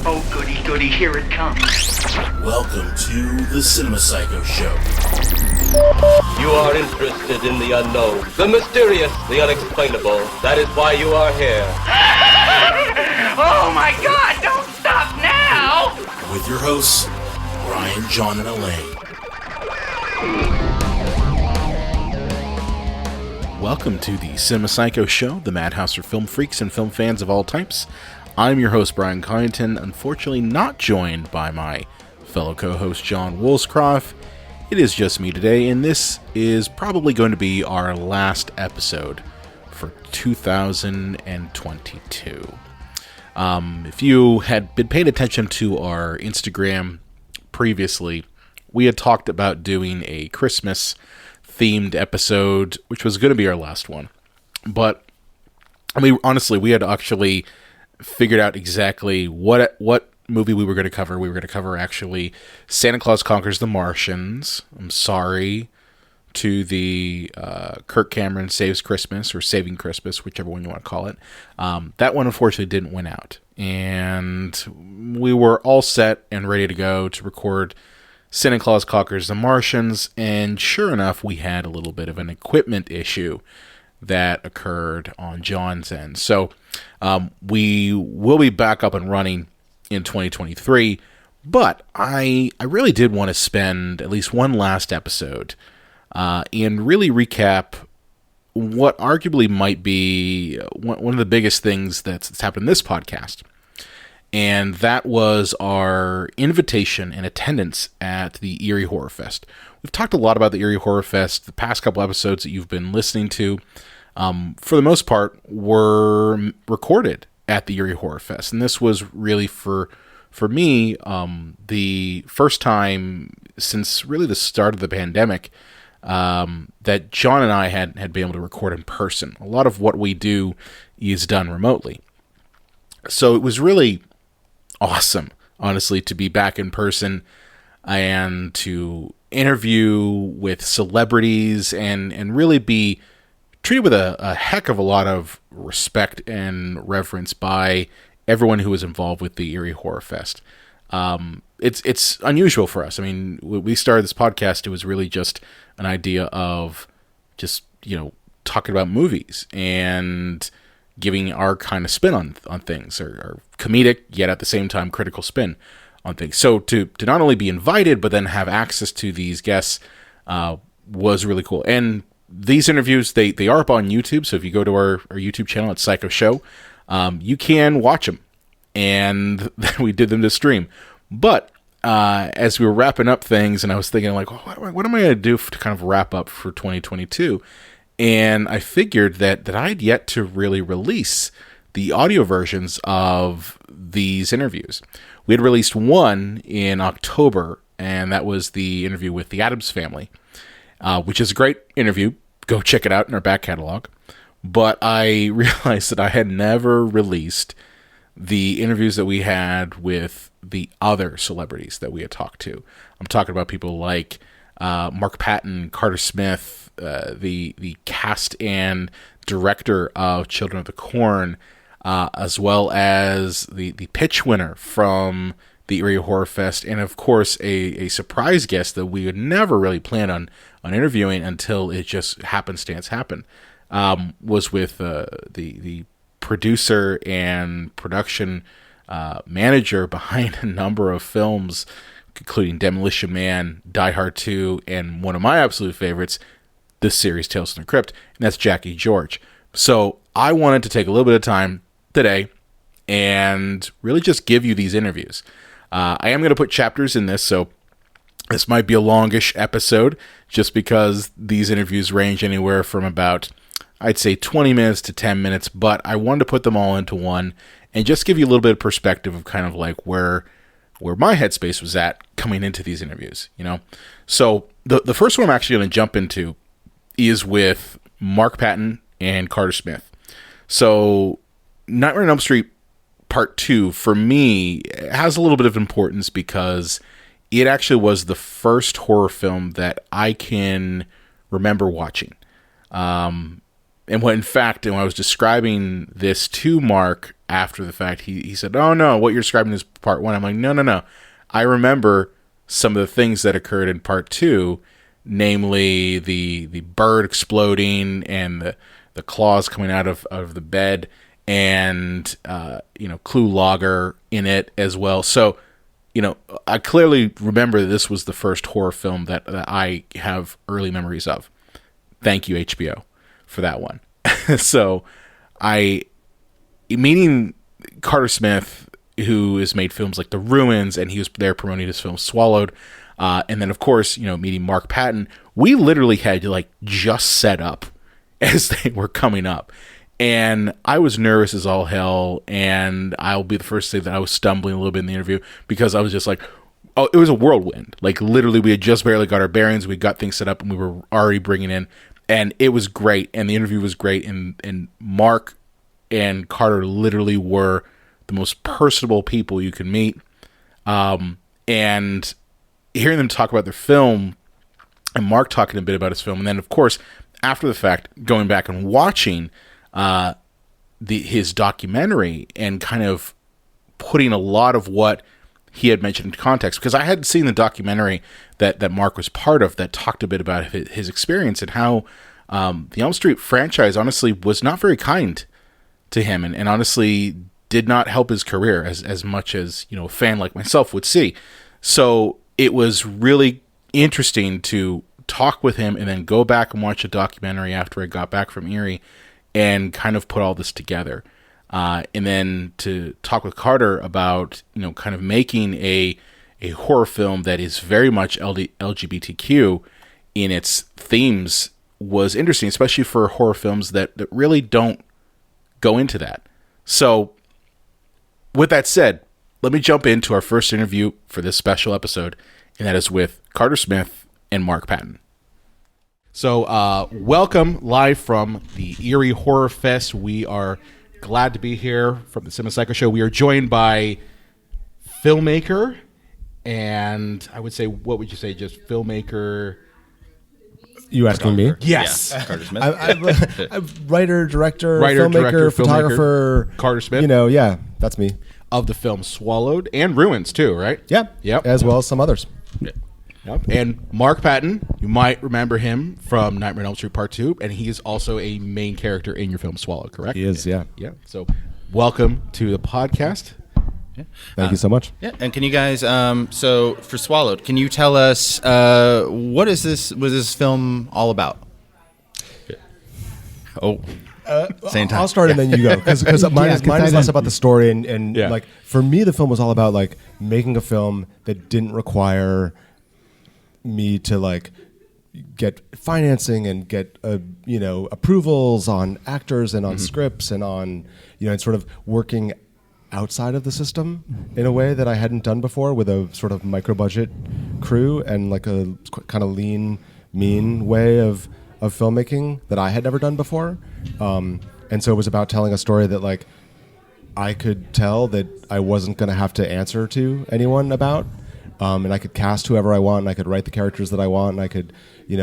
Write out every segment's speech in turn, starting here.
Oh, goody, goody, here it comes. Welcome to the Cinema Psycho Show. You are interested in the unknown, the mysterious, the unexplainable. That is why you are here. Oh my God, don't stop now! With your hosts, Brian, John, and Elaine. Welcome to the Cinema Psycho Show, the madhouse for film freaks and film fans of all types. I'm your host, Brian Collington, unfortunately not joined by my fellow co-host, John Woolscroft. It is just me today, and this is probably going to be our last episode for 2022. If you had been paying attention to our Instagram previously, we had talked about doing a Christmas-themed episode, which was going to be our last one. But, I mean, honestly, we had actually figured out exactly what movie we were going to cover. We were going to cover, actually, Santa Claus Conquers the Martians. I'm sorry to the Kirk Cameron Saves Christmas, or Saving Christmas, whichever one you want to call it. That one, unfortunately, didn't win out. And we were all set and ready to go to record Santa Claus Conquers the Martians, and sure enough, we had a little bit of an equipment issue that occurred on John's end. So we will be back up and running in 2023, but I really did want to spend at least one last episode and really recap what arguably might be one of the biggest things that's happened in this podcast. And that was our invitation and attendance at the Eerie Horror Fest. We've talked a lot about the Eerie Horror Fest. The past couple episodes that you've been listening to, for the most part, were recorded at the Eerie Horror Fest. And this was really, for me, the first time since really the start of the pandemic that John and I had been able to record in person. A lot of what we do is done remotely. So it was really awesome, honestly, to be back in person and to interview with celebrities and really be treated with a heck of a lot of respect and reverence by everyone who was involved with the Eerie Horror Fest. It's unusual for us. I mean, when we started this podcast, it was really just an idea of just, talking about movies and giving our kind of spin on things, or comedic, yet at the same time critical spin on things. So to not only be invited, but then have access to these guests was really cool. And these interviews, they are up on YouTube, so if you go to our YouTube channel at Psycho Show, you can watch them. And we did them to stream. But as we were wrapping up things, and I was thinking, like, what am I going to do to kind of wrap up for 2022? And I figured that I had yet to really release the audio versions of these interviews. We had released one in October, and that was the interview with the Addams Family, which is a great interview. Go check it out in our back catalog. But I realized that I had never released the interviews that we had with the other celebrities that we had talked to. I'm talking about people like Mark Patton, Carter Smith, the cast and director of Children of the Corn, as well as the pitch winner from the Eerie Horror Fest, and of course a surprise guest that we would never really plan on interviewing until it just happenstance happened, was with the producer and production manager behind a number of films, including Demolition Man, Die Hard 2, and one of my absolute favorites, this series, Tales from the Crypt, and that's Jackie George. So I wanted to take a little bit of time today and really just give you these interviews. I am going to put chapters in this, so this might be a longish episode, just because these interviews range anywhere from about, I'd say, 20 minutes to 10 minutes, but I wanted to put them all into one and just give you a little bit of perspective of kind of like where my headspace was at coming into these interviews, So the first one I'm actually going to jump into is with Mark Patton and Carter Smith. So Nightmare on Elm Street Part 2, for me, has a little bit of importance because it actually was the first horror film that I can remember watching. And when, in fact, when I was describing this to Mark after the fact, he said, "Oh no, what you're describing is part 1." I'm like, no. I remember some of the things that occurred in part 2, namely the bird exploding and the claws coming out of the bed, and Clue Lager in it as well. So, I clearly remember this was the first horror film that I have early memories of. Thank you, HBO, for that one. So, meeting Carter Smith, who has made films like The Ruins, and he was there promoting his film Swallowed, and then of course, meeting Mark Patton, we literally had to just set up as they were coming up. And I was nervous as all hell, and I'll be the first to say that I was stumbling a little bit in the interview because I was just like, oh, it was a whirlwind. Literally, we had just barely got our bearings, we got things set up, and we were already bringing in, and it was great, and the interview was great, and Mark and Carter literally were the most personable people you can meet, and hearing them talk about their film, and Mark talking a bit about his film, and then, of course, after the fact, going back and watching his documentary and kind of putting a lot of what he had mentioned into context, because I hadn't seen the documentary that Mark was part of that talked a bit about his experience and how the Elm Street franchise honestly was not very kind to him, and honestly did not help his career as much as a fan like myself would see. So it was really interesting to talk with him and then go back and watch a documentary after I got back from Eerie and kind of put all this together. And then to talk with Carter about, kind of making a horror film that is very much LGBTQ in its themes was interesting, especially for horror films that really don't go into that. So with that said, let me jump into our first interview for this special episode, and that is with Carter Smith and Mark Patton. So welcome live from the Eerie Horror Fest. We are glad to be here from the Cinema Psycho Show. We are joined by filmmaker, and I would say, what would you say, just filmmaker? You asking me? Yes. Yeah, Carter Smith. I'm writer, director, filmmaker, photographer. Carter Smith. Yeah, that's me. Of the film Swallowed and Ruins too, right? Yeah. Yep. As well as some others. Yep. And Mark Patton, you might remember him from Nightmare on Elm Street Part 2, and he is also a main character in your film Swallowed, correct? He is, yeah. Yeah. So welcome to the podcast. Yeah. Thank you so much. Yeah, and can you guys, so for Swallowed, can you tell us what was this film all about? Oh, same time. I'll start and then you go, because mine is less about the story, and like for me, the film was all about like making a film that didn't require me to like get financing and get approvals on actors and on scripts and on and sort of working outside of the system in a way that I hadn't done before, with a sort of micro budget crew and like a kind of lean, mean way of filmmaking that I had never done before. And so it was about telling a story that like I could tell, that I wasn't going to have to answer to anyone about. And I could cast whoever I want, and I could write the characters that I want, and I could,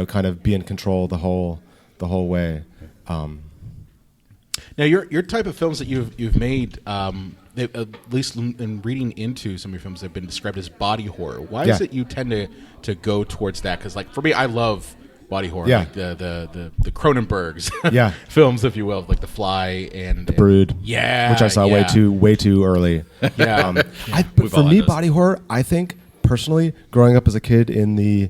kind of be in control the whole way. Now, your type of films that you've made, at least in reading into some of your films, have been described as body horror. Why is it you tend to go towards that? Because, like, for me, I love body horror, like the Cronenberg's films, if you will, like The Fly and The Brood, which I saw way too early. Yeah, for me, body horror, I think personally, growing up as a kid in the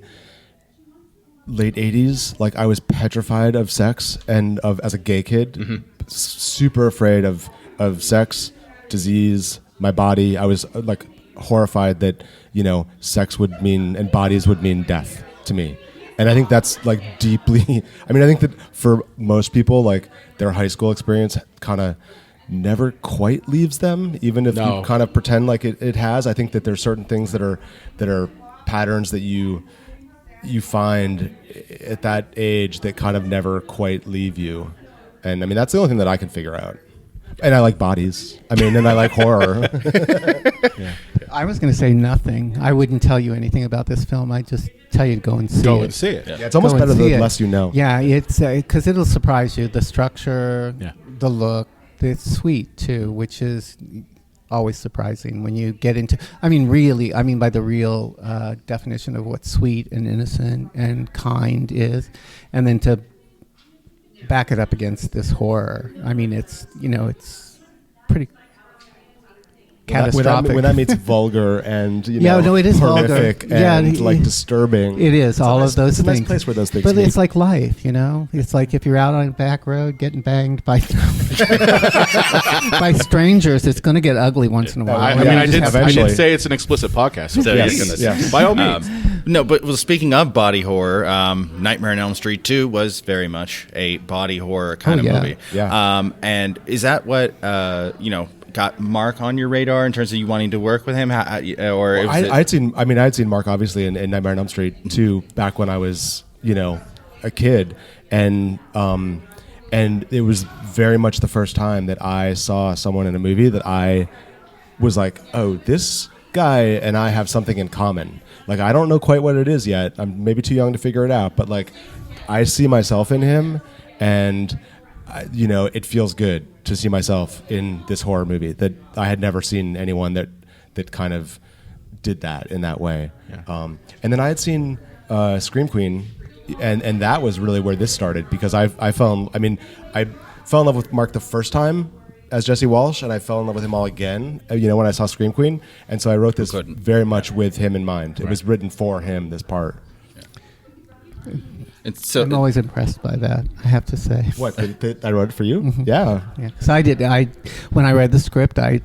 late 80s, like I was petrified of sex and as a gay kid, super afraid of sex, disease, my body. I was like horrified that, sex would mean and bodies would mean death to me. And I think that's like deeply, I think that for most people, like their high school experience kind of never quite leaves them, even if you kind of pretend like it has. I think that there's certain things that are patterns that you find at that age that kind of never quite leave you. And that's the only thing that I can figure out. And I like bodies. And I like horror. I was going to say nothing. I wouldn't tell you anything about this film. I'd just tell you to go and see it. Go and see it. Yeah, it's almost better the less you know. Yeah, it's because it'll surprise you. The structure, the look, it's sweet too, which is always surprising when you get into. I mean, really, by the real definition of what sweet and innocent and kind is, and then to back it up against this horror. I mean, it's pretty catastrophic. When that meets vulgar and it is horrific vulgar. and like disturbing. It is all of those things. It's a nice place where those things. But meet. it's like life, It's like if you're out on a back road getting banged by by strangers, it's going to get ugly once in a while. I did say it's an explicit podcast. So yes. By all means. No, but speaking of body horror, Nightmare on Elm Street 2 was very much a body horror kind of movie. Yeah. And is that what got Mark on your radar in terms of you wanting to work with him, I'd seen Mark obviously in Nightmare on Elm Street 2 back when I was a kid, and it was very much the first time that I saw someone in a movie that I was like, oh, this guy and I have something in common. Like, I don't know quite what it is yet. I'm maybe too young to figure it out, but like, I see myself in him, and it feels good to see myself in this horror movie that I had never seen anyone that kind of did that in that way. Yeah. And then I had seen Scream Queen, and that was really where this started, because I fell in love with Mark the first time as Jesse Walsh, and I fell in love with him all again, when I saw Scream Queen. And so I wrote this very much with him in mind. It was written for him, this part. I'm always impressed by that, I have to say. What, that I wrote it for you? Mm-hmm. Yeah. Because when I read the script, I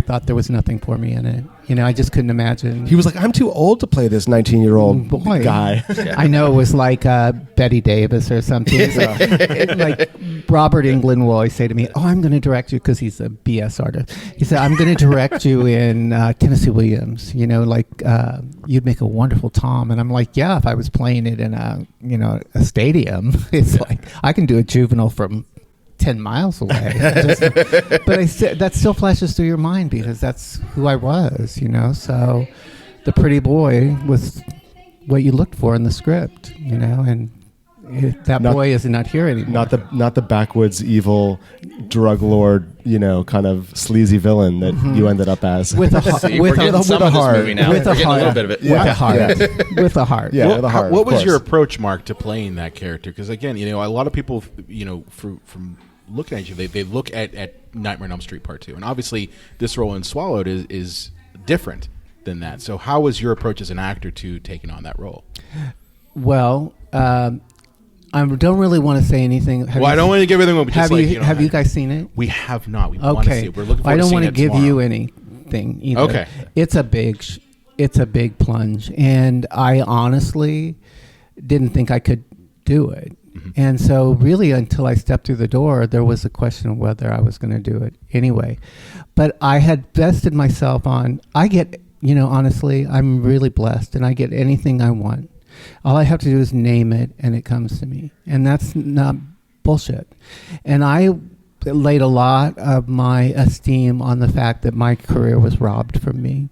thought there was nothing for me in it. I just couldn't imagine. He was like, I'm too old to play this 19-year-old guy. I know, it was like Betty Davis or something. Like Robert Englund will always say to me, oh, I'm going to direct you, because he's a BS artist. He said, I'm going to direct you in Tennessee Williams. You'd make a wonderful Tom. And I'm like, yeah, if I was playing it in a stadium, it's like I can do a juvenile from 10 miles away. But that still flashes through your mind, because that's who I was, So the pretty boy was what you looked for in the script, and boy is not here anymore. Not the backwoods evil drug lord, kind of sleazy villain that you ended up as. With a heart. With a heart. Yeah, with a heart. What was your approach, Mark, to playing that character? Because again, a lot of people, from looking at you, they look at Nightmare on Elm Street Part 2, and obviously this role in Swallowed is different than that. So how was your approach as an actor to taking on that role? Well, I don't really want to say anything. I don't want to give everything away. Have you guys seen it? We have not. We want to see it. We're looking forward I don't to want to give tomorrow. you anything either. Okay. It's a big plunge, and I honestly didn't think I could do it. Mm-hmm. And so really, until I stepped through the door, there was a question of whether I was going to do it anyway. But I had vested myself on, honestly, I'm really blessed, and I get anything I want. All I have to do is name it, and it comes to me. And that's not bullshit. And I laid a lot of my esteem on the fact that my career was robbed from me.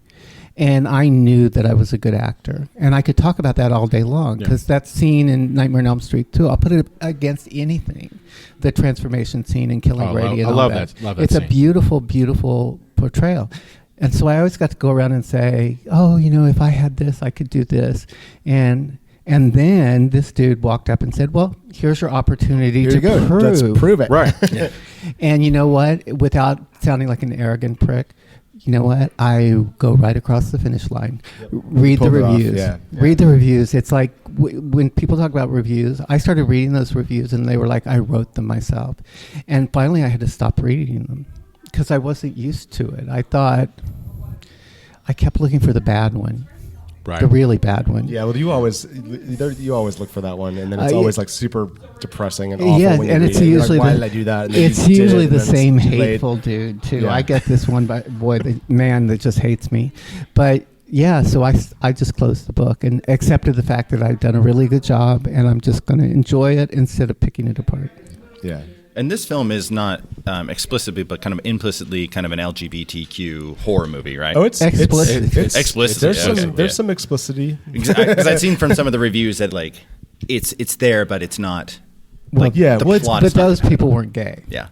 And I knew that I was a good actor. And I could talk about that all day long, because that scene in Nightmare on Elm Street 2, I'll put it against anything. The transformation scene in Killing Brady and all that. I love that. It's a beautiful, beautiful portrayal. And so I always got to go around and say, oh, if I had this, I could do this. And then this dude walked up and said, well, here's your opportunity to prove. Let's prove it. Right. Yeah. And you know what? Without sounding like an arrogant prick, you know what? I go right across the finish line. Yep. Read the reviews. Read the reviews. It's like when people talk about reviews, I started reading those reviews, and they were like, I wrote them myself. And finally, I had to stop reading them, because I wasn't used to it. I thought, I kept looking for the bad one. Right. The really bad one. Yeah, well, you always look for that one, and then it's always like super depressing and awful. Yeah, when you and read it's it. usually Like, why did I do that? And then it's you usually did it, the and then same it's too late. hateful dude too. Yeah. I get this one the man that just hates me, but yeah. So I just closed the book and accepted the fact that I've done a really good job, and I'm just going to enjoy it instead of picking it apart. Yeah. And this film is not explicitly, but kind of implicitly, kind of an LGBTQ horror movie, right? Oh, it's explicit. It's explicit. There's some explicitity. Because I've seen from some of the reviews that like it's there, but it's not. Well, Like, yeah, the well, plot but is not those there. people weren't gay. Yeah.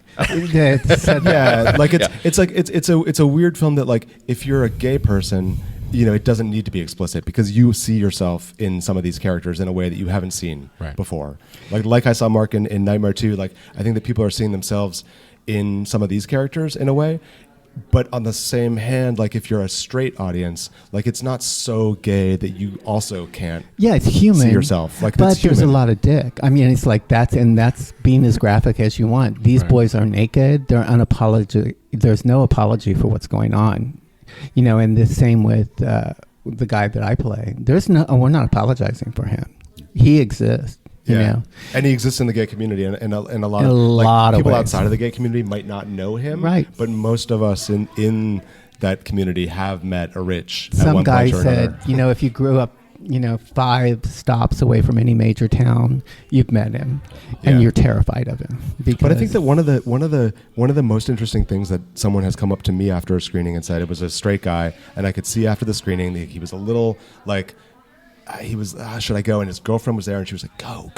Yeah, like it's a weird film that like if you're a gay person, you know, it doesn't need to be explicit because you see yourself in some of these characters in a way that you haven't seen before. Like I saw Mark in Nightmare 2, like I think that people are seeing themselves in some of these characters in a way. But on the same hand, like if you're a straight audience, like it's not so gay that you also can't it's human. see yourself. Like but that's there's a human. lot of dick. I mean, it's like that's being as graphic as you want. These boys are naked. They're unapologetic. There's no apology for what's going on. You know, and the same with the guy that I play. We're not apologizing for him. He exists. You know? And he exists in the gay community, and a lot In a of lot of people ways. outside of the gay community might not know him, Right. But most of us in that community have met a Rich. at Some one guy point or said, another. you know, if you grew up, 5 stops away from any major town, you've met him, and Yeah. you're terrified of him. But I think that one of the most interesting things that someone has come up to me after a screening and said, it was a straight guy, and I could see after the screening that he was a little like. He was, should I go? And his girlfriend was there, and she was like, go.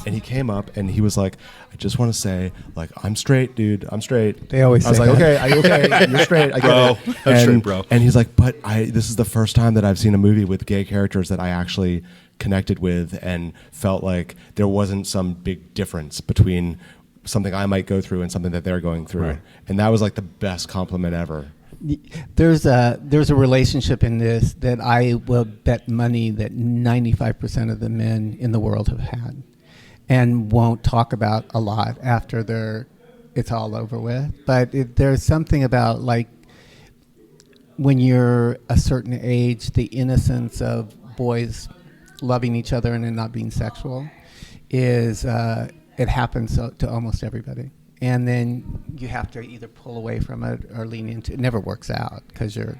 And he came up, and he was like, I just want to say, like, I'm straight, dude. I'm straight. They always I was say like, that. okay, you're straight. I get Bro, it. I'm And- straight, bro. And he's like, but this is the first time that I've seen a movie with gay characters that I actually connected with and felt like there wasn't some big difference between something I might go through and something that they're going through. Right. And that was like the best compliment ever. There's a relationship in this that I will bet money that 95% of the men in the world have had, and won't talk about a lot after it's all over with. But there's something about like when you're a certain age, the innocence of boys loving each other and it not being sexual is it happens to almost everybody. And then you have to either pull away from it or lean into it. It never works out because you're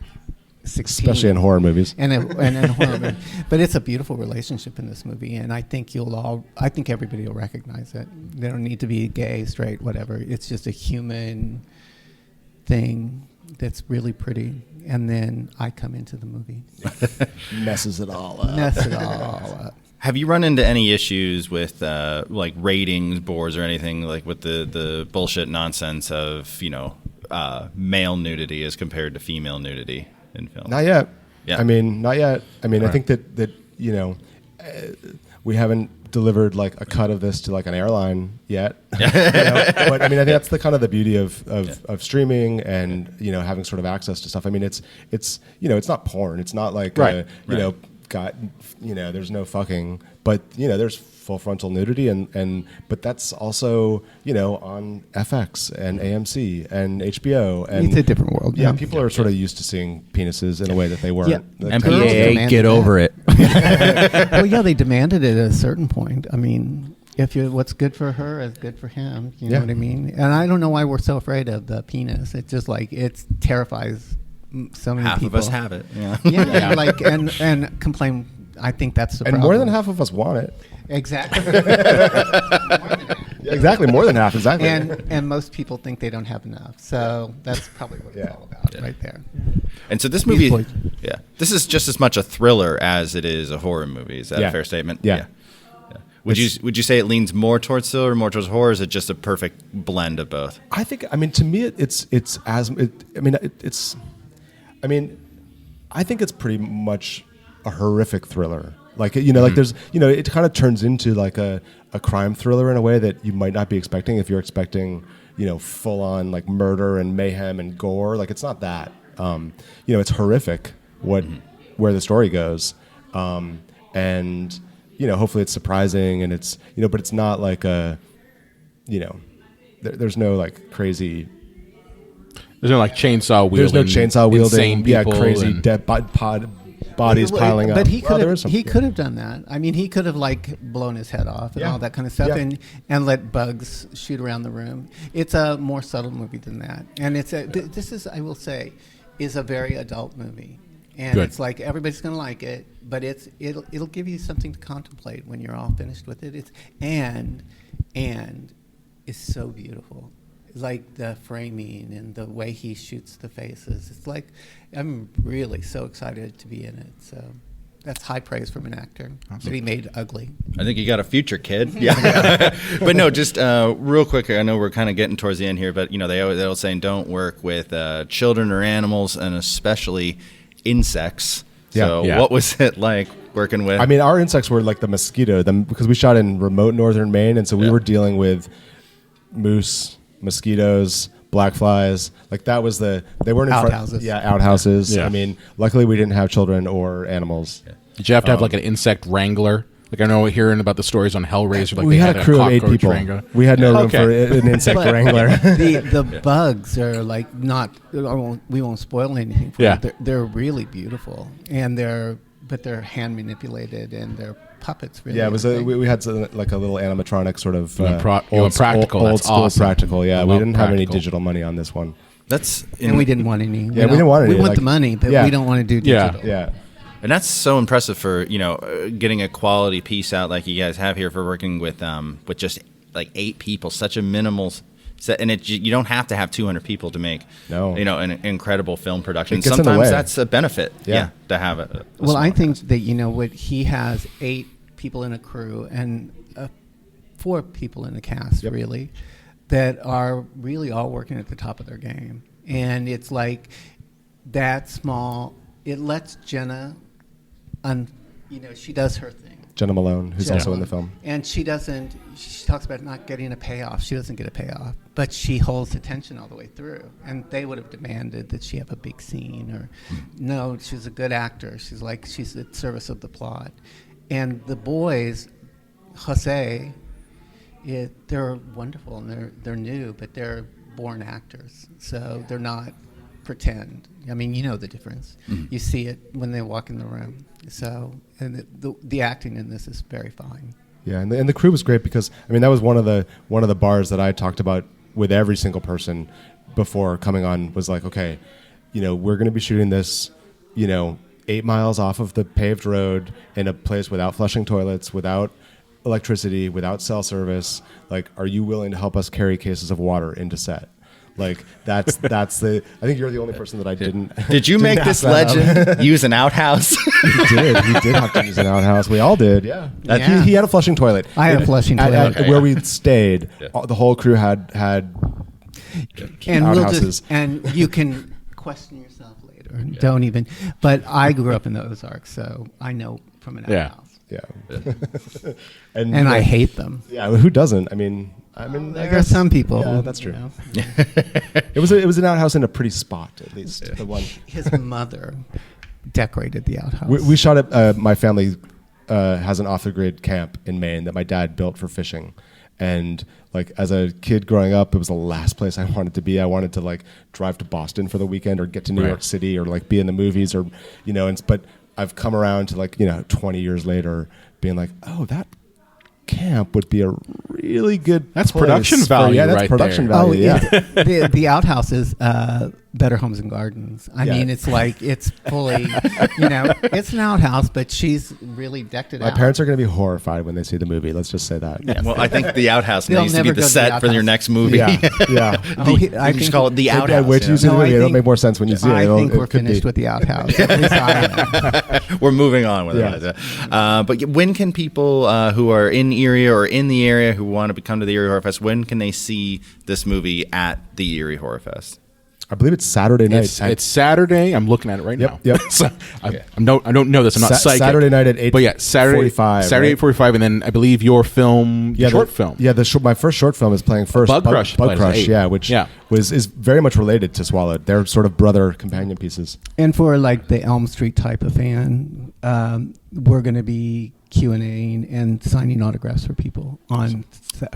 16. Especially in horror movies. And in horror movies. But it's a beautiful relationship in this movie, and I think everybody will recognize it. They don't need to be gay, straight, whatever. It's just a human thing that's really pretty. And then I come into the movie. Messes it all up. Mess it all up. Have you run into any issues with like ratings boards or anything like with the bullshit nonsense of male nudity as compared to female nudity in film? Not yet. Yeah. I mean, not yet. I mean, I Right. think that we haven't delivered like a cut of this to like an airline yet. But I mean, I think that's the kind of the beauty of streaming and having sort of access to stuff. I mean, it's it's not porn. It's not like there's no fucking, but there's full frontal nudity but that's also on FX and AMC and HBO and It's a different world. yeah, people are sort of used to seeing penises in a way that they weren't. Yeah. like, MPAA, get over it. Well, yeah, they demanded it at a certain point. I mean, what's good for her is good for him. You know Yeah. what I mean? And I don't know why we're so afraid of the penis. It's just like it terrifies so many Half people. of us have it. Yeah. Yeah, like and complain. I think that's the and problem. more than half of us want it. Exactly. Yeah, exactly, more than half, exactly. and most people think they don't have enough. So that's probably what it's all about right there. And so this These movie, boys. this is just as much a thriller as it is a horror movie. Is that Yeah. a fair statement? Yeah. Would you say it leans more towards thriller, more towards horror? Or is it just a perfect blend of both? I think, I mean, to me, I think it's pretty much a horrific thriller. Like, like there's, it kind of turns into like a crime thriller in a way that you might not be expecting if you're expecting, full on like murder and mayhem and gore. Like, it's not that. It's horrific where the story goes. And, hopefully it's surprising and it's, but it's not like there's no like crazy. There's no like chainsaw wielding. There's no chainsaw wielding. insane Yeah, people crazy and- dead bodies piling up. But he Well, there could is some- he could have done that. I mean, he could have like blown his head off and Yeah. all that kind of stuff, Yeah. and let bugs shoot around the room. It's a more subtle movie than that, and this is, I will say, is a very adult movie, and Good. it's like everybody's gonna like it, but it'll give you something to contemplate when you're all finished with it. And is so beautiful. Like the framing and the way he shoots the faces. It's like, I'm really so excited to be in it. So that's high praise from an actor that he made ugly. I think you got a future, kid. Yeah. But no, just real quick, I know we're kind of getting towards the end here, but they're always saying don't work with children or animals, and especially insects. So what was it like working with? I mean, our insects were like the mosquito, because we shot in remote northern Maine, and so we were dealing with moose, mosquitoes, black flies. Like that was they weren't in outhouses. Outhouses. Yeah. I mean, luckily we didn't have children or animals. Did you have to have like an insect wrangler? Like I know we're hearing about the stories on Hellraiser. Like we they had a crew of 8 cockroach people. wrangler. We had no room for an insect But wrangler. the bugs are like not. We won't spoil anything for them. They're really beautiful, and they're hand manipulated, and they're puppets. Really, Yeah, it was we had like a little animatronic sort of practical. old That's school awesome. practical. Yeah, I we love didn't have any practical. digital money on this one. and we didn't want any. Yeah, we didn't want any. We want like- the money, but yeah. we don't want to do digital. Yeah. And that's so impressive for getting a quality piece out like you guys have here, for working with just like 8 people, such a minimal set, and you don't have to have 200 people to make an incredible film production. It gets in the Sometimes way. that's a benefit, to have it. Well, I think that what he has 8 people in a crew and 4 people in the cast really that are really all working at the top of their game, and it's like that small. It lets Jenna. She does her thing. Jenna Malone, who's also in the film. And she talks about not getting a payoff. She doesn't get a payoff, but she holds the tension all the way through. And they would have demanded that she have a big scene, or no, she's a good actor. She's at service of the plot. And the boys, Jose, they're wonderful, and they're new, but they're born actors. So they're not pretend. I mean, you know the difference. You see it when they walk in the room. So, and the acting in this is very fine. Yeah, and the crew was great, because I mean that was one of the bars that I talked about with every single person before coming on. Was like, okay, we're going to be shooting this, 8 miles off of the paved road in a place without flushing toilets, without electricity, without cell service. Like, are you willing to help us carry cases of water into set? Like that's the. I think you're the only person that I didn't. Did you make this legend use an outhouse? He did. He did have to use an outhouse. We all did. Yeah. He had a flushing toilet. I had a flushing toilet. Where we stayed, the whole crew had and outhouses. and you can question yourself later. Don't even. But I grew up in the Ozarks, so I know from an outhouse. Yeah. and I hate them. Yeah. Who doesn't? I mean, I There are some people. Yeah, that's true. It was an outhouse in a pretty spot, at least. The one. His mother decorated the outhouse. We shot at my family has an off-the-grid camp in Maine that my dad built for fishing, and like as a kid growing up, it was the last place I wanted to be. I wanted to like drive to Boston for the weekend, or get to New York City, or like be in the movies, or but I've come around to 20 years later being like, oh, that camp would be a really good. That's place production for- value. Yeah, that's right production there. value. Yeah. The outhouse is Better Homes and Gardens. I mean, it's like it's fully, it's an outhouse, but she's really decked it My out. parents are going to be horrified when they see the movie. Let's just say that. Yeah, well, I think the outhouse They'll needs to be never the go to set the for your outhouse. next movie. Yeah. I You just call it the Yeah, outhouse. wait till you see the No, I movie. It'll think- make more sense when you see it. I It'll- think it we're could finished be. with the outhouse. At least I am. We're moving on with it. But when can people who are in Eerie or in the area who want to come to the Eerie Horror Fest, when can they see this movie at the Eerie Horror Fest? I believe it's Saturday night. It's Saturday. I'm looking at it right now. Yep. So I don't know this. I'm not psychic. Saturday night at 8. But yeah, Saturday 8:45, and then I believe your film, short film. Yeah, my first short film is playing first. Bug Crush Bug plays Crush. 8. Yeah, which is very much related to Swallowed. They're sort of brother companion pieces. And for like the Elm Street type of fan, we're going to be Q&Ing and signing autographs for people on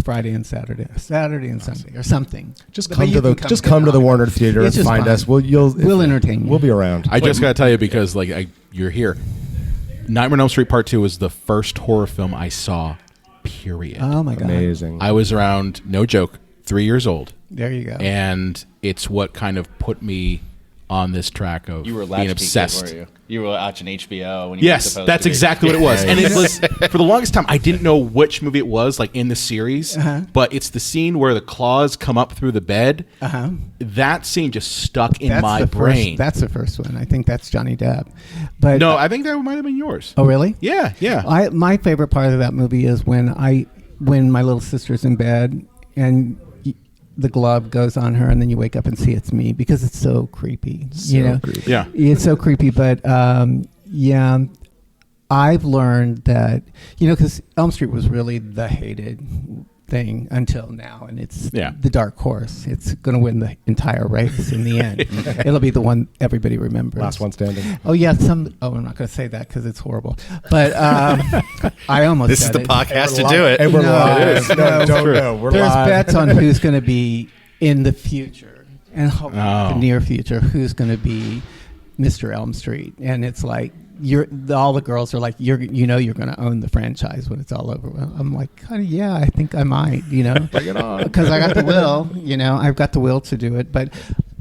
Friday and Saturday and Sunday or something. Just But come you to can the get an Warner autograph. Theater It's and just find fun. us. We'll entertain you. We'll be around. I just got to tell you, because you're here. Nightmare on Elm Street Part 2 was the first horror film I saw, period. Oh my God. Amazing. I was around, no joke, 3 years old. There you go. And it's what kind of put me on this track of You were being latchkey obsessed. kid, weren't you? You were watching HBO. When you weren't Yes, supposed that's to be. exactly what it was. And it was, for the longest time, I didn't know which movie it was, like in the series, but it's the scene where the claws come up through the bed. That scene just stuck in my brain. That's the first one. I think that's Johnny Depp. But No, I think that might have been yours. oh, really? Yeah, yeah. My favorite part of that movie is when my little sister's in bed and the glove goes on her, and then you wake up and see it's me, because it's so creepy. Creepy. Yeah. It's so creepy. But yeah, I've learned that, because Elm Street was really the hated thing until now, and it's the dark horse. It's going to win the entire race in the end. It'll be the one everybody remembers. Last one standing. Oh yeah, I'm not going to say that because it's horrible. But I almost. This is said the it. podcast to do it. And we're No, live. it is. No, don't know. We're There's live. bets on who's going to be in the future and hopefully the near future. Who's going to be Mr. Elm Street? And it's like all the girls are like, you're going to own the franchise when it's all over. Well, I'm like, yeah, I think I might, Bring it on. because I got the will, I've got the will to do it. But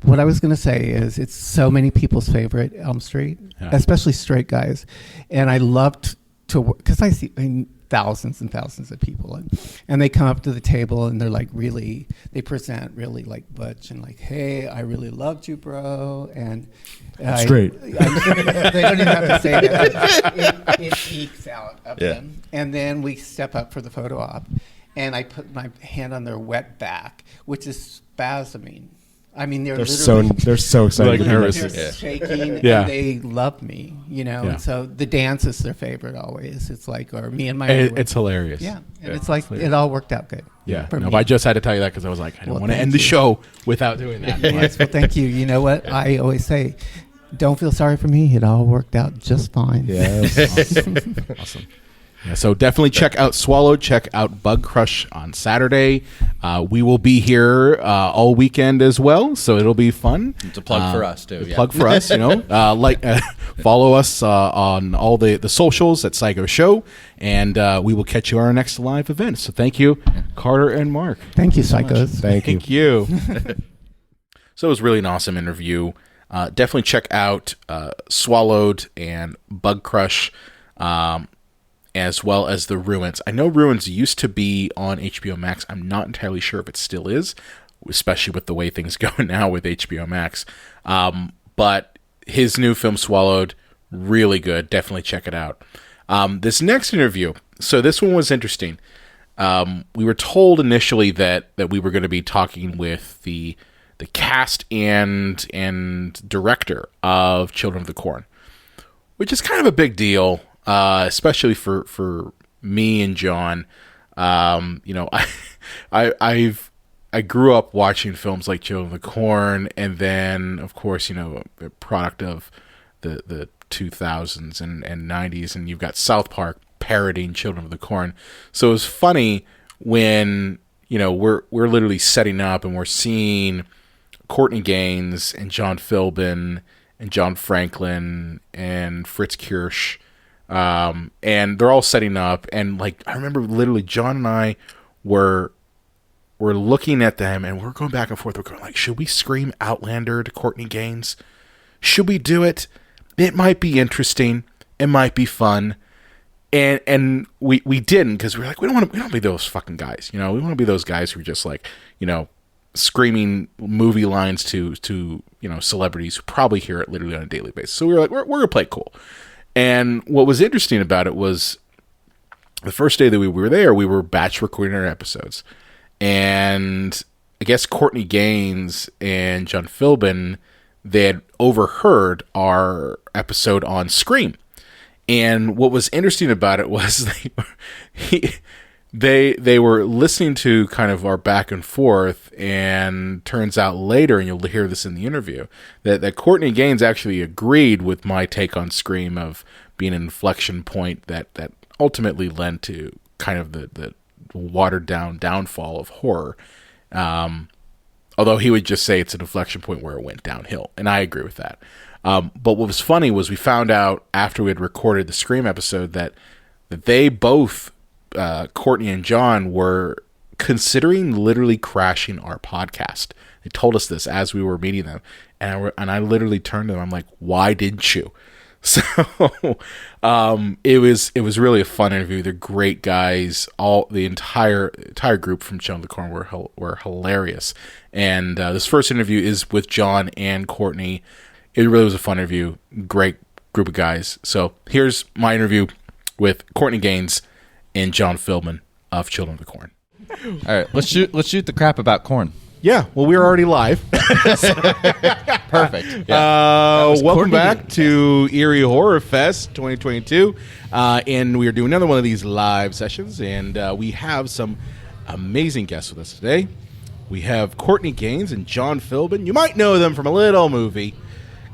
what I was going to say is it's so many people's favorite, Elm Street, especially straight guys. And I loved to work, because I see thousands and thousands of people, and they come up to the table and they're like they present really like butch and like, hey, I really loved you, bro. And Straight. they don't even have to say that. It ekes out of them. And then we step up for the photo op, and I put my hand on their wet back, which is spasming. I mean, they're so excited. Like nervous. They're shaking, and Yeah. they love me, And so the dance is their favorite always. It's like, or me and my. It's hilarious. Yeah, and it's like it all worked out good. Yeah. for No, me. but I just had to tell you that because I was like, I don't Well, want to thank end the you. show without doing that. Yes, well, thank you. You know what I always say? Don't feel sorry for me. It all worked out just fine. Yes. Awesome. Yeah, so definitely check out Swallowed. Check out Bug Crush on Saturday. We will be here all weekend as well, so it'll be fun. It's a plug for us too. Plug for us, follow us on all the socials at Psycho Show, and we will catch you on our next live event. So thank you, Carter and Mark. Thank you, psychos. Thank you. So it was really an awesome interview. Definitely check out Swallowed and Bug Crush, as well as The Ruins. I know Ruins used to be on HBO Max. I'm not entirely sure if it still is, especially with the way things go now with HBO Max. But his new film, Swallowed, really good. Definitely check it out. This next interview, so this one was interesting. We were told initially that we were going to be talking with the cast and director of Children of the Corn, which is kind of a big deal. Especially for me and John. I grew up watching films like Children of the Corn, and then of course, a product of the 2000s and 90s, and you've got South Park parodying Children of the Corn. So it was funny when we're literally setting up and we're seeing Courtney Gaines and John Philbin and John Franklin and Fritz Kirsch. And they're all setting up, and like I remember literally John and I were looking at them, and we're going back and forth. We're going like, should we scream Outlander to Courtney Gaines? Should we do it? It might be interesting. It might be fun. And we didn't, because we were like, we don't want to be those fucking guys. We want to be those guys who are just like, screaming movie lines to celebrities who probably hear it literally on a daily basis. So we were like, we're gonna play it cool. And what was interesting about it was the first day that we were there, we were batch recording our episodes. And I guess Courtney Gaines and John Philbin, they had overheard our episode on Scream. And what was interesting about it was they were listening to kind of our back and forth, and turns out later, and you'll hear this in the interview, that Courtney Gaines actually agreed with my take on Scream of being an inflection point that ultimately led to kind of the watered down downfall of horror. Although he would just say it's an inflection point where it went downhill, and I agree with that. But what was funny was we found out after we had recorded the Scream episode that they both, Courtney and John, were considering literally crashing our podcast. They told us this as we were meeting them, and I literally turned to them. I'm like, why didn't you? So it was really a fun interview. They're great guys. The entire group from Children of the Corn were hilarious. And this first interview is with John and Courtney. It really was a fun interview. Great group of guys. So here's my interview with Courtney Gaines and John Philbin of Children of the Corn. All right, let's shoot the crap about corn. Yeah, well, we're already live. Perfect. Welcome back to Eerie Horror Fest 2022. And we are doing another one of these live sessions. And we have some amazing guests with us today. We have Courtney Gaines and John Philbin. You might know them from a little movie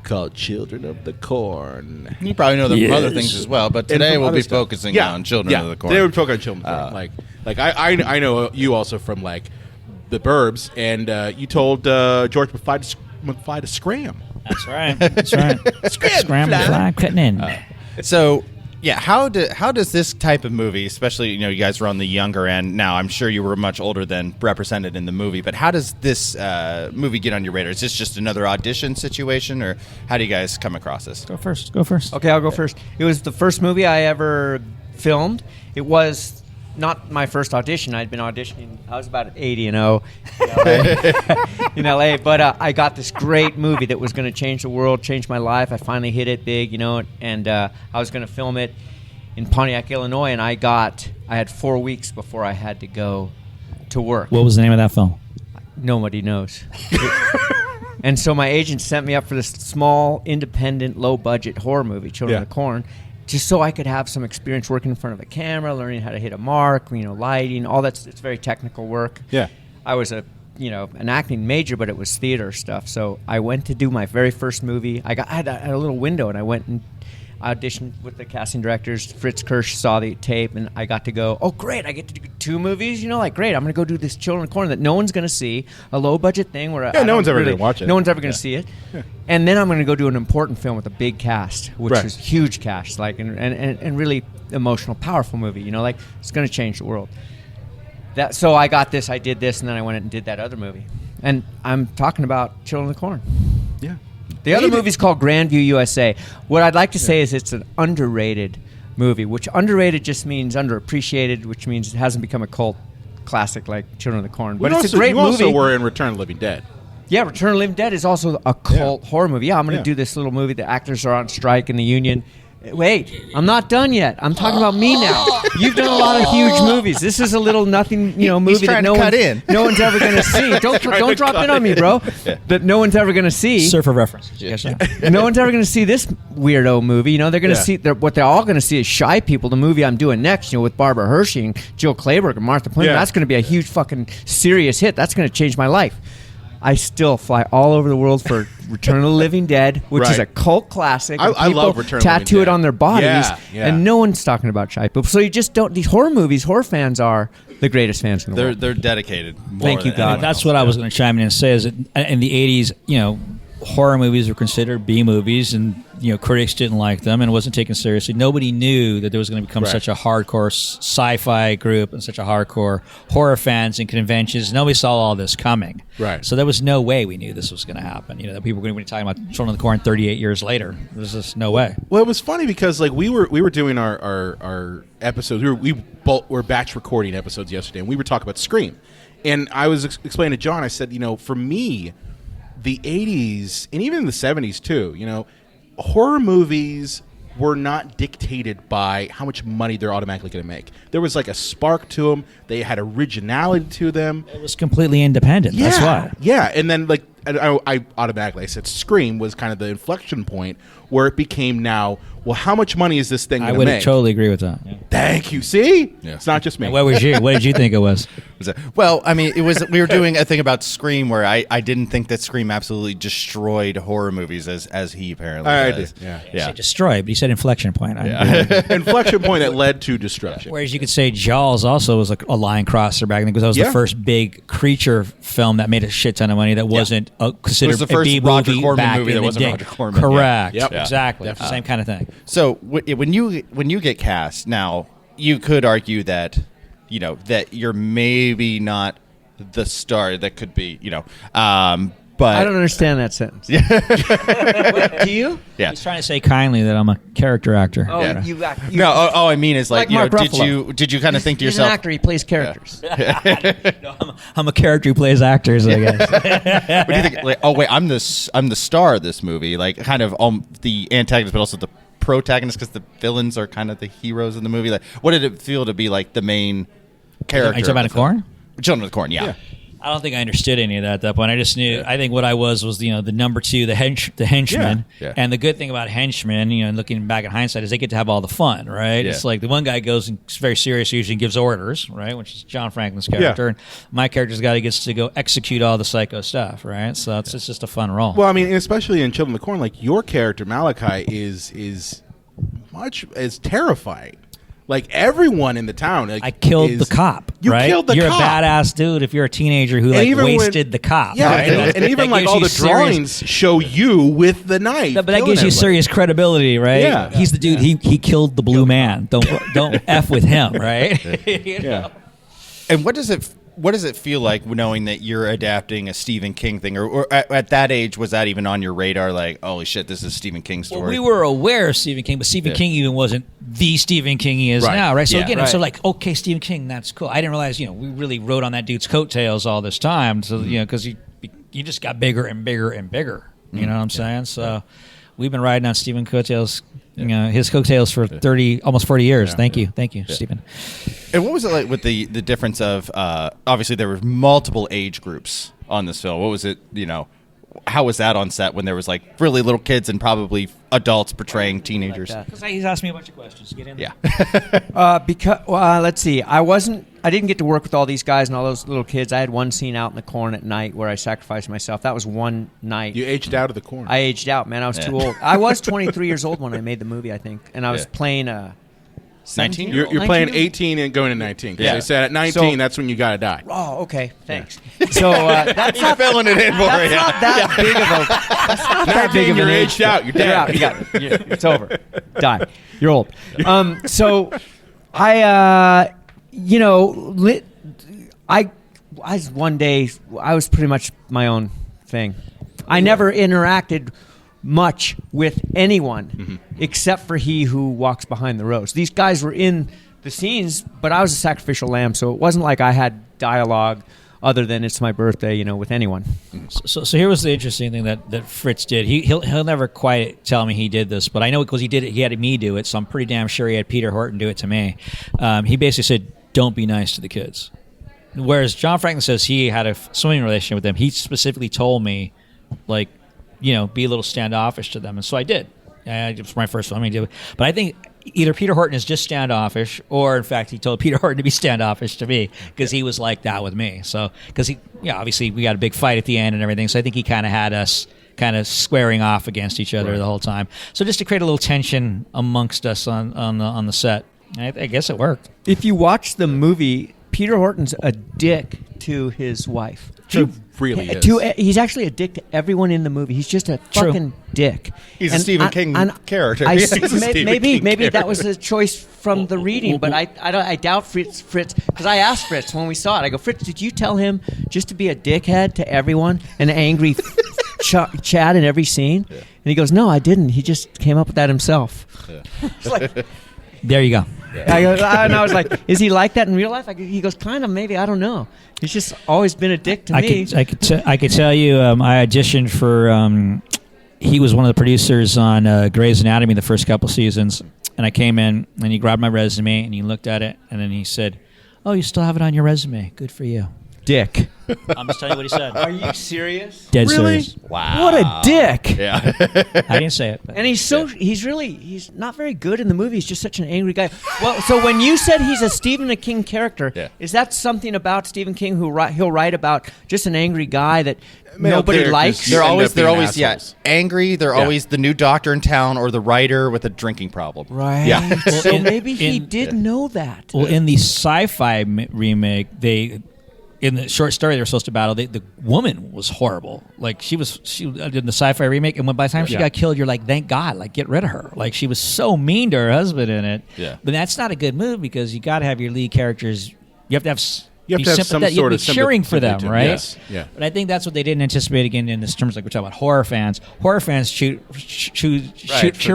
called Children of the Corn. You probably know them from other things as well, but today we'll be focusing on Children of the Corn. Today we'll be focusing on Children of the Corn. Like I know you also from like The Burbs, and you told George McFly to scram. That's right. That's right. Scram fly cutting in. So, yeah, how does this type of movie, especially you guys were on the younger end. Now, I'm sure you were much older than represented in the movie, but how does this movie get on your radar? Is this just another audition situation, or how do you guys come across this? Go first. Okay, I'll go first. It was the first movie I ever filmed. It was not my first audition. I'd been auditioning. I was about 80-0 in LA. But I got this great movie that was going to change the world, change my life. I finally hit it big, and I was going to film it in Pontiac, Illinois, and I had 4 weeks before I had to go to work. What was the name of that film? Nobody knows. And so my agent sent me up for this small, independent, low-budget horror movie, Children of the Corn, just so I could have some experience working in front of a camera, learning how to hit a mark, lighting, all that's. It's very technical work. Yeah. I was an acting major, but it was theater stuff. So I went to do my very first movie. I had a little window, and I went and auditioned with the casting directors. Fritz Kirsch saw the tape, and I got to go, oh, great, I get to do 2 movies? Great, I'm going to go do this Children of the Corn that no one's going to see, a low-budget thing where no one's ever going to watch it. No one's ever going to see it. Yeah. And then I'm going to go do an important film with a big cast, which is huge cast, and really emotional, powerful movie, it's going to change the world. So I got this, I did this, and then I went and did that other movie. And I'm talking about Children of the Corn. Yeah. The other movie's called Grandview USA. What I'd like to say is it's an underrated movie, which underrated just means underappreciated, which means it hasn't become a cult classic like Children of the Corn. But it's a great movie. You also were in Return of the Living Dead. Yeah, Return of the Living Dead is also a cult horror movie. Yeah, I'm going to do this little movie. The actors are on strike in the union. Wait, I'm not done yet. I'm talking about me now. You've done a lot of huge movies. This is a little nothing, movie that no one's ever going to see. Don't drop in on me, bro. That no one's ever going to see. Surfer reference. Yes, no one's ever going to see this weirdo movie. They're going to see what they're all going to see is Shy People, the movie I'm doing next. With Barbara Hershey and Jill Clayburgh and Martha Plimpton. That's going to be a huge fucking serious hit. That's going to change my life. I still fly all over the world for Return of the Living Dead, which is a cult classic. I love Return of the Living Dead. Tattoo it on their bodies, yeah. and no one's talking about Shy People. So you just don't. These horror movies, horror fans are the greatest fans in the world. They're dedicated. Thank you, God. That's what I was going to chime in and say. Is that in the 80s, horror movies were considered B movies, and critics didn't like them, and it wasn't taken seriously. Nobody knew that there was going to become such a hardcore sci-fi group and such a hardcore horror fans and conventions. Nobody saw all this coming. Right. So there was no way we knew this was going to happen. That people were going to be talking about Children of the Corn 38 years later. There's just no way. Well, it was funny because we were doing our episodes. We were batch recording episodes yesterday, and we were talking about Scream, and I was explaining to John. I said, for me, the 80s and even the 70s too, horror movies were not dictated by how much money they're automatically going to make. There was like a spark to them. They had originality to them. It was completely independent. Yeah, that's why. Yeah, and then I automatically said Scream was kind of the inflection point where it became now, well, how much money is this thing going to make? I would totally agree with that. Yeah. Thank you. See? Yeah. It's not just me. What did you think it was? Well, I mean, we were doing a thing about Scream where I didn't think that Scream absolutely destroyed horror movies as he apparently does. Yeah. He said destroyed, but he said inflection point. Inflection point that led to destruction. Whereas you could say Jaws also was like a line crosser back then, because that was the first big creature film that made a shit ton of money that wasn't considered the first a Roger B-movie Corman back movie in that the wasn't day. Roger Corman. Correct. Yep. Exactly. Same kind of thing. So when you get cast, now you could argue that that you're maybe not the star that could be, but I don't understand that sentence. What, do you? Yeah. He's trying to say kindly that I'm a character actor. Oh, Yeah. you No, all I mean is Like Mark Ruffalo. did you kind of think to He's yourself, an actor. He plays characters. No, I'm a character who plays actors, I guess. what do you think? Like, oh wait, I'm the star of this movie, like kind of the antagonist, but also the protagonist, because the villains are kind of the heroes in the movie. Like, what did it feel to be like the main character? Are you talking about Corn? Children of the Corn, yeah. I don't think I understood any of that at that point. I just knew. I think what I was the number two, the henchman. Yeah. And the good thing about henchmen, and looking back in hindsight, is they get to have all the fun, right? Yeah. It's like the one guy goes and is very serious, usually gives orders, right? Which is John Franklin's character, and my character's guy gets to go execute all the psycho stuff, right? So it's just a fun role. Well, I mean, especially in Children of the Corn, like your character Malachi is terrifying. Like everyone in the town, like, I killed the cop. You right? killed the You're cop. a badass dude if you're a teenager who wasted the cop. Yeah, right? and even like all the drawings show you with the knife. But that gives you serious credibility, right? Yeah. He's the dude. He killed the blue man. Don't f with him, right? You know? And what does it feel like knowing that you're adapting a Stephen King thing, or at that age was that even on your radar? Like, holy shit, this is a Stephen King story. Well, we were aware of Stephen King, but Stephen King even wasn't the Stephen King he is now, right? So again, so like, okay, Stephen King, that's cool. I didn't realize, we really rode on that dude's coattails all this time. So because he just got bigger and bigger and bigger. You know what I'm saying? So we've been riding on Stephen coattails. His coattails for almost 40 years. Thank you, Stephen. And what was it like with the difference of obviously there were multiple age groups on this film? What was it? How was that on set when there was like really little kids and probably adults portraying teenagers? Because he's asked me a bunch of questions. Get in there. Because let's see, I didn't get to work with all these guys and all those little kids. I had one scene out in the corn at night where I sacrificed myself. That was one night. You aged out of the corn. I aged out, man. I was too old. I was 23 years old when I made the movie, I think, and I was playing 19. You're playing 18 and going to 19. Because they said at 19, that's when you got to die. Oh, okay. Thanks. So that's not filling it in for that's you. not that big of a. That's not that big of an You're age. aged out. You're dead. You're out. You got it. It's over. Die. You're old. So I, I one day I was pretty much my own thing. I never interacted much with anyone except for he who walks behind the rose. These guys were in the scenes, but I was a sacrificial lamb, so it wasn't like I had dialogue other than it's my birthday, with anyone. So here was the interesting thing that Fritz did. He'll never quite tell me he did this, but I know because he did it. He had me do it, so I'm pretty damn sure he had Peter Horton do it to me. He basically said, "Don't be nice to the kids." Whereas John Franklin says he had a swimming relationship with them. He specifically told me, like, be a little standoffish to them, and so I did. It was my first one. But I think either Peter Horton is just standoffish, or in fact he told Peter Horton to be standoffish to me because he was like that with me. So because obviously we got a big fight at the end and everything. So I think he kind of had us kind of squaring off against each other the whole time. So just to create a little tension amongst us on the set. I guess it worked. If you watch the movie, Peter Horton's a dick to his wife. He really is. He's actually a dick to everyone in the movie. He's just a fucking dick. He's a Stephen King character. Maybe that was a choice from the reading, but I doubt Fritz, because I asked Fritz when we saw it, I go, Fritz, did you tell him just to be a dickhead to everyone, an angry Chad in every scene? Yeah. And he goes, no, I didn't. He just came up with that himself. Yeah. There you go. Yeah. And I was like, is he like that in real life? He goes, kind of, maybe, I don't know. He's just always been a dick to me. I could tell you, I auditioned for, he was one of the producers on Grey's Anatomy the first couple seasons, and I came in, and he grabbed my resume, and he looked at it, and then he said, oh, you still have it on your resume. Good for you. Dick. I'm just telling you what he said. Are you serious? Dead really? serious. Wow. What a dick. Yeah. I didn't say it. And he's not very good in the movie. He's just such an angry guy. Well, so when you said he's a Stephen King character, is that something about Stephen King he'll write about just an angry guy that nobody likes? They're always angry. They're always the new doctor in town or the writer with a drinking problem. Right. Yeah. So maybe he did know that. Well, in the sci-fi remake, in the short story they were supposed to battle, the woman was horrible. Like she in the sci-fi remake, and by the time she got killed, you're like, thank God, like get rid of her. Like she was so mean to her husband in it. Yeah. But that's not a good move because you got to have your lead characters, You have to have You have to have some sort of cheering for them, right? Yes. Yeah. But I think that's what they didn't anticipate again in this terms, like we're talking about horror fans. Horror fans cheer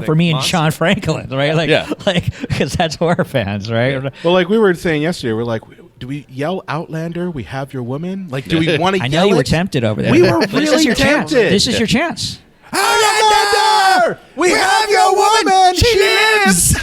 for me and John Franklin, right? Like because that's horror fans, right? Yeah. Well, like we were saying yesterday, we're like, do we yell Outlander? We have your woman. Like, do we want to? I know you were tempted over there. We were really tempted. This is your chance. Outlander! We have your woman! She lives!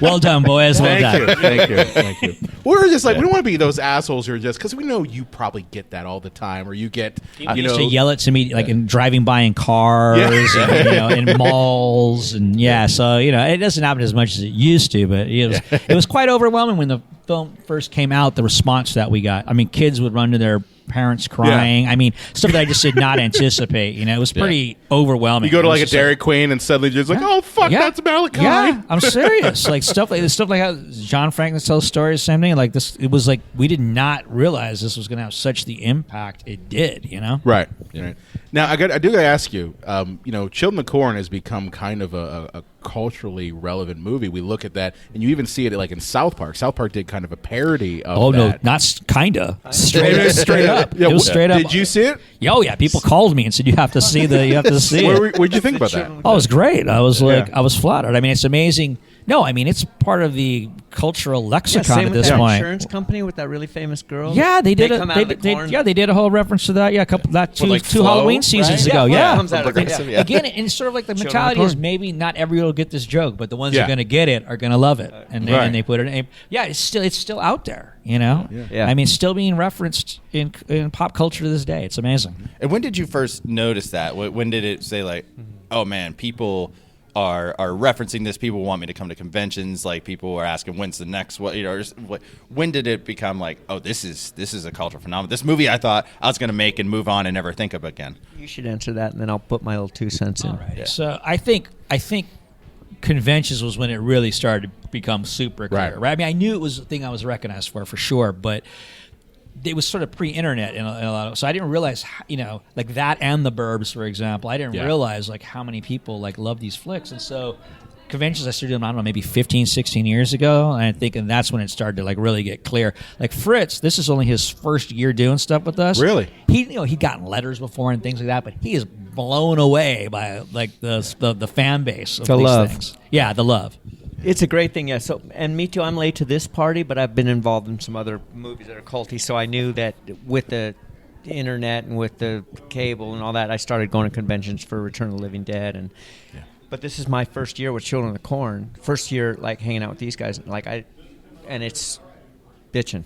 Well done, boys. Well done. Thank you. We're just like, we don't want to be those assholes who are just, because we know you probably get that all the time, or you get, used to yell it to me, like in driving by in cars, and, in malls, and so, it doesn't happen as much as it used to, but it was quite overwhelming when the film first came out, the response that we got. I mean, kids would run to their parents crying. Yeah. I mean, stuff that I just did not anticipate. It was pretty overwhelming. You go to like a Dairy Queen and suddenly you're just like, oh fuck, that's Malachi. Yeah, I'm serious. Like stuff like how John Franklin tells stories, same thing. Like this, it was like we did not realize this was going to have such the impact it did. Right. Right. Now I do got to ask you. Children of the Corn has become kind of a culturally relevant movie. We look at that, and you even see it like in South Park. South Park did kind of a parody of that. No, not kinda. Straight up. Yeah, it was straight up. Did you see it? Oh yeah, people called me and said you have to see it. What'd you think about that? Oh, it was great. I was I was flattered. I mean, it's amazing. No, I mean it's part of the cultural lexicon at this point. Insurance company with that really famous girl. Yeah, they did. They did a whole reference to that. Yeah, two Halloween seasons ago. Yeah, comes out of again, and it's sort of like the mentality is maybe not everyone will get this joke, but the ones who are going to get it are going to love it, and they put it in. Yeah, it's still out there. Yeah. I mean, it's still being referenced in pop culture to this day. It's amazing. And when did you first notice that? When did it say like, oh man, people are referencing this? People want me to come to conventions. Like people are asking, when's the next? When did it become like, oh, this is a cultural phenomenon? This movie I thought I was going to make and move on and never think of again. You should answer that, and then I'll put my little 2 cents in. All right. Yeah. So I think conventions was when it really started to become super clear. Right? I mean, I knew it was a thing I was recognized for sure, but it was sort of pre-internet in a lot of, so I didn't realize, like that and The Burbs, for example. I didn't realize like how many people like love these flicks, and so conventions I started doing, I don't know, maybe 15, 16 years ago, and I think that's when it started to like really get clear. Like Fritz, this is only his first year doing stuff with us. Really? He'd gotten letters before and things like that, but he is blown away by like the fan base of these things. Yeah, the love. It's a great thing, yeah. So, and me too. I'm late to this party, but I've been involved in some other movies that are culty. So I knew that with the internet and with the cable and all that, I started going to conventions for Return of the Living Dead, but this is my first year with Children of the Corn. First year, like hanging out with these guys, and it's bitching.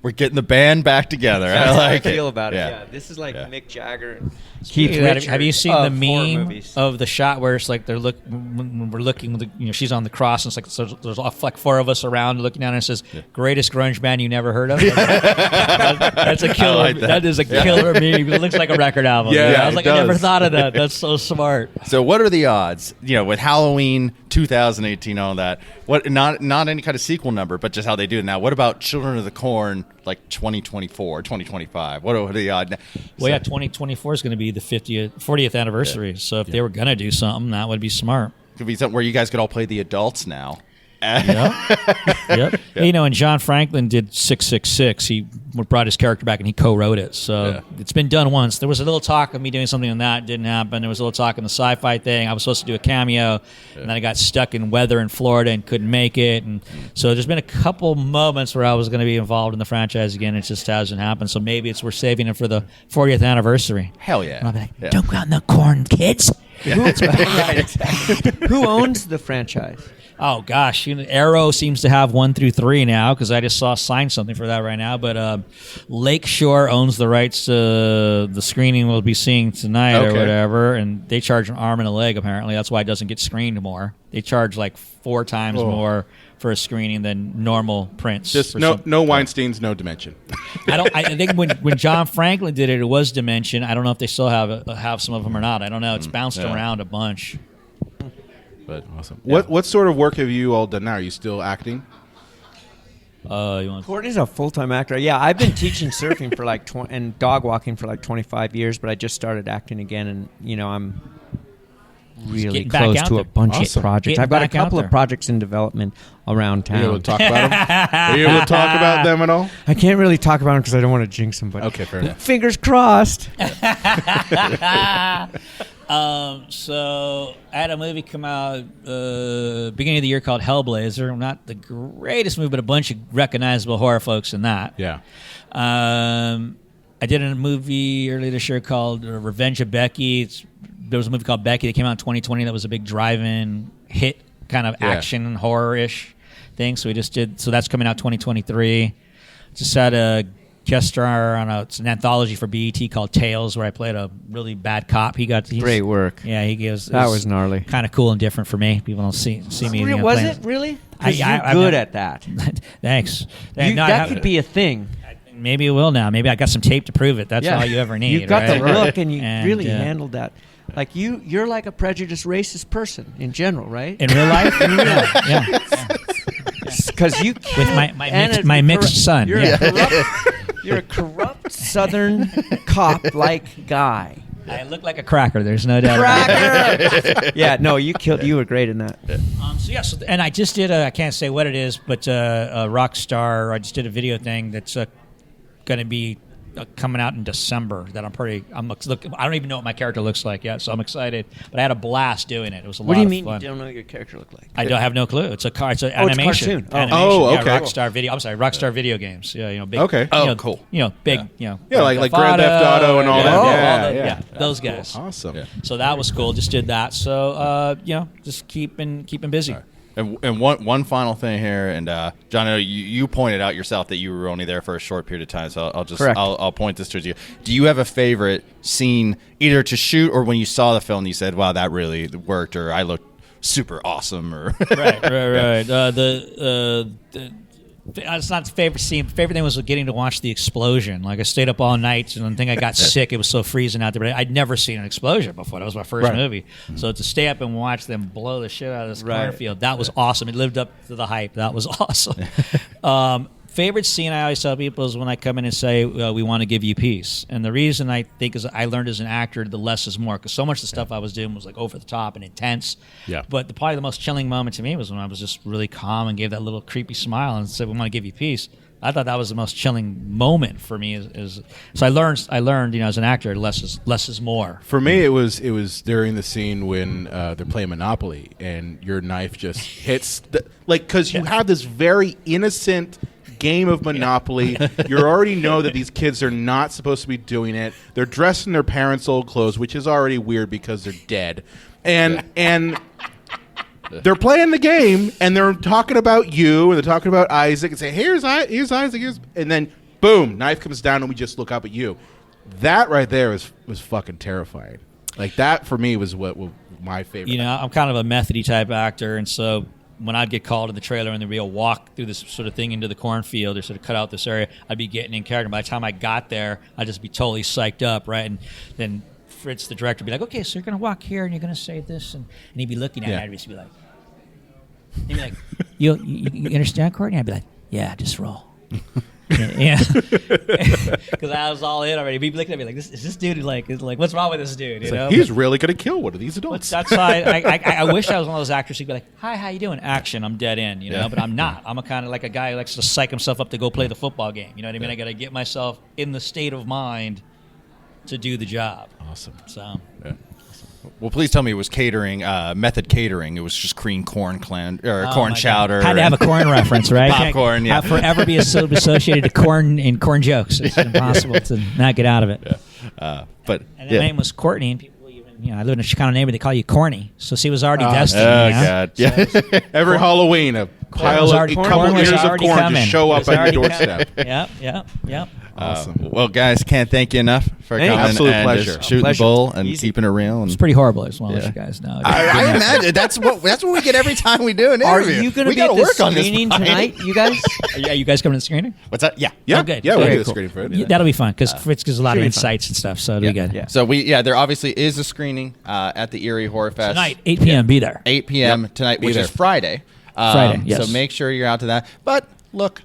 We're getting the band back together. That's how I feel about it. Yeah, this is like Mick Jagger and Keith Richards. Have you seen the meme of the shot where it's like when we're looking, she's on the cross and it's like so there's like 4 of us around looking down and it says greatest grunge band you never heard of. That's a killer. Like that is a killer meme. It looks like a record album. Yeah, I was like, I never thought of that. That's so smart. So what are the odds? With Halloween 2018, all that. What not any kind of sequel number, but just how they do it now. What about Children of the Corn, like 2024, 2025? What are the odds? Well, 2024 is going to be the 40th anniversary. Yeah. So if they were going to do something, that would be smart. Could be something where you guys could all play the adults now. Yep. And John Franklin did 666. He brought his character back and he co-wrote it. So it's been done once. There was a little talk of me doing something on that. It didn't happen. There was a little talk in the sci-fi thing. I was supposed to do a cameo, and then I got stuck in weather in Florida and couldn't make it. And so there's been a couple moments where I was going to be involved in the franchise again. It just hasn't happened. So maybe we're saving it for the 40th anniversary. Hell yeah. And I'll be like, don't go out in the corn, kids. Who owns the franchise? Oh gosh, Arrow seems to have 1 through 3 now because I just signed something for that right now. But Lakeshore owns the rights to the screening we'll be seeing tonight or whatever, and they charge an arm and a leg. Apparently, that's why it doesn't get screened more. They charge like 4 times more for a screening than normal prints. Just no Weinsteins, no Dimension. I think when John Franklin did it, it was Dimension. I don't know if they still have some of them or not. I don't know. It's bounced around a bunch. But awesome. Yeah. What sort of work have you all done now? Are you still acting? Courtney's a full-time actor. Yeah, I've been teaching surfing for and dog walking for 25 years, but I just started acting again, and really getting back close out to there. a bunch Awesome. of projects. Getting I've got a back out couple there. of projects in development around Are you able town. to talk about them? Are you able to talk about them at all? I can't really talk about them because I don't want to jinx somebody. Okay, fair enough. Fingers crossed. So I had a movie come out beginning of the year called Hellblazer. Not the greatest movie, but a bunch of recognizable horror folks in that. Yeah. I did a movie earlier this year called Revenge of Becky. There was a movie called Becky that came out in 2020 that was a big drive-in hit kind of action horror-ish thing. So we just did. So that's coming out 2023. Just had a guest star on it's an anthology for BET called Tales, where I played a really bad cop. Great work. Yeah, he gives. That was gnarly. Kind of cool and different for me. People don't see me. Was playing it really? I- Because you're I- good I- at that. Thanks. That could be a thing. Maybe it will now. Maybe I got some tape to prove it. That's all you ever need. You got right? the look, and you And, really handled that. Like you're like a prejudiced racist person in general, right? in real life. yeah. Because you With my mixed son. You're, Yeah. you're a corrupt Southern cop-like guy. I look like a cracker. There's no doubt. About it. Cracker. Yeah, no, you were great in that. And I just did I can't say what it is, but a rock star. I just did a video thing that's going to be coming out in December. That I don't even know what my character looks like yet, so I'm excited. But I had a blast doing it. It was a lot of fun. What do you mean you don't know what your character look like? I don't have no clue. It's an animation. cartoon. Animation. Oh, Yeah, okay. Rockstar Video. I'm sorry, Rockstar Video Games. Yeah, big. Okay. Cool. Big. Yeah, like Grand Theft Auto and all that. Yeah. Those guys. Awesome. So that was cool. Just did that. So just keeping busy. And one final thing here, and John, I know you pointed out yourself that you were only there for a short period of time, so I'll point this towards you. Do you have a favorite scene, either to shoot or when you saw the film and you said, "Wow, that really worked," or "I looked super awesome," or right. It's not the favorite scene. Favorite thing was getting to watch the explosion. Like I stayed up all night, and I think I got sick. It was so freezing out there, but I'd never seen an explosion before. That was my first movie. So to stay up and watch them blow the shit out of this cornfield, that was awesome. It lived up to the hype. That was awesome. Favorite scene I always tell people is when I come in and say, we want to give you peace. And the reason I think is I learned as an actor, the less is more. Because so much of the stuff I was doing was like over the top and intense. Yeah. But probably the most chilling moment to me was when I was just really calm and gave that little creepy smile and said, we want to give you peace. I thought that was the most chilling moment for me. So I learned, as an actor, less is more. For me, it was during the scene when they're playing Monopoly and your knife just hits because you have this very innocent game of Monopoly. You already know that these kids are not supposed to be doing it. They're dressed in their parents' old clothes, which is already weird because they're dead. And they're playing the game, and they're talking about you, and they're talking about Isaac, and say, here's Isaac, and then, boom, knife comes down, and we just look up at you. That right there was fucking terrifying. Like, that, for me, was what my favorite. I'm kind of a methody type actor, and so when I'd get called in the trailer and there'd be a walk through this sort of thing into the cornfield or sort of cut out this area, I'd be getting in character. By the time I got there, I'd just be totally psyched up, right? And then Fritz, the director, would be like, okay, so you're going to walk here and you're going to say this. And he'd be looking at me. I'd just be like, you understand, Courtney? I'd be like, yeah, just roll. Yeah, because I was all in already. People looking at me like, "Is this dude like what's wrong with this dude?" He's really gonna kill one of these adults. That's why I wish I was one of those actors who'd be like, "Hi, how you doing?" Action, I'm dead in, but I'm not. I'm a kind of like a guy who likes to psych himself up to go play the football game. You know what I mean? I got to get myself in the state of mind to do the job. Awesome. So. Yeah. Well, please tell me it was catering, method catering. It was just corn corn chowder. Had to have a corn reference, right? Popcorn, yeah. Forever be associated to corn and corn jokes. It's impossible to not get out of it. Yeah. And the name was Courtney, and people even, I live in a Chicano neighborhood, they call you Corny. So she was already destined. Oh, God. Yeah. So every Halloween, a pile of a couple ears of corn just show up at your doorstep. Yep. Awesome. Well, guys, can't thank you enough for coming. Absolute and pleasure. Just shooting the bull and keeping it real. And it's pretty horrible, as well as you guys know. I imagine that's what we get every time we do an interview. Are you going to be at the screening tonight, you guys? Yeah, you guys coming to the screening? What's that? Yeah. Oh, good. Yeah, we'll do the Cool. screening for it. Yeah, that'll be fun because Fritz gives a lot of insights and stuff, so it'll be good. Yeah. So there obviously is a screening at the Eerie Horror Fest tonight, 8 p.m. Be there. 8 p.m. tonight, which is Friday. Friday. Yes. So make sure you're out to that. But look,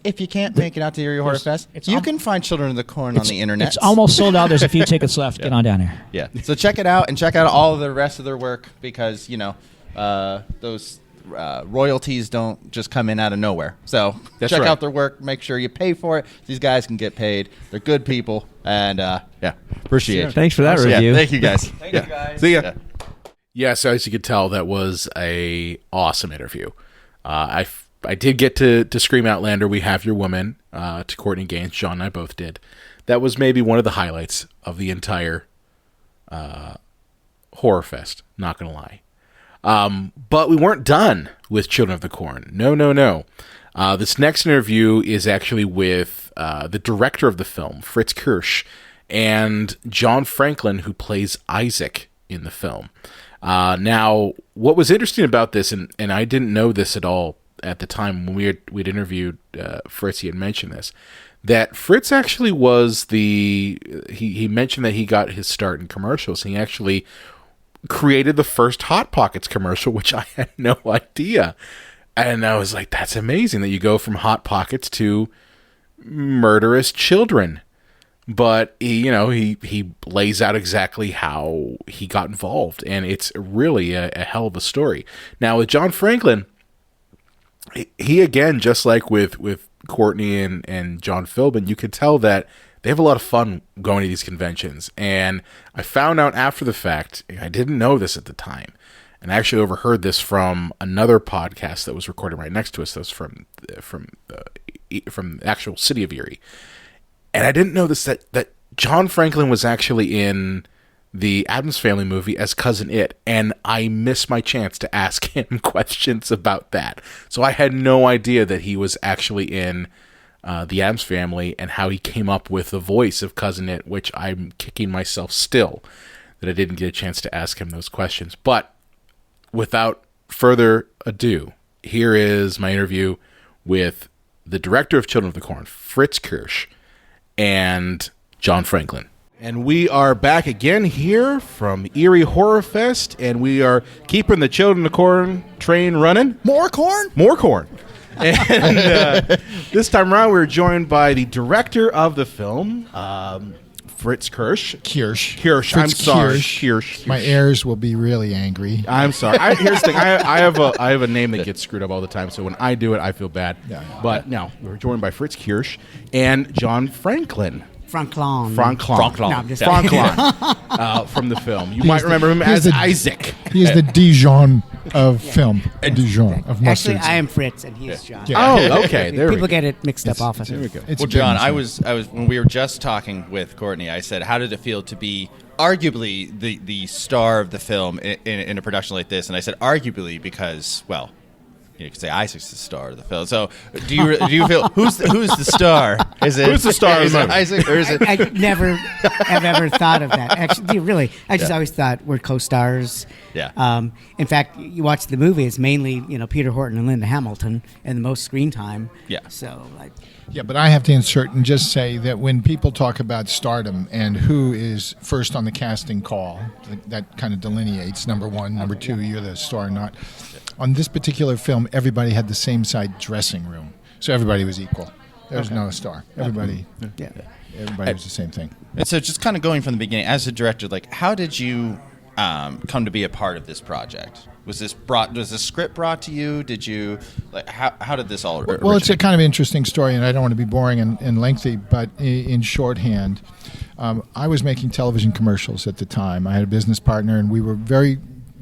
if you can't make it out to Eerie Horror Fest, you can find Children of the Corn on the internet. It's almost sold out. There's a few tickets left. Get on down here. Yeah. So check it out and check out all of the rest of their work because, those royalties don't just come in out of nowhere. So check out their work. Make sure you pay for it. These guys can get paid. They're good people. And, appreciate it. Thanks for that review. Yeah, thank you, guys. Thank you, guys. See ya. Yeah, so as you could tell, that was a awesome interview. I did get to scream Outlander, We Have Your Woman, to Courtney Gaines. John and I both did. That was maybe one of the highlights of the entire Horror Fest, not going to lie. But we weren't done with Children of the Corn. No. This next interview is actually with the director of the film, Fritz Kirsch, and John Franklin, who plays Isaac in the film. Now, what was interesting about this, and I didn't know this at all at the time when we'd interviewed Fritz, he had mentioned this, that Fritz actually was he mentioned that he got his start in commercials. He actually created the first Hot Pockets commercial, which I had no idea. And I was like, that's amazing that you go from Hot Pockets to murderous children. But he lays out exactly how he got involved, and it's really a hell of a story. Now with John Franklin, he again, just like with Courtney and John Philbin, you could tell that they have a lot of fun going to these conventions. And I found out after the fact, I didn't know this at the time, and I actually overheard this from another podcast that was recorded right next to us. That was from the actual city of Eerie. And I didn't know this, that John Franklin was actually in the Addams Family movie as Cousin It, and I missed my chance to ask him questions about that. So I had no idea that he was actually in the Addams Family and how he came up with the voice of Cousin It, which I'm kicking myself still that I didn't get a chance to ask him those questions. But without further ado, here is my interview with the director of Children of the Corn, Fritz Kirsch, and John Franklin. And we are back again here from Eerie Horror Fest, and we are keeping the Children of the Corn train running. More corn? More corn. And this time around, we're joined by the director of the film, Fritz Kirsch. Kirsch. I'm sorry. Kirsch. My heirs will be really angry. I'm sorry. Here's the thing. I have a name that gets screwed up all the time, so when I do it, I feel bad. Yeah. But now, we're joined by Fritz Kirsch and John Franklin. Franklin. No, from the film. You might remember him as Isaac. He is the Dijon of film. Dijon of mustard. Actually, I am Fritz, and he's John. Yeah. Oh, okay. People get it mixed up often. There we go. Well, John, I was when we were just talking with Courtney, I said, how did it feel to be arguably the star of the film in a production like this? And I said arguably because, well, you could say Isaac's the star of the film. So do you feel who's the star? Is it who's the star of the movie? Isaac, or is it? I never have ever thought of that. Actually, really, I just always thought we're co-stars. Yeah. In fact, you watch the movie; it's mainly Peter Horton and Linda Hamilton, and the most screen time. Yeah. So. Yeah, but I have to insert and just say that when people talk about stardom and who is first on the casting call, that kind of delineates, number one, number two, you're the star or not. On this particular film, everybody had the same side dressing room, so everybody was equal. There was no star. Everybody was the same thing. And so just kind of going from the beginning, as a director, like how did you come to be a part of this project? Was this script brought to you? Did you how did this all originate? Well, it's a kind of interesting story, and I don't want to be boring and lengthy, but in shorthand, I was making television commercials at the time. I had a business partner, and we were very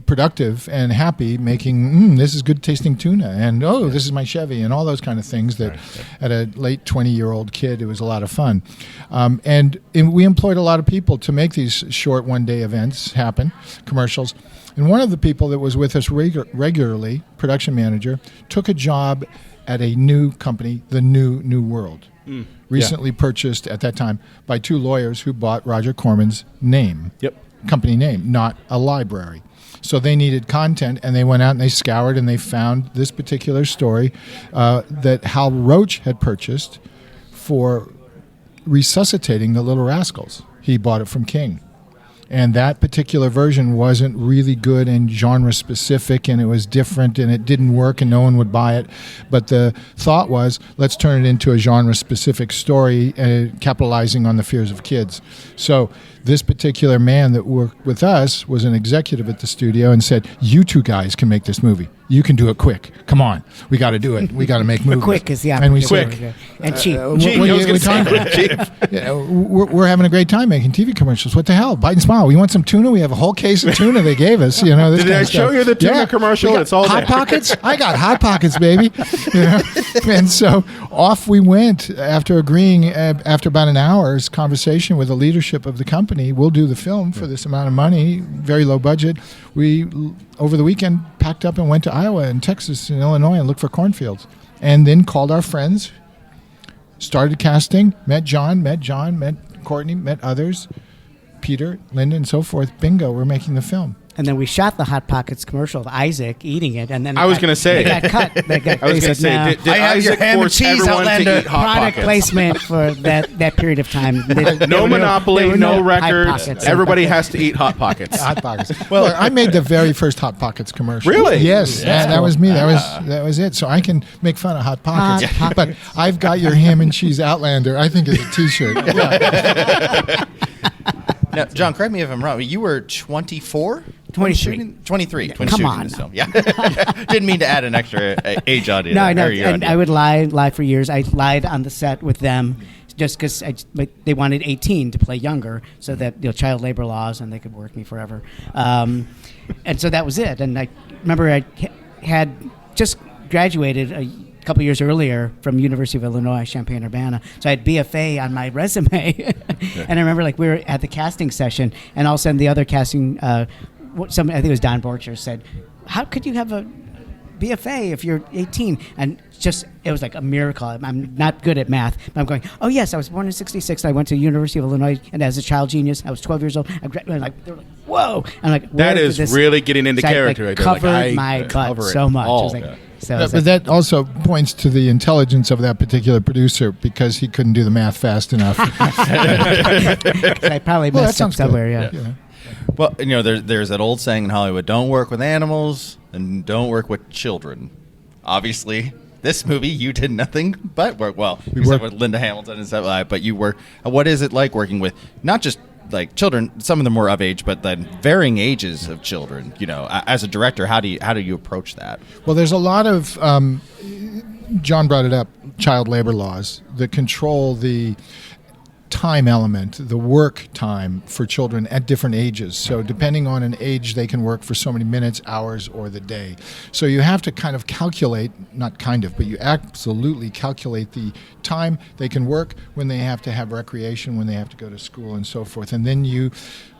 productive and happy making this is good tasting tuna, and this is my Chevy, and all those kind of things that at a late 20-year-old kid, it was a lot of fun. And we employed a lot of people to make these short one-day events happen, commercials. And one of the people that was with us regularly, production manager, took a job at a new company, the New World, recently purchased at that time by two lawyers who bought Roger Corman's name, company name, not a library. So they needed content, and they went out and they scoured, and they found this particular story that Hal Roach had purchased for resuscitating the Little Rascals. He bought it from King. And that particular version wasn't really good and genre specific, and it was different, and it didn't work, and no one would buy it. But the thought was, let's turn it into a genre specific story, capitalizing on the fears of kids. So this particular man that worked with us was an executive at the studio and said, you two guys can make this movie. You can do it quick. Come on. We got to do it. We got to make movies. Quick is the And we opportunity. quick. And cheap. We're having a great time making TV commercials. What the hell? Bite and smile. We want some tuna. We have a whole case of tuna they gave us. You know, this Did kind I of show stuff. you the tuna commercial? We got It's all Hot there. Pockets. I got Hot Pockets, baby. You know? And so off we went after agreeing, after about an hour's conversation with the leadership of the company. We'll do the film for this amount of money, very low budget. We, over the weekend, packed up and went to Iowa and Texas and Illinois and looked for cornfields. And then called our friends, started casting, met John, met Courtney, met others, Peter, Linda, and so forth. Bingo, we're making the film. And then we shot the Hot Pockets commercial of Isaac eating it, and then I was going to say. it got cut. I was going to say, did I have your Isaac ham and force cheese, everyone Outlander. to eat Hot product Pockets? placement for that period of time. No Monopoly, no records. Pockets. Everybody has to eat Hot Pockets. Hot Pockets. Well, I made the very first Hot Pockets commercial. Really? Yes, that was me. That was it. So I can make fun of Hot Pockets. But I've got your ham and cheese Outlander. I think it's a T-shirt. Now, John, correct me if I'm wrong. You were 24? 23. 23. Yeah, when come shooting on. this film. Yeah. Didn't mean to add an extra age on you. No, I know. Or year on And you. I would lie for years. I lied on the set with them just because they wanted 18 to play younger, so that child labor laws, and they could work me forever. And so that was it. And I remember I had just graduated a couple years earlier from University of Illinois, Champaign-Urbana. So I had BFA on my resume. And I remember we were at the casting session, and all of a sudden the other casting, I think it was Don Borcher, said, how could you have a BFA if you're 18? And it was like a miracle. I'm not good at math, but I'm going, oh yes, I was born in 66. I went to the University of Illinois, and as a child genius, I was 12 years old. They were like, whoa. I'm like, That is really getting into character right there. Covered my butt so much. I was like, but that also points to the intelligence of that particular producer, because he couldn't do the math fast enough. I probably messed up somewhere, yeah. Well, there's that old saying in Hollywood, don't work with animals and don't work with children. Obviously, this movie, you did nothing but work. Well, you worked with Linda Hamilton and stuff like that, but you were. What is it like working with not just like children? Some of them were of age, but then varying ages of children. As a director, how do you approach that? Well, there's a lot of John brought it up, child labor laws that control the time element, the work time for children at different ages. So depending on an age, they can work for so many minutes, hours, or the day. So you have to kind of calculate, but you absolutely calculate the time they can work, when they have to have recreation, when they have to go to school, and so forth. And then you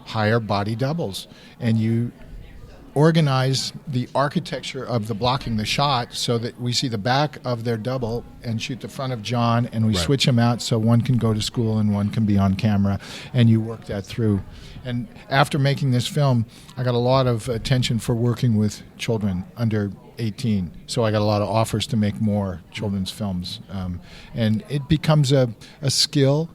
hire body doubles, and you organize the architecture of the blocking the shot so that we see the back of their double and shoot the front of John, and we switch them out so one can go to school and one can be on camera, and you work that through. And after making this film, I got a lot of attention for working with children under 18, so I got a lot of offers to make more children's films, and it becomes a skill.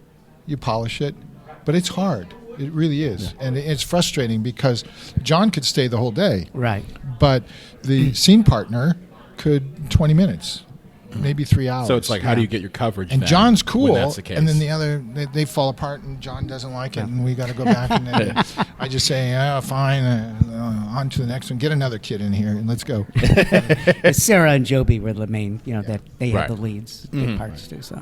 You polish it, but it's hard. It really is. And it's frustrating because John could stay the whole day. Right. But the scene partner could 20 minutes, maybe 3 hours. So it's like, how do you get your coverage? And then John's cool. when that's the case? And then the other, they fall apart, and John doesn't like it, and we got to go back. And then I just say, fine, on to the next one. Get another kid in here, and let's go. Sarah and Joby were the main, that they had the leads, big parts too. So.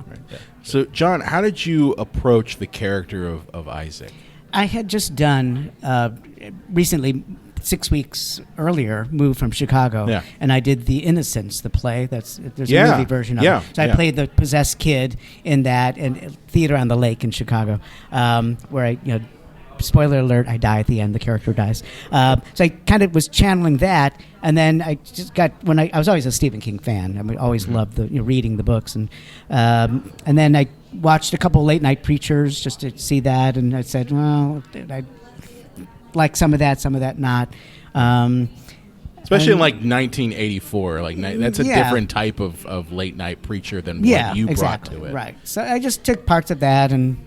So, John, how did you approach the character of Isaac? I had just done recently, 6 weeks earlier, moved from Chicago, and I did The Innocents, the play. There's a movie version of it. So I played the possessed kid in that, and Theater on the Lake in Chicago, where I, spoiler alert, I die at the end. The character dies. So I kind of was channeling that, and then I just got I was always a Stephen King fan. I always loved reading the books, and then I watched a couple late night preachers just to see that, and I said, well, I like some of that not. Especially in like 1984, that's a different type of late night preacher than what you brought to it. Right. So I just took parts of that and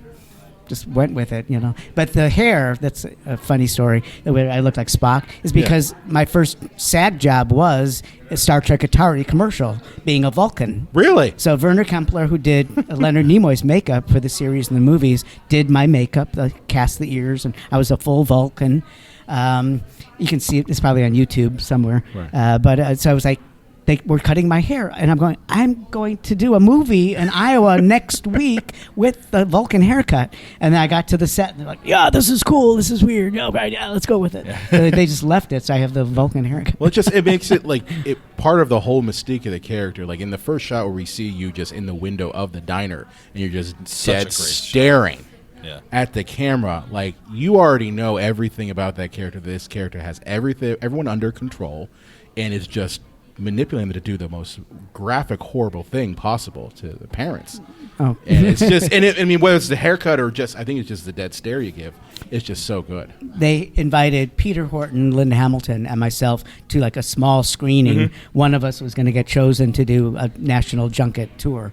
just went with it, you know. But the hair, that's a funny story, the way I looked like Spock, is because my first SAG job was a Star Trek Atari commercial, being a Vulcan. Really? So Werner Kempler, who did Leonard Nimoy's makeup for the series and the movies, did my makeup, cast the ears, and I was a full Vulcan. You can see it, it's probably on YouTube somewhere. Right. So I was like, they were cutting my hair, and I'm going to do a movie in Iowa next week with the Vulcan haircut. And then I got to the set, and they're like, yeah, this is cool, this is weird, yeah, let's go with it. So they just left it, so I have the Vulcan haircut. Well, it makes it like part of the whole mystique of the character. Like in the first shot where we see you just in the window of the diner, and you're just dead staring at the camera, like you already know everything about that character. This character has everyone under control, and it's just manipulating them to do the most graphic, horrible thing possible to the parents. Oh, and it's just, I mean, whether it's the haircut or just, I think it's just the dead stare you give. It's just so good. They invited Peter Horton, Linda Hamilton, and myself to like a small screening. One of us was going to get chosen to do a national junket tour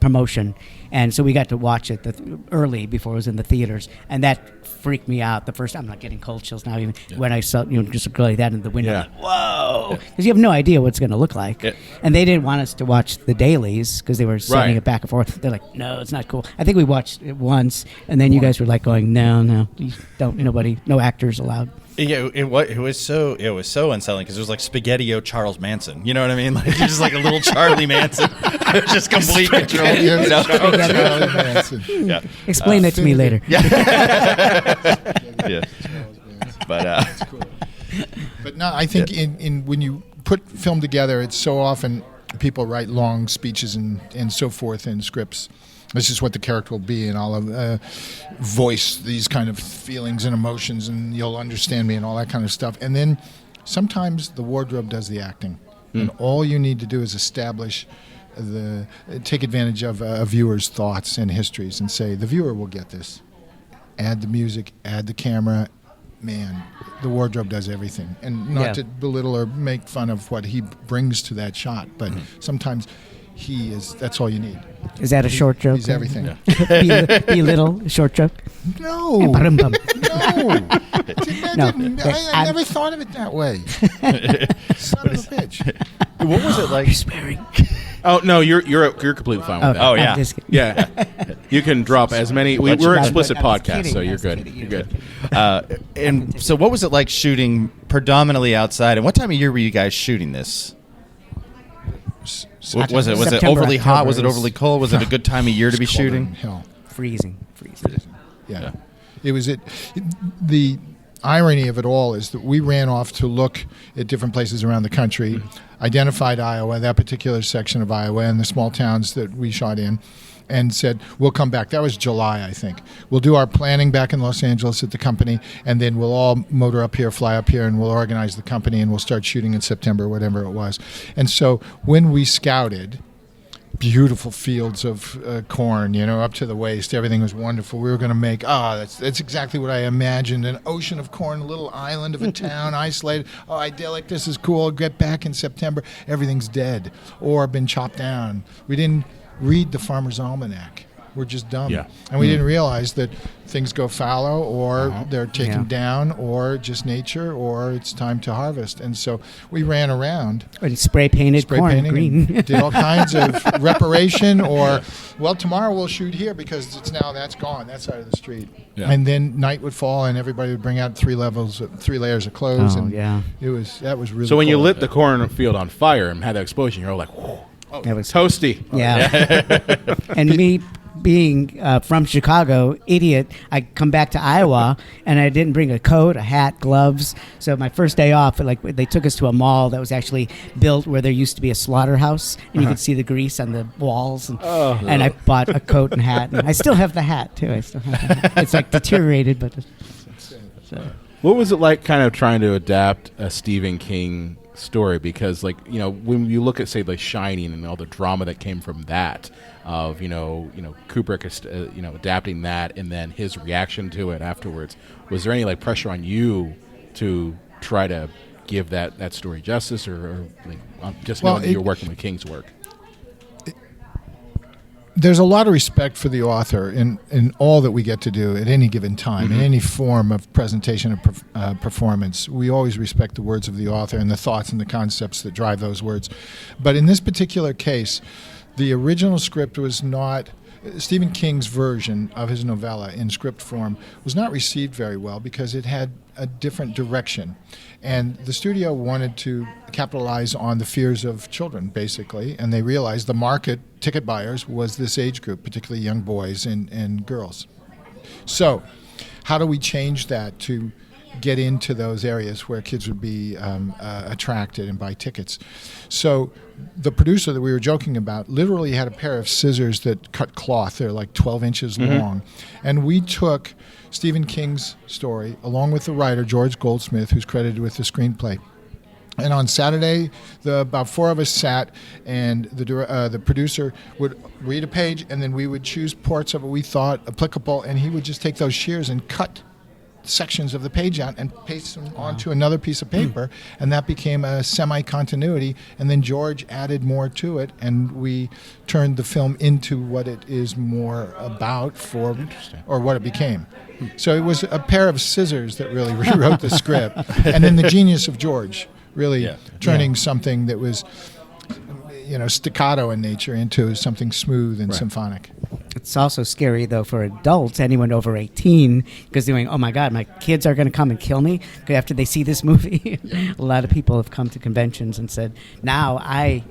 promotion, and so we got to watch it early before it was in the theaters, and that freaked me out the first time. I'm not getting cold chills now, even when I saw just go like that in the window. Like, whoa, because you have no idea what it's going to look like. And they didn't want us to watch the dailies because they were sending it back and forth. They're like, no, it's not cool. I think we watched it once, and then you guys were like going, no, you don't, no actors allowed. Yeah, it was so unsettling because it was like Spaghetti-O Charles Manson. You know what I mean? Like you're just like a little Charlie Manson, just complete control. Charlie Manson. Yeah. Explain that to me later. Yeah. But no, I think in when you put film together, it's so often people write long speeches and so forth in scripts. This is what the character will be, and I'll voice these kind of feelings and emotions, and you'll understand me and all that kind of stuff. And then sometimes the wardrobe does the acting, and all you need to do is take advantage of a viewer's thoughts and histories and say, the viewer will get this. Add the music, add the camera. Man, the wardrobe does everything. And not to belittle or make fun of what he brings to that shot, but sometimes that's all you need. Is that a short joke? He's everything. Belittle, short joke? No. No. I never thought of it that way. Son of a bitch. What was it like? Whispering. Oh no, you're completely fine with that. Oh yeah, yeah. You can drop as many. We're an explicit podcast, so you're good. You're good. And so, what was it like shooting predominantly outside? And what time of year were you guys shooting this? Was it September, overly October. hot? Was it overly cold? Was it a good time of year to be shooting? Hell, freezing. Yeah. It was the irony of it all is that we ran off to look at different places around the country, identified Iowa, that particular section of Iowa, and the small towns that we shot in, and said, we'll come back. That was July, I think. We'll do our planning back in Los Angeles at the company, and then we'll all motor up here, fly up here, and we'll organize the company, and we'll start shooting in September, whatever it was. And so when we scouted, beautiful fields of corn, up to the waist. Everything was wonderful. We were going to make, that's exactly what I imagined, an ocean of corn, a little island of a town, isolated. Oh, idyllic, this is cool. I'll get back in September. Everything's dead or been chopped down. We didn't read the Farmer's Almanac. We're just dumb. Yeah. And we didn't realize that things go fallow or they're taken down or just nature or it's time to harvest. And so we ran around. And spray painted corn green. Did all kinds of reparation or, tomorrow we'll shoot here because that's gone, that side of the street. Yeah. And then night would fall and everybody would bring out 3 layers of clothes. That was really So when cool. you lit the cornfield on fire and had that explosion, you're all like, whoa. Oh, it was toasty. Yeah. And me being from Chicago, idiot, I come back to Iowa and I didn't bring a coat, a hat, gloves. So my first day off, they took us to a mall that was actually built where there used to be a slaughterhouse, and you could see the grease on the walls. And I bought a coat and hat. And I still have the hat too. It's like deteriorated, but. What was it like, kind of trying to adapt a Stephen King story? Because when you look at, say, The Shining and all the drama that came from that, of Kubrick adapting that and then his reaction to it afterwards, was there any pressure on you to try to give that story justice, or just knowing that you're working with King's work? there's a lot of respect for the author in all that we get to do at any given time, in any form of presentation or performance. We always respect the words of the author and the thoughts and the concepts that drive those words. But in this particular case, the original script was not... Stephen King's version of his novella in script form was not received very well because it had a different direction. And the studio wanted to capitalize on the fears of children, basically, and they realized the market, ticket buyers, was this age group, particularly young boys and girls. So how do we change that to get into those areas where kids would be attracted and buy tickets? So the producer that we were joking about literally had a pair of scissors that cut cloth. They're like 12 inches long. And we took Stephen King's story, along with the writer, George Goldsmith, who's credited with the screenplay. And on Saturday, about 4 of us sat, and the producer would read a page, and then we would choose parts of it we thought applicable, and he would just take those shears and cut sections of the page out and paste them onto another piece of paper, and that became a semi-continuity, and then George added more to it, and we turned the film into what it is more about or what it became. So it was a pair of scissors that really rewrote the script, and then the genius of George really turning something that was staccato in nature into something smooth and symphonic. It's also scary, though, for adults, anyone over 18, because they're going, oh, my God, my kids are going to come and kill me after they see this movie. A lot of people have come to conventions and said, now I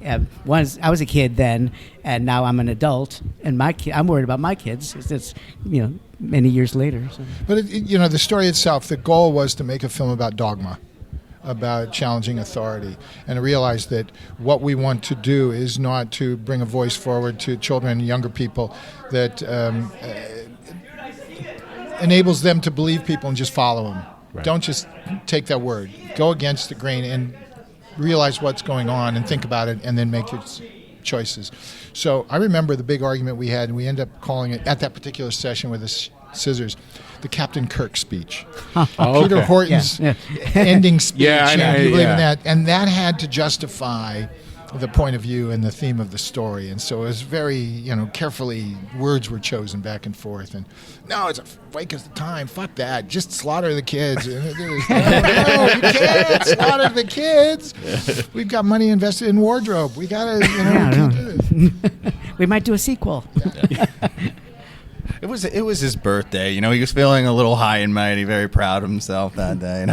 was a kid then, and now I'm an adult, and I'm worried about my kids. It's many years later. So. But, the story itself, the goal was to make a film about dogma, about challenging authority, and to realize that what we want to do is not to bring a voice forward to children and younger people that enables them to believe people and just follow them. Right. Don't just take that word. Go against the grain and realize what's going on and think about it and then make your choices. So I remember the big argument we had, and we ended up calling it, at that particular session with the scissors, the Captain Kirk speech. Peter Horton's ending speech. I know, you believe in that? And that had to justify the point of view and the theme of the story. And so it was very, carefully, words were chosen back and forth. And no, it's a wake of the time. Fuck that. Just slaughter the kids. No, you can't slaughter the kids. We've got money invested in wardrobe. We got to, we might do a sequel. It was his birthday, he was feeling a little high and mighty, very proud of himself that day,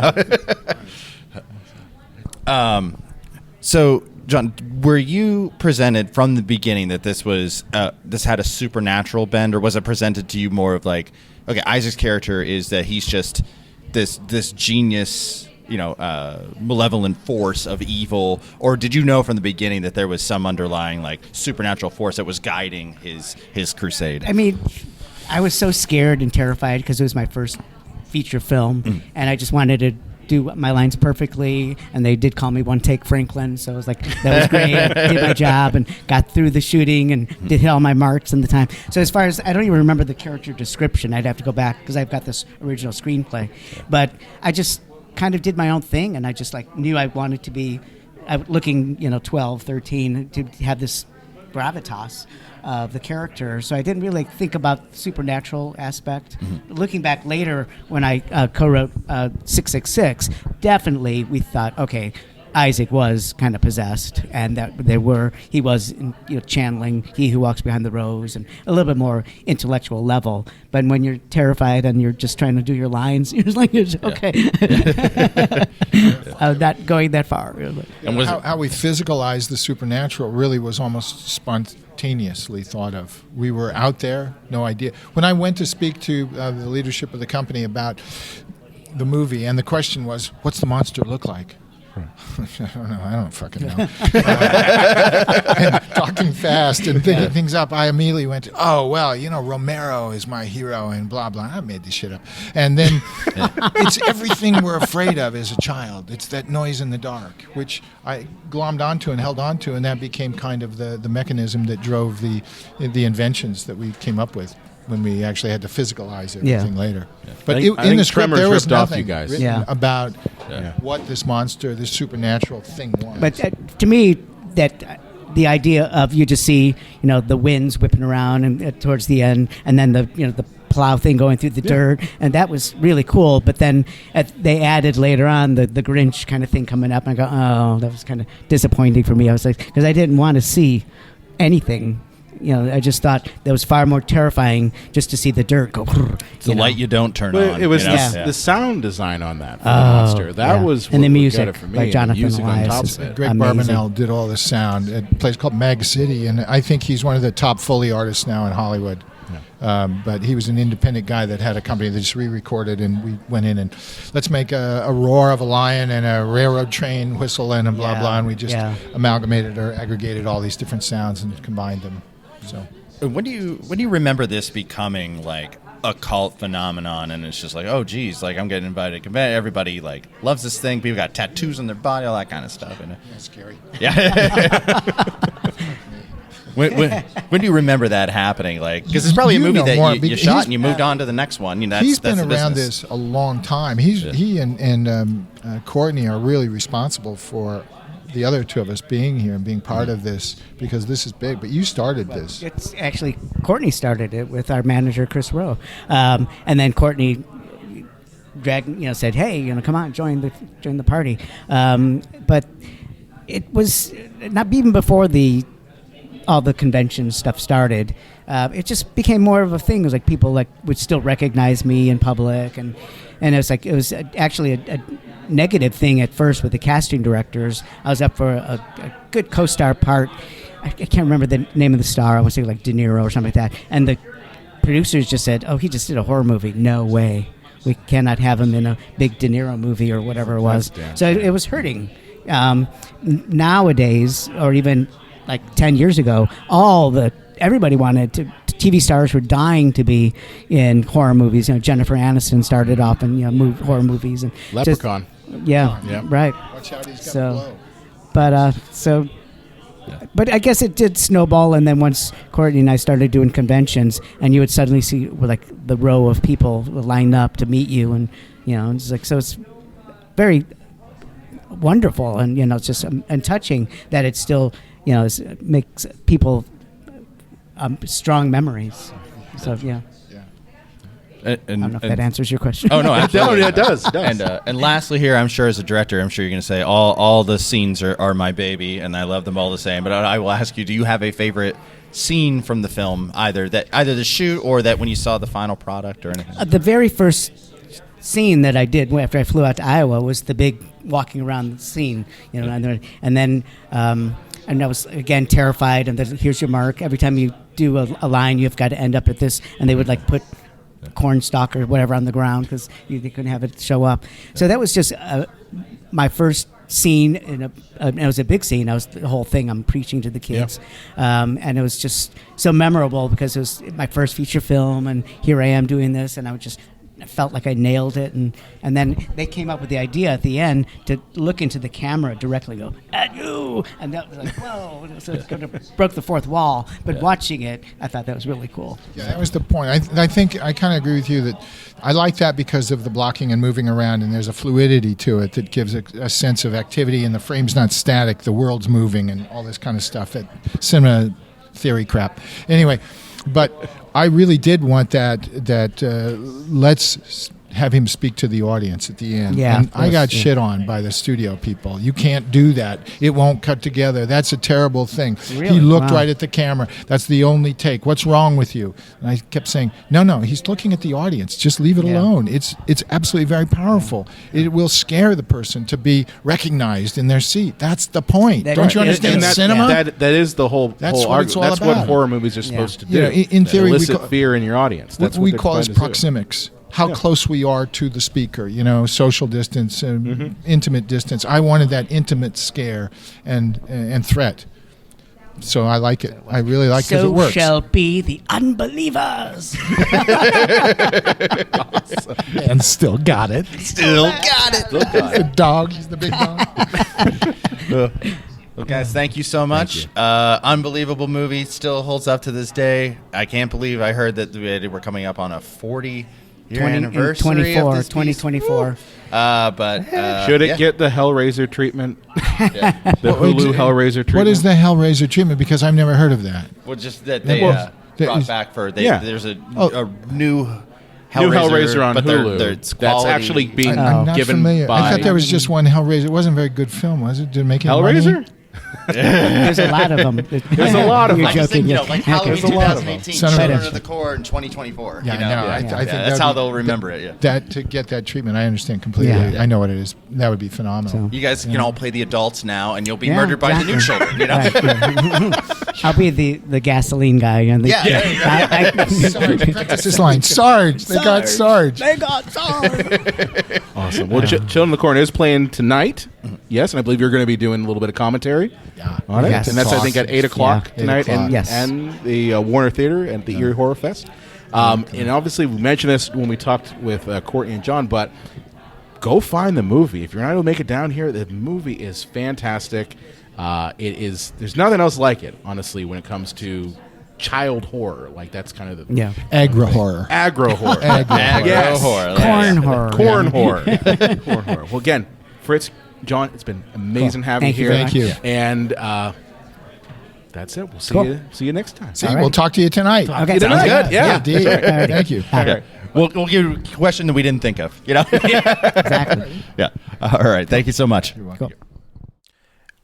So, John, were you presented from the beginning that this had a supernatural bend, or was it presented to you more of like, okay, Isaac's character is that he's just this genius, malevolent force of evil, or did you know from the beginning that there was some underlying like supernatural force that was guiding his crusade? I mean, I was so scared and terrified because it was my first feature film, and I just wanted to do my lines perfectly, and they did call me One Take Franklin, so I was like, that was great. I did my job and got through the shooting and did hit all my marks in the time. So as far as, I don't even remember the character description. I'd have to go back because I've got this original screenplay. But I just kind of did my own thing, and I just knew I wanted to be looking, 12, 13, to have this gravitas of the character. So I didn't really think about the supernatural aspect. Looking back later when I co-wrote 666, definitely we thought, okay, Isaac was kind of possessed, and that he was channeling He Who Walks Behind the Rose, and a little bit more intellectual level. But when you're terrified and you're just trying to do your lines, you're just like, okay, not going that far. And how we physicalized the supernatural really was almost spontaneously thought of. We were out there, no idea. When I went to speak to the leadership of the company about the movie, and the question was, what's the monster look like? I don't fucking know. And talking fast and picking things up, I immediately went to, Romero is my hero and blah, blah. I made this shit up. And then it's everything we're afraid of as a child. It's that noise in the dark, which I glommed onto and held onto, and that became kind of the mechanism that drove the inventions that we came up with when we actually had to physicalize everything later. Yeah. But in the script, there was nothing written about what this monster, this supernatural thing was. But to me, that the idea of you just see, the winds whipping around and towards the end, and then the plow thing going through the dirt, and that was really cool. But then they added later on the Grinch kind of thing coming up, and I go, oh, that was kind of disappointing for me. I was like, because I didn't want to see anything. I just thought that was far more terrifying just to see the dirt go. It's the light you don't turn on. It was the sound design on that for the monster. That was what and the music, got it for me. like Jonathan the music on top Elias. of it. Greg Barbanel did all the sound at a place called Mag City, and I think he's one of the top Foley artists now in Hollywood. But he was an independent guy that had a company that just re-recorded, and we went in and let's make a roar of a lion and a railroad train whistle and a blah blah, and we just amalgamated or aggregated all these different sounds and combined them. So when do you remember this becoming like a cult phenomenon, and it's just like, oh geez, like I'm getting invited to convention, everybody like loves this thing, people got tattoos on their body, all that kind of stuff. And that's scary. Yeah. When do you remember that happening? Like, because it's probably a movie that you shot and you moved on to the next one. He's been around this a long time. He and Courtney are really responsible for the other two of us being here and being part of this, because this is big. But you started this. It's actually Courtney started it with our manager Chris Rowe, and then Courtney said, "Hey, come on, join the party." But it was not even before all the convention stuff started. It just became more of a thing. It was like people would still recognize me in public, and it was actually a negative thing at first with the casting directors. I was up for a good co-star part. I can't remember the name of the star. I want to say like De Niro or something like that. And the producers just said, "Oh, he just did a horror movie. No way. We cannot have him in a big De Niro movie or whatever it was." So it was hurting. Nowadays, or even like 10 years ago, everybody wanted to. TV stars were dying to be in horror movies. Jennifer Aniston started off in horror movies and Leprechaun. Right. Watch out, he's gonna blow. But I guess it did snowball, and then once Courtney and I started doing conventions, and you would suddenly see like the row of people lined up to meet you, and it's like, so it's very wonderful, and it's just and touching that it still it makes people strong memories. So yeah. And, I don't know if that answers your question. Oh no, absolutely. No, it does. And lastly, here, I'm sure as a director, I'm sure you're going to say all the scenes are my baby, and I love them all the same. But I will ask you, do you have a favorite scene from the film, either the shoot or that when you saw the final product or anything? The very first scene that I did after I flew out to Iowa was the big walking around the scene, and then. And I was, again, terrified. And here's your mark. Every time you do a line, you've got to end up at this. And they would put corn stalk or whatever on the ground because they couldn't have it show up. So that was just my first scene. It was a big scene. That was the whole thing. I'm preaching to the kids. And it was just so memorable because it was my first feature film. And here I am doing this. And I felt like I nailed it, and then they came up with the idea at the end to look into the camera directly, go at you, and that was like, whoa! So it kind of broke the fourth wall. But watching it, I thought that was really cool. Yeah, that was the point. I think I kind of agree with you that I like that because of the blocking and moving around, and there's a fluidity to it that gives a sense of activity, and the frame's not static, the world's moving, and all this kind of stuff. That cinema theory crap. Anyway. But I really did want that let's have him speak to the audience at the end. Yeah, and I got shit on by the studio people. You can't do that. It won't cut together. That's a terrible thing. Really? He looked right at the camera. That's the only take. What's wrong with you? And I kept saying, no, he's looking at the audience. Just leave it alone. It's absolutely very powerful. It will scare the person to be recognized in their seat. That's the point. Don't you understand cinema? That is the whole That's whole what it's all That's about. what horror movies are supposed to do. In theory, elicit fear in your audience. That's what we they're call as trying to do. proxemics. How close we are to the speaker, social distance, intimate distance. I wanted that intimate scare and threat. So I like it. I really like it because it works. So shall be the unbelievers. Awesome. And still got it. Still got it. The dog. He's the big dog. Well, guys, thank you so much. Unbelievable movie. Still holds up to this day. I can't believe I heard that we're coming up on a 40 Your anniversary of this piece. 2024. Should it get the Hellraiser treatment? The Hulu Hellraiser treatment? What is the Hellraiser treatment? Because I've never heard of that. Well, just that they brought back for there's a new Hellraiser on but Hulu. It's that's actually being I'm not given familiar. by. I thought there was just one Hellraiser. It wasn't a very good film, was it? Did it make any Hellraiser? money? There's a lot of them. There's a lot of You're them. joking. Like Halloween There's a lot of them. 2018, Son of a Children bitch. of the Corps in 2024. Yeah, you know? no, I think that's how they'll remember it. Yeah. That to get that treatment, I understand completely. Yeah. I know what it is. That would be phenomenal. You guys can all play the adults now, and you'll be murdered by the new children. You know? Right. I'll be the gasoline guy. And the, Sarge, practice this line. Sarge. They got Sarge. They got Sarge. Awesome. Well, Children of the Corn is playing tonight. Yes, and I believe you're going to be doing a little bit of commentary on it. Yes. And that's, I think, at 8 o'clock tonight 8 o'clock. and the Warner Theater at the Eerie Horror Fest. And obviously, we mentioned this when we talked with Courtney and John, but go find the movie. If you're not able to make it down here, the movie is fantastic. It is. There's nothing else like it, honestly, when it comes to child horror. Like, that's kind of the Agro horror. Agro horror. Agro horror. Corn horror. Corn horror. Corn horror. Well, again, Fritz, John, it's been amazing having you here. Thank you. And that's it. We'll see you next time. See, we'll talk to you tonight. Okay, Sounds good. Yeah. Indeed. Thank you. Okay. We'll give you a question that we didn't think of. You know? Exactly. Yeah. All right. Thank you so much. Cool.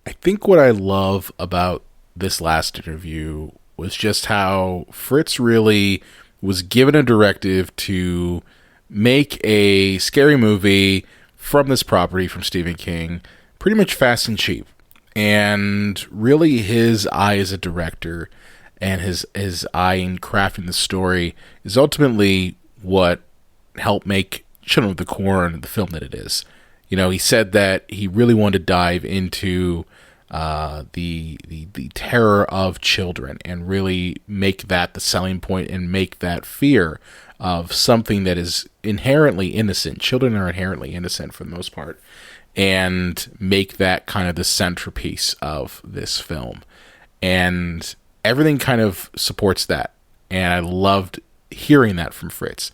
I think what I love about this last interview was just how Fritz really was given a directive to make a scary movie from this property from Stephen King, pretty much fast and cheap. And really his eye as a director and his eye in crafting the story is ultimately what helped make Children of the Corn the film that it is. You know, he said that he really wanted to dive into the terror of children and really make that the selling point and make that fear of something that is inherently innocent. Children are inherently innocent for the most part, and make that kind of the centerpiece of this film. And everything kind of supports that. And I loved hearing that from Fritz.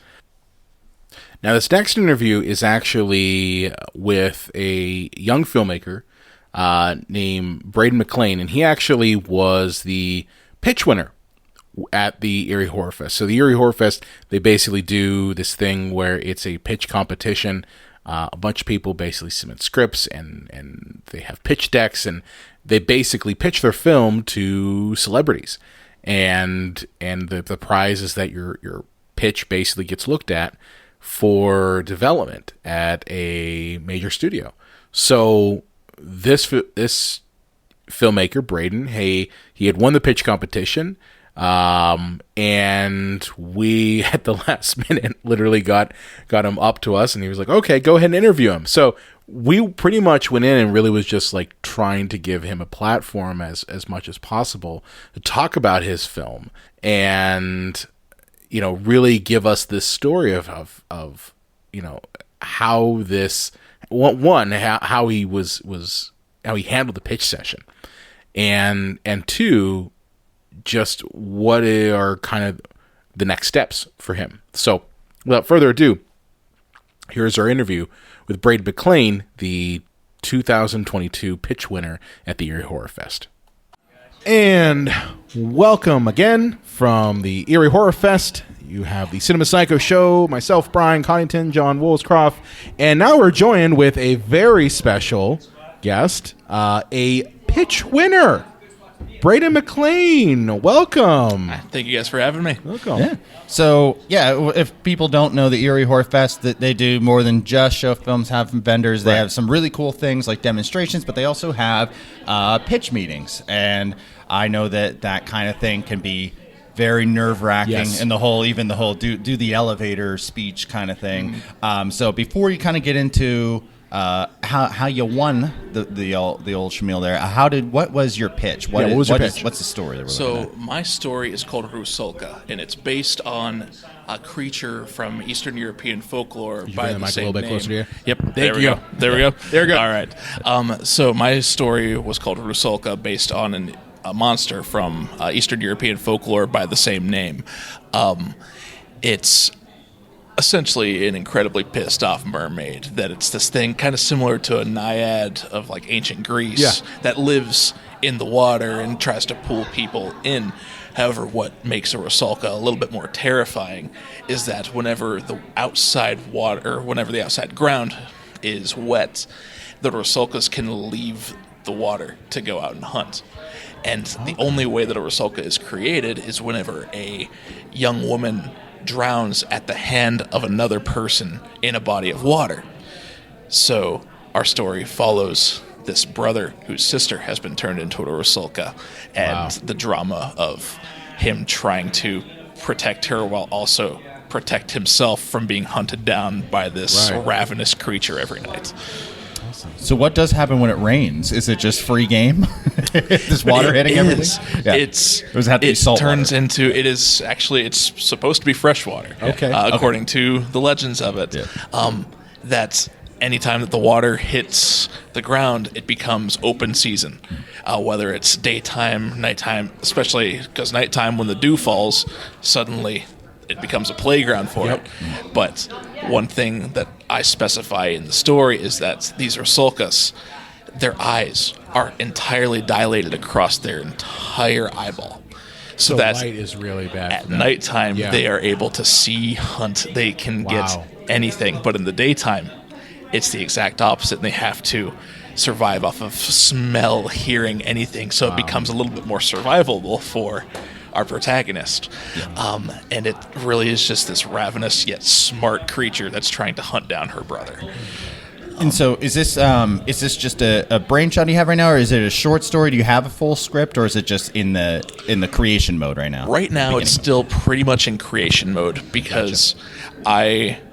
Now, this next interview is actually with a young filmmaker named Braden McLean, and he actually was the pitch winner at the Eerie Horror Fest. So the Eerie Horror Fest, they basically do this thing where it's a pitch competition. A bunch of people basically submit scripts, and they have pitch decks, and they basically pitch their film to celebrities. And the prize is that your pitch basically gets looked at for development at a major studio. So this filmmaker, Braden, he had won the pitch competition, and we at the last minute literally got him up to us, and he was like, okay, go ahead and interview him. So we pretty much went in and really was just like trying to give him a platform as much as possible to talk about his film and, you know, really give us this story of you know, how this how he was how he handled the pitch session, and two, just what are kind of the next steps for him. So without further ado, here's our interview with Braden McLean, the 2022 pitch winner at the Eerie Horror Fest. And welcome again from the Eerie Horror Fest. You have the Cinema Psycho Show, myself, Brian Connington, John Woolscroft, and now we're joined with a very special guest, a pitch winner, Braden McLean. Welcome. Thank you guys for having me. Welcome. Yeah. So, if people don't know the Eerie Horror Fest, that they do more than just show films, have vendors. They have some really cool things like demonstrations, but they also have pitch meetings. And I know that kind of thing can be very nerve-wracking, and the whole do the elevator speech kind of thing. Mm-hmm. So before you kind of get into how you won the old schmeal there, what was your pitch? What was your pitch? What's the story? So my story is called Rusalka, and it's based on a creature from Eastern European folklore by the same name. Closer to you? Yep. There we go. There we go. All right. So my story was called Rusalka, based on a monster from Eastern European folklore by the same name. It's essentially an incredibly pissed off mermaid. That it's this thing kind of similar to a naiad of like ancient Greece that lives in the water and tries to pull people in. However, what makes a rusalka a little bit more terrifying is that whenever the outside ground is wet, the rusalkas can leave the water to go out and hunt. And the only way that a rusalka is created is whenever a young woman drowns at the hand of another person in a body of water. So our story follows this brother whose sister has been turned into a rusalka, and the drama of him trying to protect her while also protect himself from being hunted down by this ravenous creature every night. So what does happen when it rains? Is it just free game? This water hitting everything? Yeah. It is supposed to be fresh water. Okay. According to the legends of it. Yeah. That anytime that the water hits the ground, it becomes open season. Whether it's daytime, nighttime, especially because nighttime when the dew falls, suddenly it becomes a playground for it. But one thing that I specify in the story is that these rusalkas, their eyes are entirely dilated across their entire eyeball. So that light is really bad. At nighttime, they are able to see, hunt. They can get anything. But in the daytime, it's the exact opposite. And they have to survive off of smell, hearing, anything. So it becomes a little bit more survivable for our protagonist. And it really is just this ravenous yet smart creature that's trying to hunt down her brother. And so is this just a brainchild you have right now, or is it a short story? Do you have a full script, or is it just in the creation mode right now? Right now it's still pretty much in creation mode because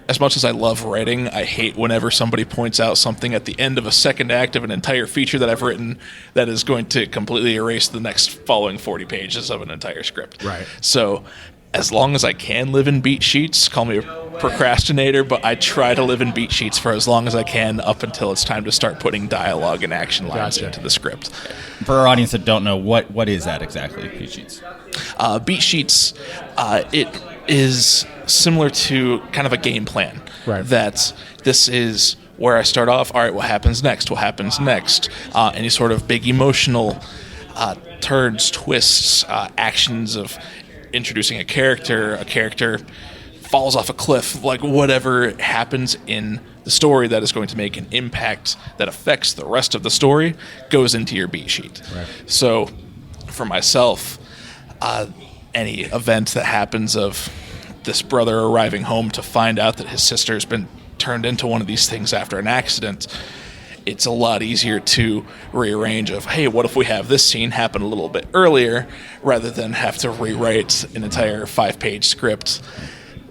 as much as I love writing, I hate whenever somebody points out something at the end of a second act of an entire feature that I've written that is going to completely erase the next following 40 pages of an entire script. Right. So as long as I can live in beat sheets, call me a procrastinator, but I try to live in beat sheets for as long as I can up until it's time to start putting dialogue and action lines into the script. For our audience that don't know, what is that exactly, beat sheets? Beat sheets, it is similar to kind of a game plan. Right. That this is where I start off. All right, what happens next? What happens next? Any sort of big emotional turns, twists, actions of introducing a character falls off a cliff, like whatever happens in the story that is going to make an impact that affects the rest of the story goes into your beat sheet. Right. So for myself, any event that happens of this brother arriving home to find out that his sister's been turned into one of these things after an accident, it's a lot easier to rearrange of, hey, what if we have this scene happen a little bit earlier rather than have to rewrite an entire 5-page script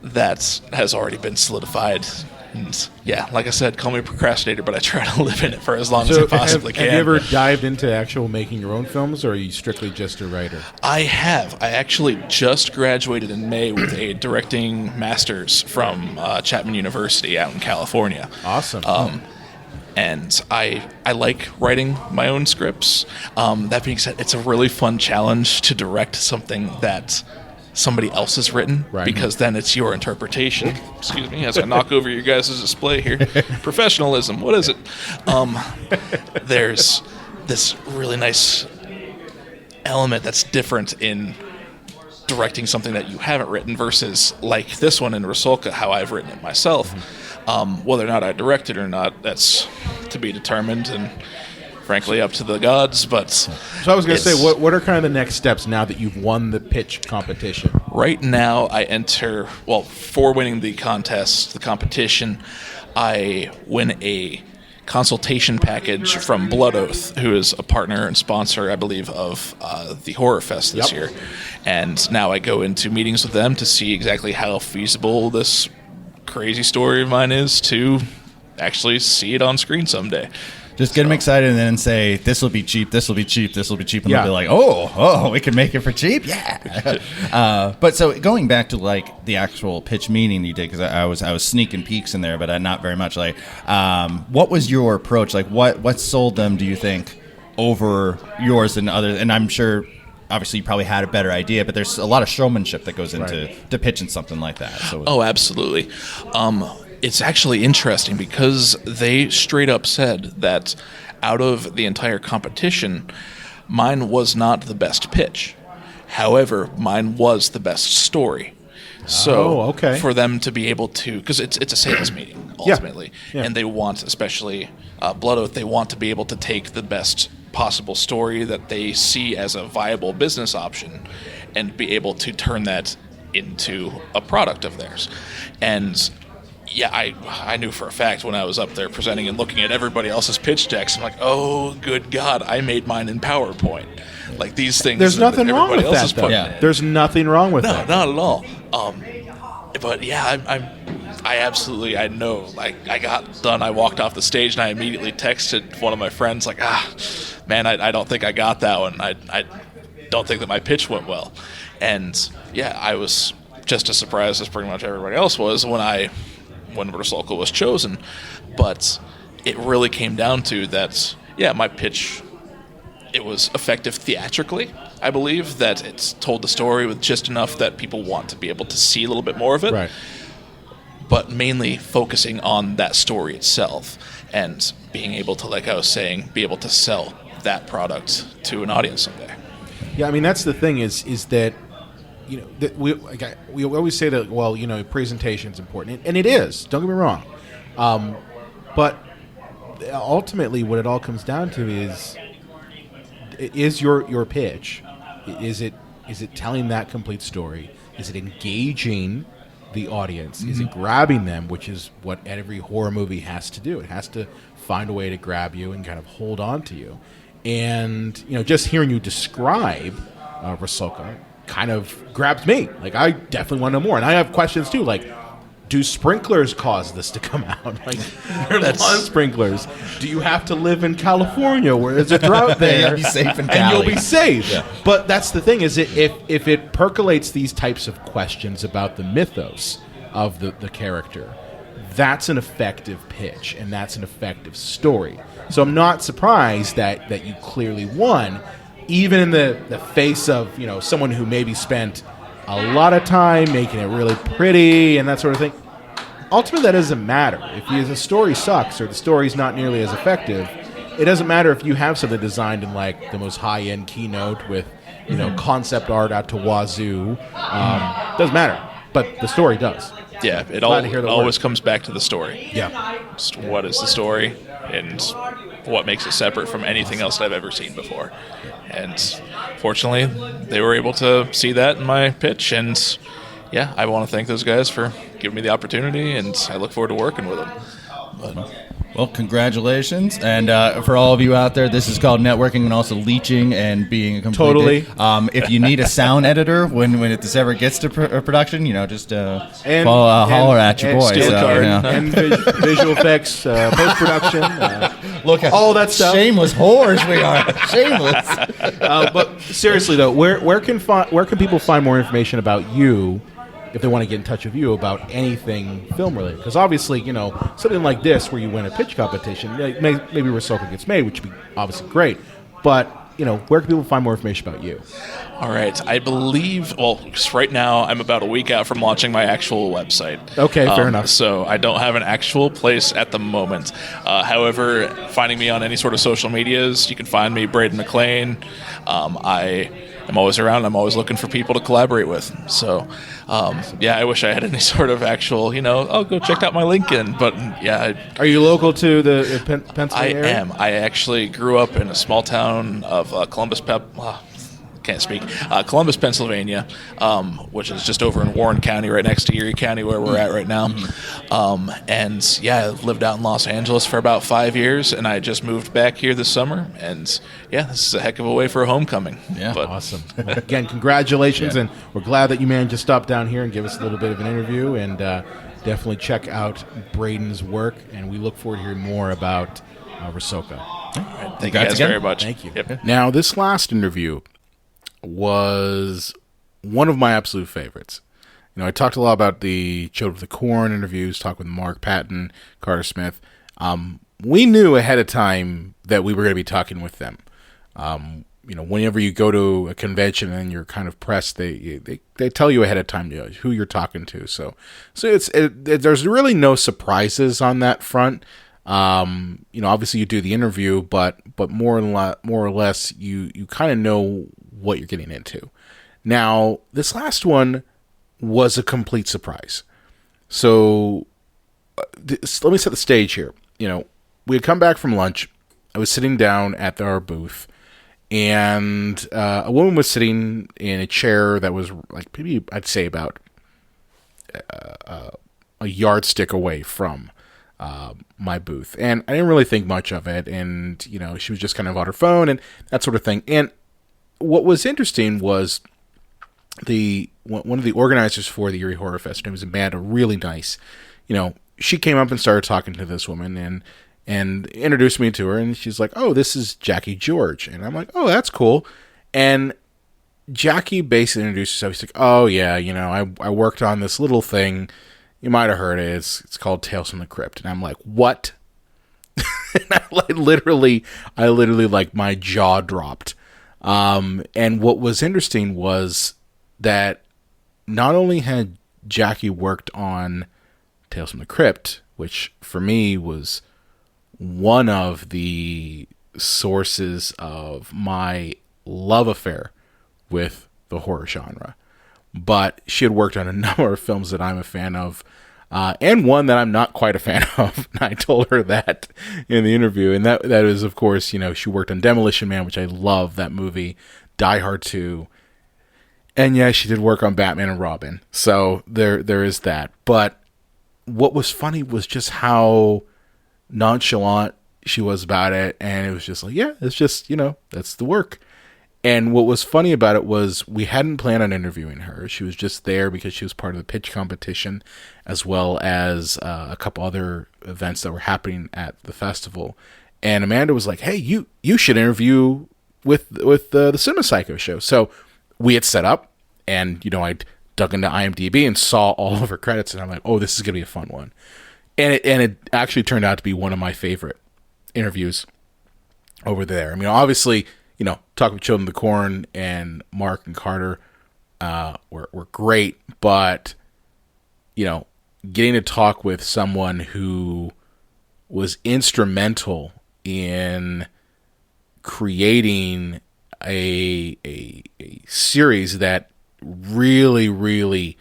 that has already been solidified. And yeah, like I said, call me a procrastinator, but I try to live in it for as long as I possibly can. Have you ever dived into actual making your own films, or are you strictly just a writer? I have. I actually just graduated in May with a directing master's from Chapman University out in California. Awesome. And I like writing my own scripts. That being said, it's a really fun challenge to direct something that somebody else has written, because then it's your interpretation. Excuse me, as I knock over your guys' display here. Professionalism, what is it? There's this really nice element that's different in directing something that you haven't written versus like this one in Rusalka, how I've written it myself. Whether or not I direct it or not, that's to be determined, and frankly up to the gods. But so I was going to say, what are kind of the next steps now that you've won the pitch competition? Right now I enter, for winning the competition, I win a consultation package from Blood Oath, who is a partner and sponsor, I believe, of the Horror Fest this year. And now I go into meetings with them to see exactly how feasible this crazy story of mine is to actually see it on screen someday. Just get them excited and then say, this will be cheap, this will be cheap, this will be cheap. And they'll be like, oh, we can make it for cheap? Yeah. But so going back to like the actual pitch meeting you did, because I was sneaking peeks in there, but not very much. Like, what was your approach? Like what sold them, do you think, over yours and others? And I'm sure obviously you probably had a better idea, but there's a lot of showmanship that goes into to pitching something like that. So absolutely. It's actually interesting because they straight up said that out of the entire competition, mine was not the best pitch. However, mine was the best story. So for them to be able to, because it's a sales meeting ultimately, and they want, especially Blood Oath, they want to be able to take the best possible story that they see as a viable business option and be able to turn that into a product of theirs. And yeah, I knew for a fact when I was up there presenting and looking at everybody else's pitch decks, I'm like, oh, good God, I made mine in PowerPoint. Like these things. There's nothing wrong with that, though. There's nothing wrong with that. No, not at all. But yeah, I know. Like I got done, I walked off the stage and I immediately texted one of my friends, like, man, I don't think I got that one. I don't think that my pitch went well. And yeah, I was just as surprised as pretty much everybody else was when Rusalka was chosen. But it really came down to that, my pitch, it was effective theatrically. I believe that it's told the story with just enough that people want to be able to see a little bit more of it. Right. But mainly focusing on that story itself and being able to, like I was saying, be able to sell that product to an audience someday. Yeah, I mean, that's the thing is that, that we always say that, well, presentation is important. And it is. Don't get me wrong. But ultimately what it all comes down to is your pitch. Is it telling that complete story? Is it engaging the audience? Mm-hmm. Is it grabbing them, which is what every horror movie has to do? It has to find a way to grab you and kind of hold on to you. And just hearing you describe Rusalka kind of grabs me. Like, I definitely want to know more. And I have questions too, like, do sprinklers cause this to come out? Like, they're lawn sprinklers. Do you have to live in California where there's a drought there? You'll be safe in and Cali. you'll be safe. Yeah. But that's the thing, is if it percolates these types of questions about the mythos of the character, that's an effective pitch and that's an effective story. So I'm not surprised that you clearly won, even in the face of someone who maybe spent a lot of time making it really pretty and that sort of thing. Ultimately, that doesn't matter. If the story sucks or the story's not nearly as effective, it doesn't matter if you have something designed in like the most high-end keynote with concept art out to wazoo. Doesn't matter, but the story does. Yeah, it always comes back to the story. Yeah. Just what is the story and what makes it separate from anything else that I've ever seen before. And fortunately, they were able to see that in my pitch. And yeah, I want to thank those guys for giving me the opportunity, and I look forward to working with them. Well, congratulations. And for all of you out there, this is called networking and also leeching and being a complete totally. If you need a sound editor when this ever gets to production, just holler at your boy. And visual effects, post-production. Look at all that stuff. Shameless whores we are. Shameless. But seriously, though, where can people find more information about you if they want to get in touch with you about anything film related? Because obviously, something like this where you win a pitch competition, maybe Rusalka gets made, which would be obviously great. But, where can people find more information about you? All right. I believe, because right now I'm about a week out from launching my actual website. Okay, fair enough. So I don't have an actual place at the moment. However, finding me on any sort of social medias, you can find me, Braden McLean. I'm always around. I'm always looking for people to collaborate with. So, I wish I had any sort of actual, go check out my LinkedIn. But, yeah. Are you local to the Pennsylvania area? I am. I actually grew up in a small town of Columbus, Pennsylvania, which is just over in Warren County, right next to Erie County, where we're at right now. I lived out in Los Angeles for about 5 years, and I just moved back here this summer. And this is a heck of a way for a homecoming. Yeah, awesome. Well, again, congratulations, and we're glad that you managed to stop down here and give us a little bit of an interview. And definitely check out Braden's work, and we look forward to hearing more about Rusalka. Right, thank you guys very much. Thank you. Yep. Now, this last interview was one of my absolute favorites. I talked a lot about the Children of the Corn interviews, talked with Mark Patton, Carter Smith. We knew ahead of time that we were going to be talking with them. whenever you go to a convention and you're kind of pressed, they tell you ahead of time who you're talking to. So there's really no surprises on that front. Obviously you do the interview, but more or less you kind of know what you're getting into. Now, this last one was a complete surprise. So let me set the stage here. We had come back from lunch. I was sitting down at our booth, and a woman was sitting in a chair that was like maybe I'd say about a yardstick away from my booth. And I didn't really think much of it. And, she was just kind of on her phone and that sort of thing. And what was interesting was one of the organizers for the Eerie Horror Fest, her name was Amanda, really nice. She came up and started talking to this woman and introduced me to her, and she's like, "Oh, this is Jackie George." And I'm like, "Oh, that's cool." And Jackie basically introduced herself. She's like, "Oh, yeah, I worked on this little thing. You might have heard it. It's called Tales from the Crypt." And I'm like, "What?" And I literally, like, my jaw dropped. And what was interesting was that not only had Jackie worked on Tales from the Crypt, which for me was one of the sources of my love affair with the horror genre, but she had worked on a number of films that I'm a fan of, and one that I'm not quite a fan of. And I told her that in the interview, and that is, of course, she worked on Demolition Man, which I love that movie, Die Hard 2, and yeah, she did work on Batman and Robin. So there is that. But what was funny was just how nonchalant she was about it, and it was just like, yeah, it's just, that's the work. And what was funny about it was we hadn't planned on interviewing her. She was just there because she was part of the pitch competition, as well as a couple other events that were happening at the festival. And Amanda was like, "Hey, you should interview with the Cinema Psycho show." So we had set up, and I dug into IMDb and saw all of her credits, and I'm like, "Oh, this is gonna be a fun one." And it actually turned out to be one of my favorite interviews over there. I mean, obviously, Talking with Children of the Corn and Mark and Carter were great, but, getting to talk with someone who was instrumental in creating a series that really, really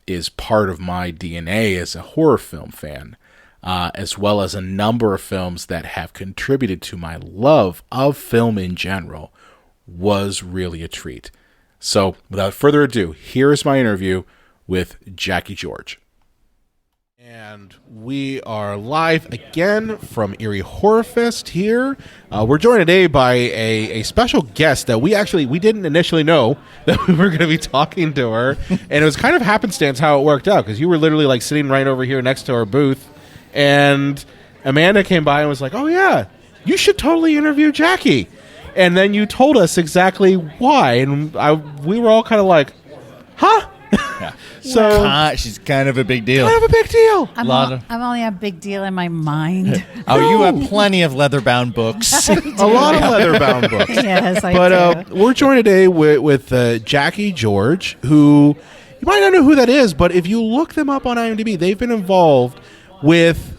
is part of my DNA as a horror film fan, as well as a number of films that have contributed to my love of film in general, was really a treat. So, without further ado, here is my interview with Jackie George. And we are live again from Eerie Horror Fest here. We're joined today by a special guest that we didn't initially know that we were going to be talking to her. And it was kind of happenstance how it worked out, because you were literally like sitting right over here next to our booth. And Amanda came by and was like, "Oh yeah, you should totally interview Jackie." And then you told us exactly why. And we were all kind of like, huh? Yeah. So she's kind of a big deal. Kind of a big deal. I'm only a big deal in my mind. You have plenty of leather-bound books. A lot of leather-bound books. Yes, I do. We're joined today with Jackie George, who you might not know who that is, but if you look them up on IMDb, they've been involved with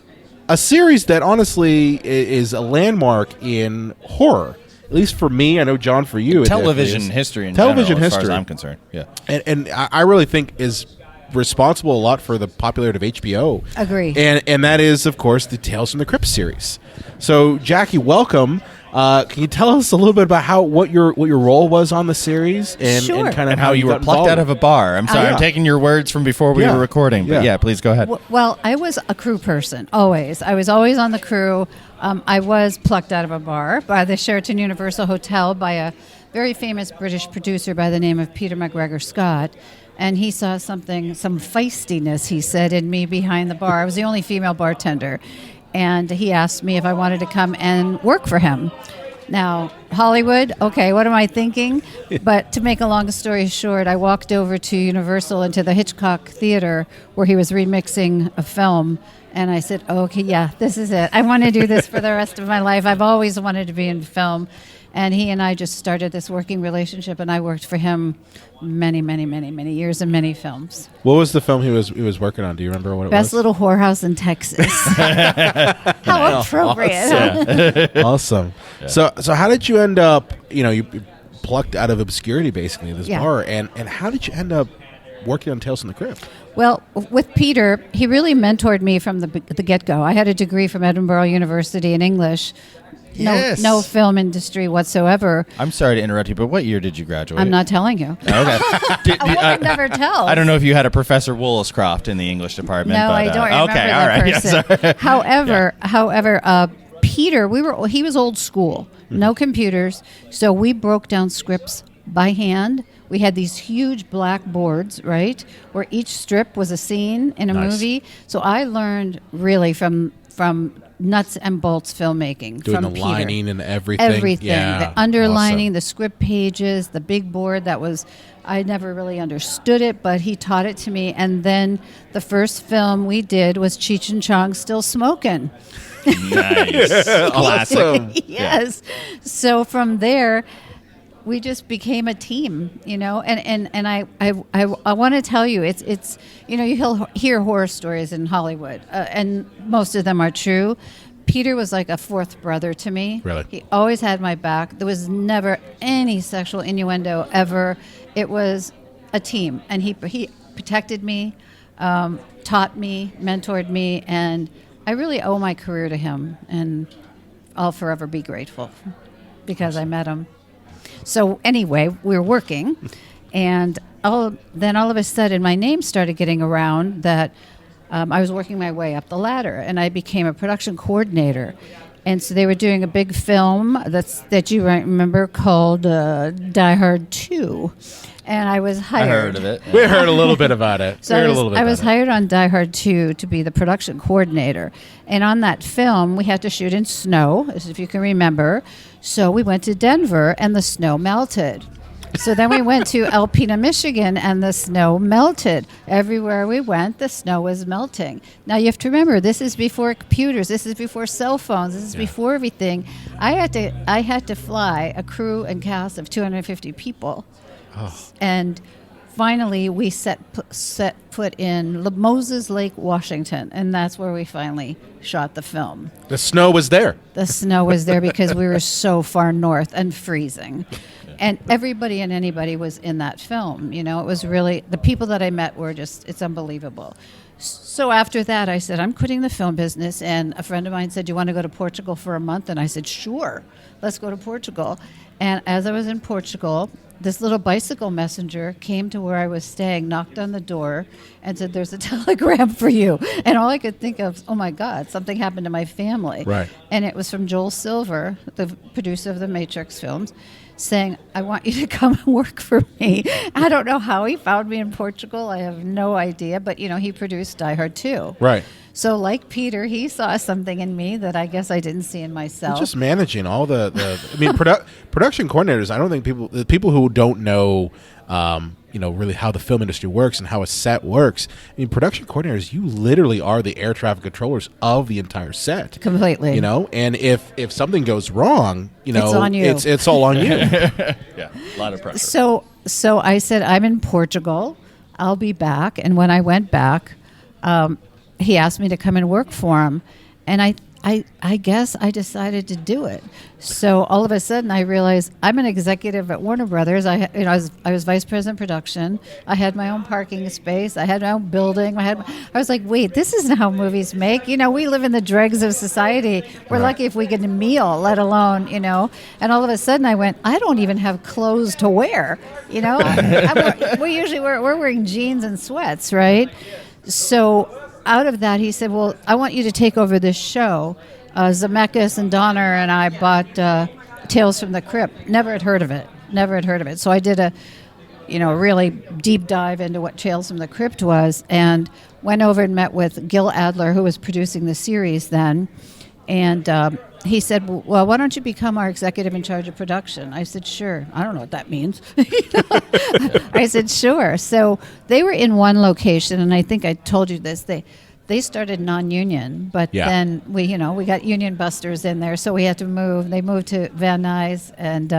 a series that honestly is a landmark in horror. At least for me, I know, John, for you. Television history in television general, history, as far as I'm concerned. Yeah. And I really think is responsible a lot for the popularity of HBO. Agree. And that is, of course, the Tales from the Crypt series. So, Jackie, welcome. Can you tell us a little bit about what your role was on the series and, sure. and kind of and how you were plucked out of a bar? I'm sorry, I'm taking your words from before we were recording. But yeah, please go ahead. Well, I was a crew person, always. I was always on the crew. I was plucked out of a bar by the Sheraton Universal Hotel by a very famous British producer by the name of Peter McGregor Scott. And he saw some feistiness, he said, in me behind the bar. I was the only female bartender. And he asked me if I wanted to come and work for him. Now, Hollywood, okay, what am I thinking? But to make a long story short, I walked over to Universal into the Hitchcock Theater where he was remixing a film, And I said, okay, yeah, this is it. I want to do this for the rest of my life. I've always wanted to be in film. And he and I just started this working relationship, and I worked for him many, many, many, many years in many films. What was the film he was working on? Do you remember what it was? Best Little Whorehouse in Texas. How appropriate. Awesome. Yeah. So how did you end up, you plucked out of obscurity, basically, this bar, and how did you end up working on Tales from the Crypt? Well, with Peter, he really mentored me from the get-go. I had a degree from Edinburgh University in English. Yes. No film industry whatsoever. I'm sorry to interrupt you, but what year did you graduate? I'm not telling you. Okay. I would never tell. I don't know if you had a Professor Woolscroft in the English department. No, but, I don't remember okay, that person. Yeah, However, Peter, he was old school, no computers, so we broke down scripts by hand. We had these huge black boards, right, where each strip was a scene in a movie. So I learned really from nuts and bolts filmmaking. Doing from the Peter. lining and everything. Everything. Yeah, the underlining, awesome. the script pages, the big board I never really understood it, but he taught it to me. And then the first film we did was Cheech and Chong Still Smoking. Nice. Awesome. Yes. Yeah. So from there, we just became a team, and I want to tell you, it's you'll hear horror stories in Hollywood, and most of them are true. Peter was like a fourth brother to me. Really? He always had my back. There was never any sexual innuendo ever. It was a team, and he protected me, taught me, mentored me, and I really owe my career to him, and I'll forever be grateful because I met him. So anyway, we were working, and all of a sudden, my name started getting around that I was working my way up the ladder, and I became a production coordinator. And so they were doing a big film that you might remember called Die Hard 2. And I was hired. I heard of it. We heard a little bit about it. So I was hired on Die Hard 2 to be the production coordinator. And on that film, we had to shoot in snow, as if you can remember. So we went to Denver, and the snow melted. So then we went to Alpena, Michigan, and the snow melted. Everywhere we went, the snow was melting. Now, you have to remember, this is before computers. This is before cell phones. This is before everything. I had to fly a crew and cast of 250 people. Oh. And finally, we set foot in Moses Lake, Washington, and that's where we finally shot the film. The snow was there. The snow was there because we were so far north and freezing. And everybody and anybody was in that film. It was really, the people that I met were just, it's unbelievable. So after that, I said, I'm quitting the film business. And a friend of mine said, do you want to go to Portugal for a month? And I said, sure, let's go to Portugal. And as I was in Portugal, this little bicycle messenger came to where I was staying, knocked on the door, and said, there's a telegram for you. And all I could think of, oh, my God, something happened to my family. Right. And it was from Joel Silver, the producer of the Matrix films, saying, I want you to come and work for me. I don't know how he found me in Portugal. I have no idea. But, he produced Die Hard 2. Right. So like Peter, he saw something in me that I guess I didn't see in myself. Just managing all the production coordinators. I don't think people who don't know, really how the film industry works and how a set works. Production coordinators, you literally are the air traffic controllers of the entire set. Completely. And if something goes wrong, it's on you. It's all on you. Yeah, a lot of pressure. So I said, I'm in Portugal. I'll be back. And when I went back, he asked me to come and work for him, and I guess I decided to do it. So all of a sudden, I realized I'm an executive at Warner Brothers. I was vice president production. I had my own parking space. I had my own building. I was like, wait, this isn't how movies make. We live in the dregs of society. We're lucky if we get a meal, let alone, And all of a sudden, I went, I don't even have clothes to wear. We're wearing jeans and sweats, right? So out of that, he said, well, I want you to take over this show. Zemeckis and Donner and I bought Tales from the Crypt. Never had heard of it. So I did a really deep dive into what Tales from the Crypt was, and went over and met with Gil Adler, who was producing the series then. And he said, well, why don't you become our executive in charge of production? I said, sure. I don't know what that means. I said, sure. So they were in one location, and I think I told you this. They they started non-union, but Yeah. then we got union busters in there, so we had to move. They moved to Van Nuys, and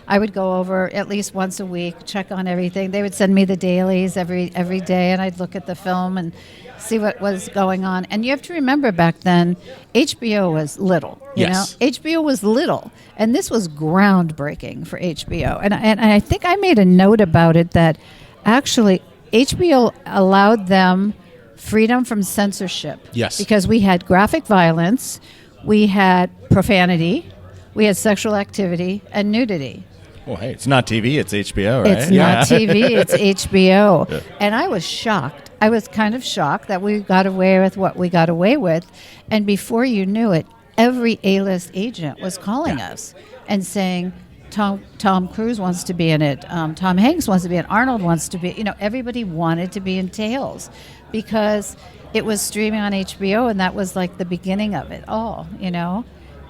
I would go over at least once a week, check on everything. They would send me the dailies every day, and I'd look at the film and see what was going on. And you have to remember back then, HBO was little. You know, HBO was little, and this was groundbreaking for HBO. And I think I made a note about it that actually HBO allowed them freedom from censorship. Yes. Because we had graphic violence, we had profanity, we had sexual activity, and nudity. Well, hey, it's not TV, it's HBO, right? It's not TV, it's HBO. Yeah. And I was shocked. I was kind of shocked that we got away with what we got away with. And before you knew it, every A-list agent was calling us and saying, Tom Cruise wants to be in it. Tom Hanks wants to be in it. Arnold wants to be. Everybody wanted to be in Tales because it was streaming on HBO, and that was like the beginning of it all,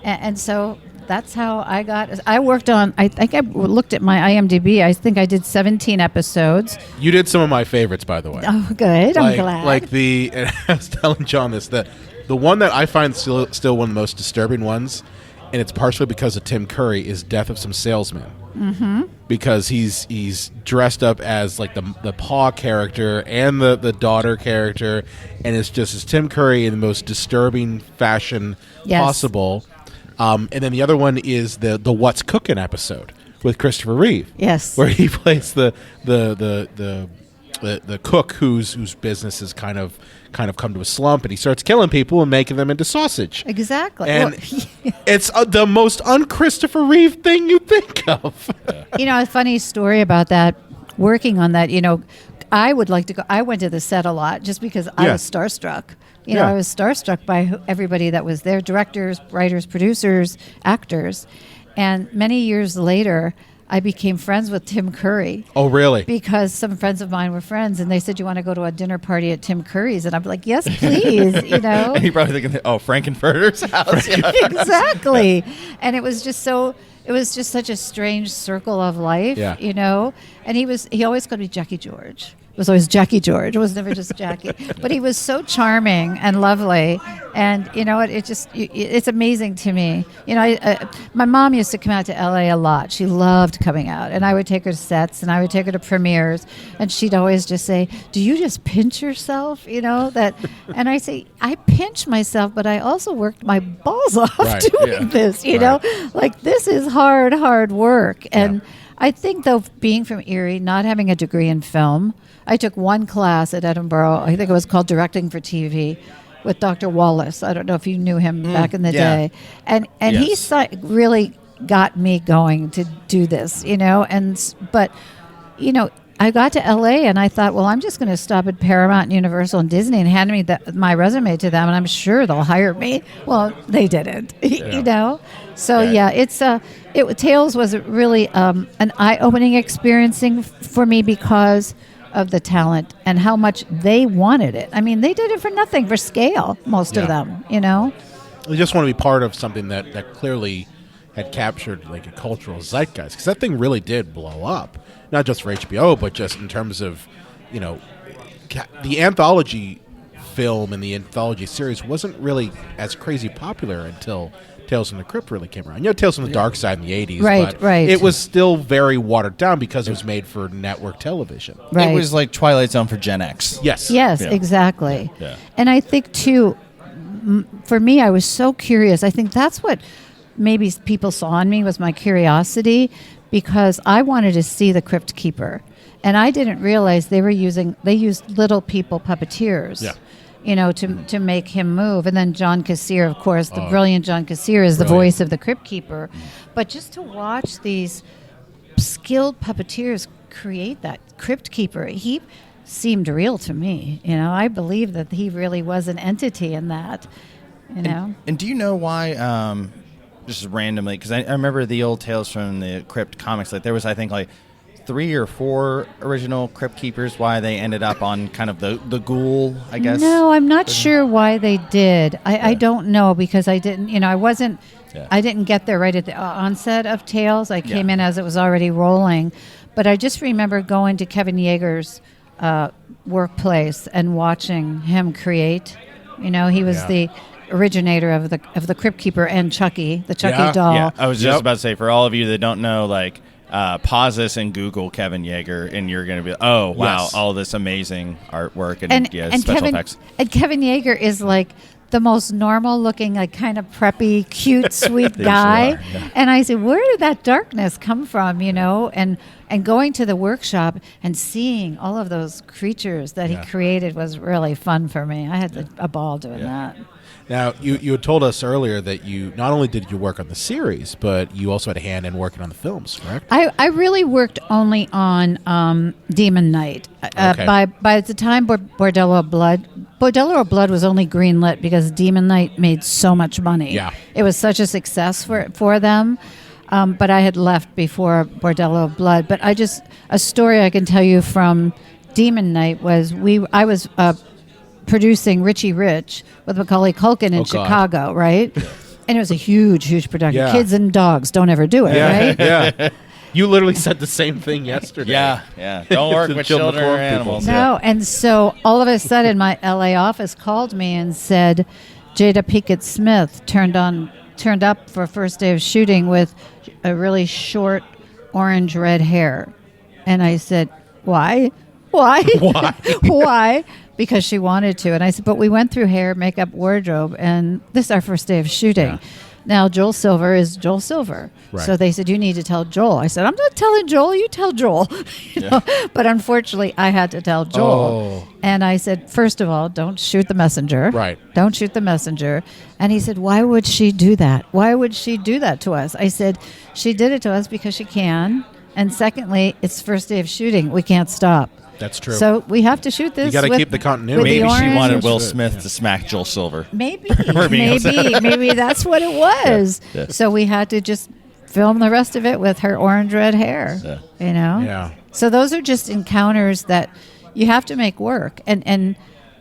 And so that's how I worked on, I think I looked at my IMDb. I think I did 17 episodes. You did some of my favorites, by the way. Oh, good. I'm glad. And I was telling John this, that the one that I find still one of the most disturbing ones, and it's partially because of Tim Curry, is Death of Some Salesmen. Mm-hmm. Because he's dressed up as like the Pa character and the daughter character, and it's Tim Curry in the most disturbing fashion possible. And then the other one is the What's Cooking episode with Christopher Reeve. Yes, where he plays the cook whose business has kind of come to a slump, and he starts killing people and making them into sausage. Exactly. And it's the most un-Christopher Reeve thing you think of. A funny story about that, working on that, I would like to go. I went to the set a lot just because I was starstruck. I was starstruck by everybody that was there, directors, writers, producers, actors. And many years later, I became friends with Tim Curry. Oh, really? Because some friends of mine were friends, and they said, "You want to go to a dinner party at Tim Curry's?" And I'm like, "Yes, please." And he probably thinking, "Oh, Frankenfurter's house." Exactly. And it was just such a strange circle of life, And he always called me Jackie George. It was always Jackie George. It was never just Jackie. But he was so charming and lovely. And it's amazing to me. My mom used to come out to LA a lot. She loved coming out. And I would take her to sets and I would take her to premieres. And she'd always just say, "Do you just pinch yourself?" And I say, I pinch myself, but I also worked my balls off doing this, Like, this is hard work. And I think, though, being from Eerie, not having a degree in film, I took one class at Edinburgh. I think it was called Directing for TV with Dr. Wallace. I don't know if you knew him back in the day. And he really got me going to do this, But I got to LA and I thought, well, I'm just going to stop at Paramount and Universal and Disney and hand me my resume to them, and I'm sure they'll hire me. Well, they didn't, So Tales was really an eye-opening experience for me because of the talent and how much they wanted it. I mean, they did it for nothing, for scale, most of them, They just want to be part of something that clearly had captured like a cultural zeitgeist, because that thing really did blow up. Not just for HBO, but just in terms of, the anthology film and the anthology series wasn't really as crazy popular until Tales from the Crypt really came around. Tales from the Dark Side in the 80s. Right. It was still very watered down because it was made for network television. Right. It was like Twilight Zone for Gen X. Yes. Yes, Yeah. exactly. Yeah. And I think, too, for me, I was so curious. I think that's what maybe people saw in me was my curiosity, because I wanted to see the Crypt Keeper. And I didn't realize they used little people puppeteers. Yeah. To make him move. And then John Kassir, of course, the brilliant John Kassir is the voice of the Crypt Keeper. But just to watch these skilled puppeteers create that Crypt Keeper, he seemed real to me. I believe that he really was an entity in that, And do you know why, just randomly, because I remember the old Tales from the Crypt comics, like there was, I think, like 3 or 4 original Crypt Keepers, why they ended up on kind of the ghoul, I guess? No, I'm not sure why they did. I don't know, because I didn't, I didn't get there right at the onset of Tales. I came in as it was already rolling. But I just remember going to Kevin Yeager's workplace and watching him create. You know, he was the originator of the Crypt Keeper and Chucky, the Chucky doll. Yeah, I was just about to say, for all of you that don't know, like, pause this and Google Kevin Yeager, and you're going to be, oh, wow, all this amazing artwork and special effects. And Kevin Yeager is like the most normal looking, like kind of preppy, cute, sweet guy. And I said, where did that darkness come from, you know? And going to the workshop and seeing all of those creatures that he created was really fun for me. I had a ball doing that. Now, you had told us earlier that you not only did you work on the series, but you also had a hand in working on the films, correct? I really worked only on Demon Knight. By the time Bordello of Blood was only greenlit because Demon Knight made so much money. Yeah. It was such a success for them. But I had left before Bordello of Blood. But a story I can tell you from Demon Knight was I was producing Richie Rich with Macaulay Culkin in Chicago, right? And it was a huge production. Yeah. Kids and dogs don't ever do it, right? Yeah. You literally said the same thing yesterday. Yeah. Don't work with children or animals. No, and so all of a sudden my LA office called me and said Jada Pinkett Smith turned up for first day of shooting with a really short orange red hair. And I said, why? Why? Because she wanted to. And I said, but we went through hair, makeup, wardrobe, and this is our first day of shooting. Yeah. Now, Joel Silver is Joel Silver. Right. So they said, you need to tell Joel. I said, I'm not telling Joel, you tell Joel. you know? But unfortunately, I had to tell Joel. And I said, first of all, don't shoot the messenger. Right. Don't shoot the messenger. And he said, why would she do that? Why would she do that to us? I said, she did it to us because she can. And secondly, it's first day of shooting. We can't stop. That's true. So we have to shoot this. You got to keep the continuity. Maybe she wanted Will Smith to smack Joel Silver. Maybe that's what it was. Yeah. So we had to just film the rest of it with her orange red hair. Yeah. You know. Yeah. So those are just encounters that you have to make work. And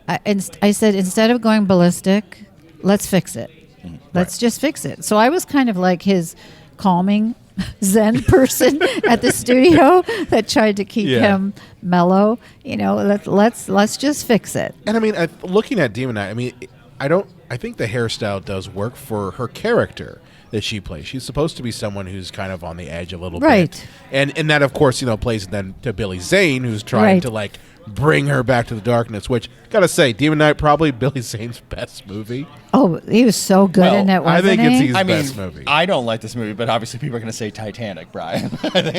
I said, instead of going ballistic, let's fix it. Let's just fix it. So I was kind of like his calming Zen person at the studio that tried to keep him mellow. You know, let's just fix it. And I mean, looking at Demon Knight, I mean, I think the hairstyle does work for her character that she plays. She's supposed to be someone who's kind of on the edge a little bit. And that, of course, plays then to Billy Zane, who's trying to, like, bring her back to the darkness, which, gotta say, Demon Knight, probably Billy Zane's best movie. Oh, he was so good in it, wasn't I think he? it's his best movie. I don't like this movie, but obviously people are going to say Titanic, Brian.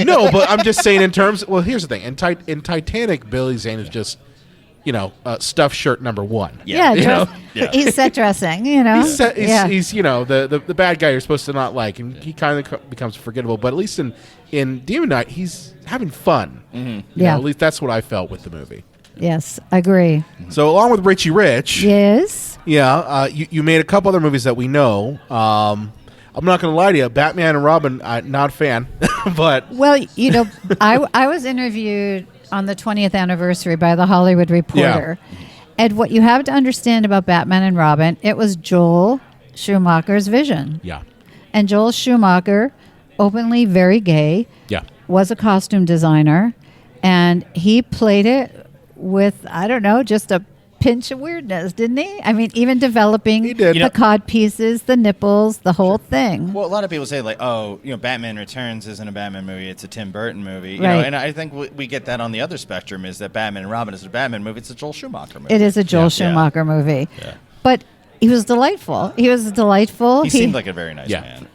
No, but I'm just saying in terms... Well, here's the thing. In Titanic, Billy Zane is just... stuffed shirt number one. He's set dressing, He's the bad guy you're supposed to not like, and he kind of becomes forgettable. But at least in Demon Knight, he's having fun. Mm-hmm. At least that's what I felt with the movie. Yes, I agree. So along with Richie Rich, you made a couple other movies that we know. I'm not going to lie to you, Batman and Robin, not a fan, but I was interviewed on the 20th anniversary by the Hollywood Reporter. Yeah. And what you have to understand about Batman and Robin, it was Joel Schumacher's vision. Yeah. And Joel Schumacher, openly very gay, was a costume designer, and he played it with, I don't know, just a pinch of weirdness, didn't he? I mean, even developing the cod pieces, the nipples, the whole thing. Well, a lot of people say, like, Batman Returns isn't a Batman movie, it's a Tim Burton movie. You right. know, and I think we get that on the other spectrum, is that Batman and Robin is a Batman movie, it's a Joel Schumacher movie. It is a Joel Schumacher movie. Yeah. But he was delightful. He seemed like a very nice man.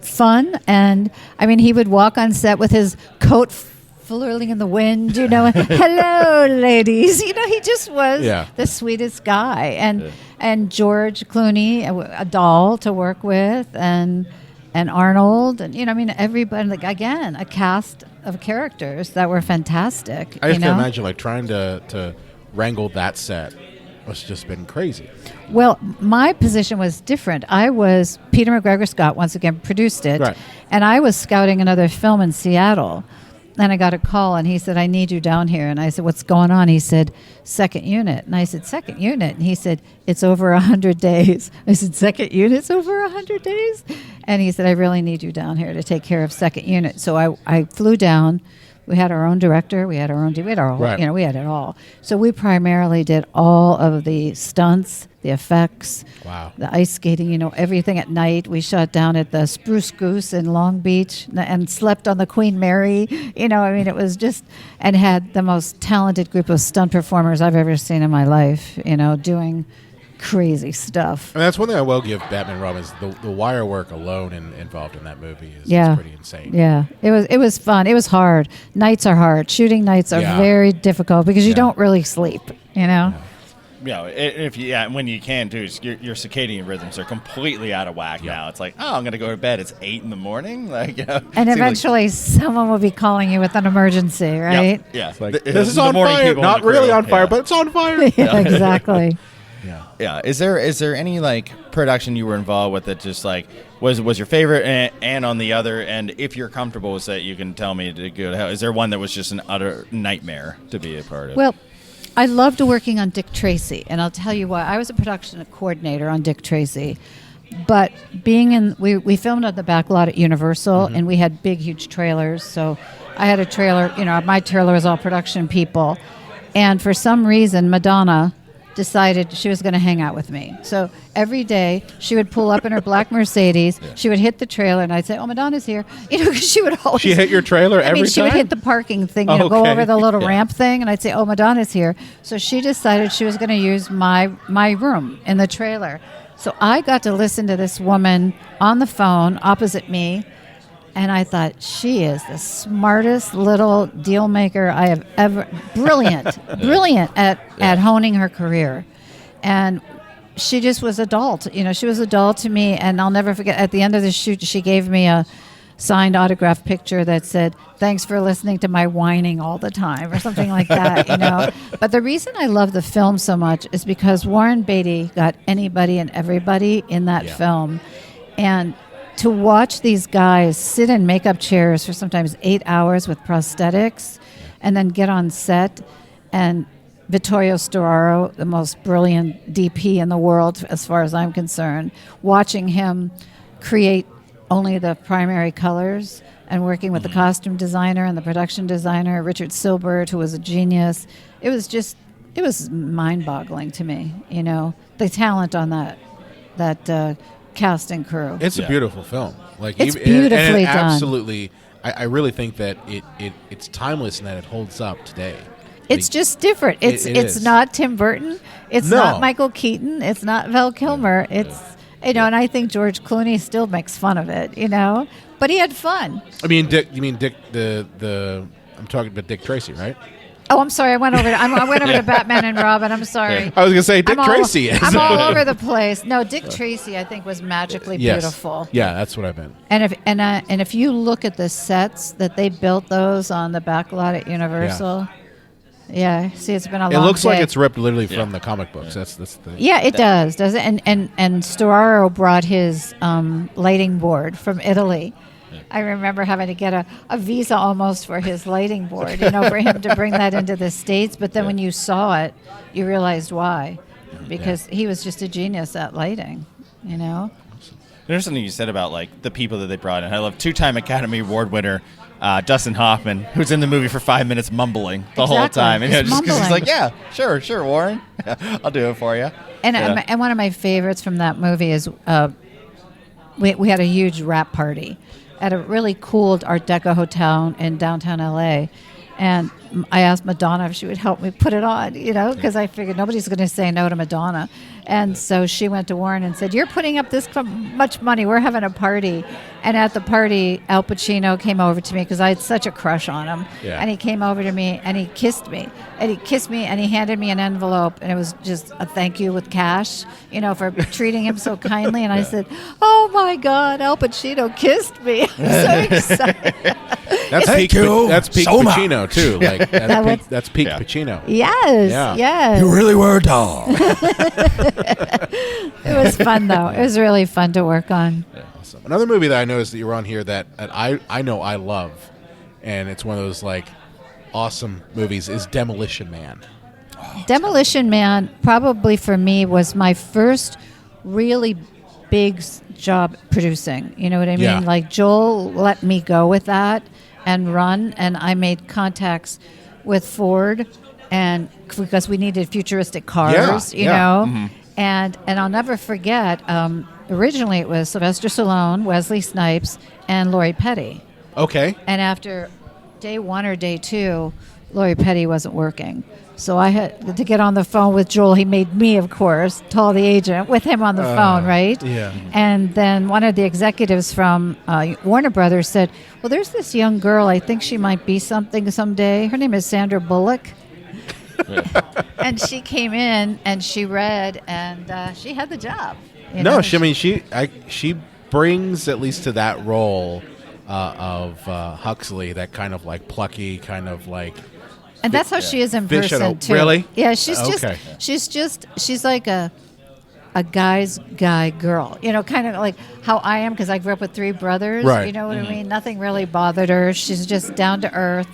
Fun, and, I mean, he would walk on set with his coat flirting in the wind, hello, ladies. He just was the sweetest guy. And George Clooney, a doll to work with, and Arnold, and everybody. Like, again, a cast of characters that were fantastic. I just can imagine like trying to wrangle that set must just been crazy. Well, my position was different. Peter McGregor Scott once again produced it, right. And I was scouting another film in Seattle. And I got a call, and he said, I need you down here. And I said, what's going on? He said, second unit. And I said, second unit? And he said, it's over 100 days. I said, second unit's over 100 days? And he said, I really need you down here to take care of second unit. So I flew down, We had our own director. We had our own. We had our. Right. You know, we had it all. So we primarily did all of the stunts, the effects. Wow. The ice skating. You know, everything at night. We shot down at the Spruce Goose in Long Beach and slept on the Queen Mary. You know, I mean, it was just and had the most talented group of stunt performers I've ever seen in my life. You know, doing crazy stuff. And that's one thing I will give Batman and Robin is the wire work alone involved in that movie is pretty insane. Yeah, it was fun. It was hard. Nights are hard. Shooting nights are very difficult because you don't really sleep. You know. When you can too, your circadian rhythms are completely out of whack now. It's like, oh, I'm going to go to bed. It's 8 in the morning. Like, and eventually, someone will be calling you with an emergency, right? Yeah. Like, this is on fire. Not really on fire, but it's on fire. Yeah, exactly. Yeah. Is there any like production you were involved with that just like was your favorite, and on the other end, if you're comfortable with that, you can tell me to go to hell. Is there one that was just an utter nightmare to be a part of? Well, I loved working on Dick Tracy, and I'll tell you why. I was a production coordinator on Dick Tracy, but we filmed on the back lot at Universal, and we had big, huge trailers. So I had a trailer. You know, my trailer was all production people, and for some reason, Madonna decided she was going to hang out with me. So every day she would pull up in her black Mercedes. She would hit the trailer, and I'd say, "Oh, Madonna's here." You know, because she would always. She hit your trailer every time? She would hit the parking thing, go over the little ramp thing, and I'd say, "Oh, Madonna's here." So she decided she was going to use my room in the trailer. So I got to listen to this woman on the phone opposite me. And I thought, she is the smartest little deal maker I have ever. Brilliant at honing her career. And she just was adult. You know, she was adult to me. And I'll never forget, at the end of the shoot, she gave me a signed autograph picture that said, "Thanks for listening to my whining all the time," or something like that, you know. But the reason I love the film so much is because Warren Beatty got anybody and everybody in that film. And to watch these guys sit in makeup chairs for sometimes 8 hours with prosthetics and then get on set, and Vittorio Storaro, the most brilliant DP in the world as far as I'm concerned, watching him create only the primary colors and working with the costume designer and the production designer, Richard Silbert, who was a genius. It was mind-boggling to me, you know, the talent on that cast and crew. It's a beautiful film. Like it's beautifully done. Absolutely, I really think that it's timeless and that it holds up today. It's just different. It's not Tim Burton. It's not Michael Keaton. It's not Val Kilmer. It's you know, and I think George Clooney still makes fun of it. You know, but he had fun. I mean, Dick. You mean Dick? I'm talking about Dick Tracy, right? Oh, I'm sorry. I went over to Batman and Robin. I'm sorry. I was going to say Dick Tracy. I'm all over the place. No, Dick Tracy, I think, was magically beautiful. Yeah, that's what I meant. And if you look at the sets that they built those on the back lot at Universal, see, it's been a long day. It looks like it's ripped literally from the comic books. That's the thing. Yeah, it does it? And Storaro brought his lighting board from Italy. I remember having to get a visa almost for his lighting board, you know, for him to bring that into the States. But then when you saw it, you realized why. Because he was just a genius at lighting, you know. There's something you said about, like, the people that they brought in. I love two-time Academy Award winner Dustin Hoffman, who's in the movie for 5 minutes mumbling the whole time. And just because he's like, yeah, sure, Warren. I'll do it for you. And one of my favorites from that movie is we had a huge rap party at a really cool Art Deco hotel in downtown L.A., and I asked Madonna if she would help me put it on, you know, because I figured nobody's going to say no to Madonna. And so she went to Warren and said, "You're putting up this much money. We're having a party." And at the party, Al Pacino came over to me because I had such a crush on him. Yeah. And he came over to me and he kissed me. And he kissed me and he handed me an envelope. And it was just a thank you with cash, you know, for treating him so kindly. And I said, "Oh, my God, Al Pacino kissed me." I'm so excited. That's peak Pacino, too. Like, that's peak Pacino. Yes. You really were a doll. It was fun, though. It was really fun to work on. Yeah, awesome. Another movie that I noticed that you were on here that I know I love, and it's one of those, like, awesome movies, is Demolition Man. Demolition Man, probably for me, was my first really big job producing. You know what I mean? Yeah. Like, Joel let me go with that. and run, and I made contacts with Ford, and because we needed futuristic cars, you know, and I'll never forget. Originally, it was Sylvester Stallone, Wesley Snipes, and Lori Petty. Okay. And after day 1 or day 2, Lori Petty wasn't working. So I had to get on the phone with Joel. He made me, of course, call the agent with him on the phone, right? Yeah. And then one of the executives from Warner Brothers said, well, there's this young girl. I think she might be something someday. Her name is Sandra Bullock. And she came in and she read, and she had the job. You know? She brings, at least to that role of Huxley, that kind of like plucky, kind of like. And that's how she is in person too. Really? Yeah, she's like a guy's guy girl. You know, kind of like how I am, because I grew up with 3 brothers. Right. You know what I mean? Nothing really bothered her. She's just down to earth,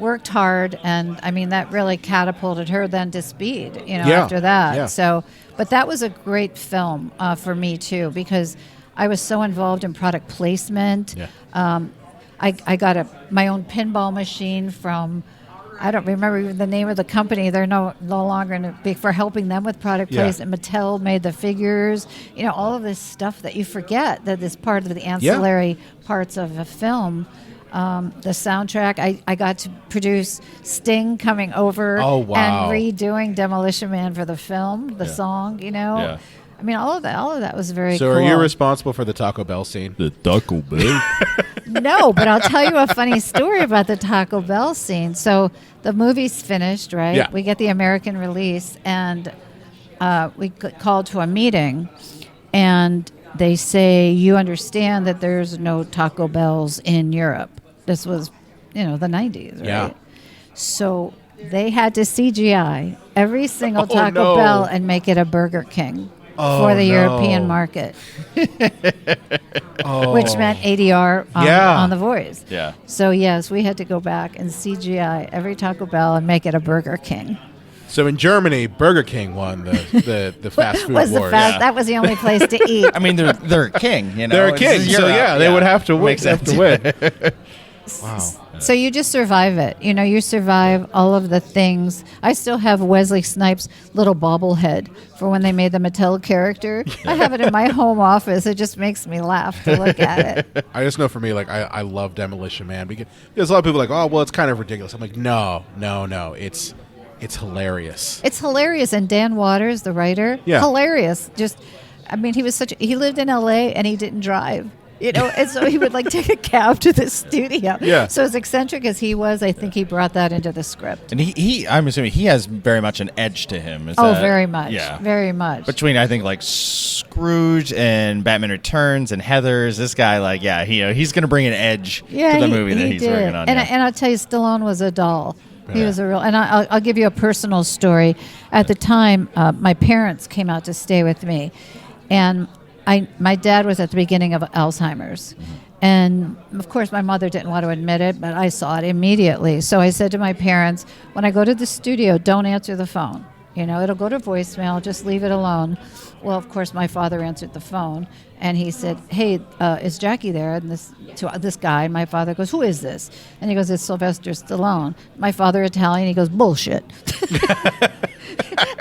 worked hard, and I mean that really catapulted her then to speed. You know, after that. Yeah. So, but that was a great film for me too, because I was so involved in product placement. Yeah. I got my own pinball machine from. I don't remember even the name of the company. They're no longer for helping them with product placement. Mattel made the figures. You know, all of this stuff that you forget that is part of the ancillary parts of a film. The soundtrack. I got to produce Sting coming over and redoing Demolition Man for the film, the song, you know. Yeah. I mean, all of that was very cool. So are you responsible for the Taco Bell scene? The Taco Bell? No, but I'll tell you a funny story about the Taco Bell scene. So the movie's finished, right? Yeah. We get the American release, and we called to a meeting, and they say, you understand that there's no Taco Bells in Europe. This was, the 90s, right? Yeah. So they had to CGI every single Taco Bell and make it a Burger King. For the European market, which meant ADR on the voice. Yeah. So yes, we had to go back and CGI every Taco Bell and make it a Burger King. So in Germany, Burger King won the fast food wars. That was the only place to eat. I mean, they're a king. You know, they're a king. So they would have to win. Wow. So you just survive it. You know, you survive all of the things. I still have Wesley Snipes' little bobblehead for when they made the Mattel character. I have it in my home office. It just makes me laugh to look at it. I just know for me, like, I love Demolition Man because a lot of people are like, oh, well, it's kind of ridiculous. I'm like, no. It's hilarious. It's hilarious. And Dan Waters, the writer, hilarious. He lived in L.A. and he didn't drive. You know, and so he would take a cab to the studio. Yeah. So as eccentric as he was, I think he brought that into the script. And I'm assuming he has very much an edge to him. Very much. Yeah. Very much. Between, I think, Scrooge and Batman Returns and Heathers, this guy, he's going to bring an edge to the movie that he's working on. And I'll tell you, Stallone was a doll. He was a real, and I'll give you a personal story. At the time, my parents came out to stay with me, and my dad was at the beginning of Alzheimer's. And, of course, my mother didn't want to admit it, but I saw it immediately. So I said to my parents, when I go to the studio, don't answer the phone. You know, it'll go to voicemail. Just leave it alone. Well, of course, my father answered the phone, and he said, hey, is Jackie there? And to this guy, and my father goes, who is this? And he goes, it's Sylvester Stallone. My father, Italian, he goes, bullshit.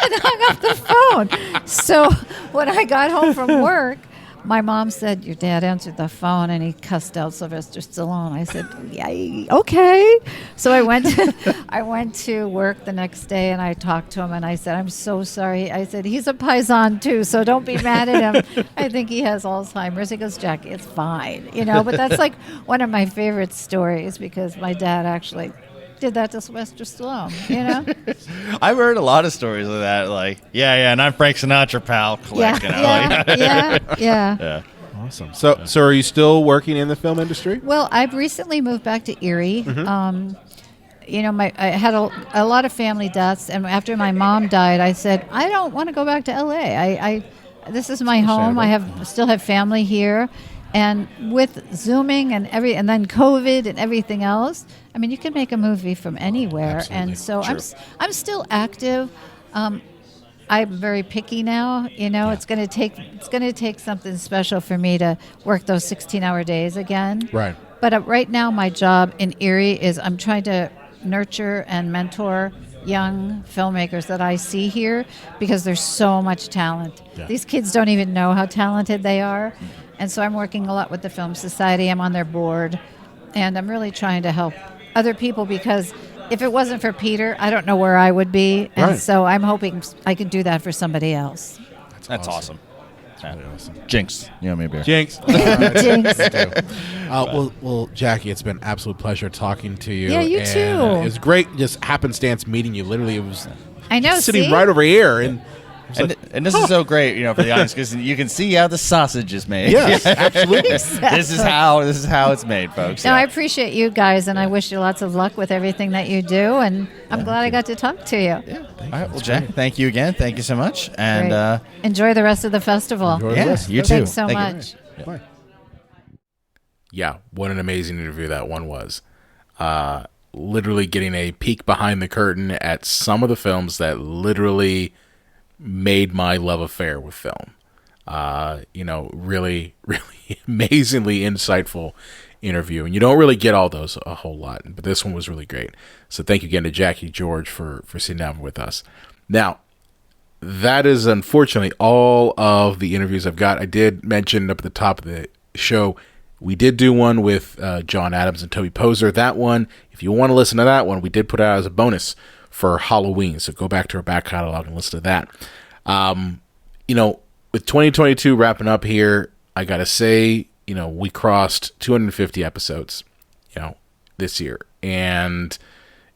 And hung up the phone. So when I got home from work, my mom said, your dad answered the phone and he cussed out Sylvester Stallone. I said, yeah, okay. So I went to work the next day and I talked to him and I said, I'm so sorry. I said, he's a paisan too, so don't be mad at him. I think he has Alzheimer's. He goes, Jackie, it's fine. You know, but that's one of my favorite stories because my dad actually did that to Sylvester Stallone, you know? I've heard a lot of stories of that, and I'm Frank Sinatra, pal. Click, Yeah. Awesome. So are you still working in the film industry? Well, I've recently moved back to Eerie. Mm-hmm. I had a lot of family deaths, and after my mom died, I said, I don't want to go back to L.A. This is my home. I still have family here. And with Zooming and then COVID and everything else, I mean, you can make a movie from anywhere. Absolutely. And so True. I'm still active. I'm very picky now. You know, it's going to take something special for me to work those 16-hour days again. Right. But right now, my job in Eerie is I'm trying to nurture and mentor young filmmakers that I see here because there's so much talent. Yeah. These kids don't even know how talented they are. And so I'm working a lot with the Film Society. I'm on their board. And I'm really trying to help other people because if it wasn't for Peter, I don't know where I would be. And so I'm hoping I can do that for somebody else. That's awesome. Really awesome. Jinx. You know me, beer. Jinx. Jinx. Well, Jackie, it's been an absolute pleasure talking to you. Yeah, you too. It was great just happenstance meeting you. Literally, it was I know, sitting right over here. And this is so great, for the audience because you can see how the sausage is made. Yes, absolutely. Exactly. This is how it's made, folks. No, I appreciate you guys, and I wish you lots of luck with everything that you do. And I'm glad I got to talk to you. Yeah. All right. Well, Jack, thank you again. Thank you so much, and enjoy the rest of the festival. You too. Thanks so much. Bye. Yeah, what an amazing interview that one was. Literally getting a peek behind the curtain at some of the films that literally made my love affair with film. Really, really amazingly insightful interview. And you don't really get all those a whole lot, but this one was really great. So thank you again to Jackie George for sitting down with us. Now, that is unfortunately all of the interviews I've got. I did mention up at the top of the show, we did do one with John Adams and Toby Poser. That one, if you want to listen to that one, we did put it out as a bonus for Halloween. So go back to our back catalog and listen to that. With 2022 wrapping up here, I got to say, we crossed 250 episodes, this year. And,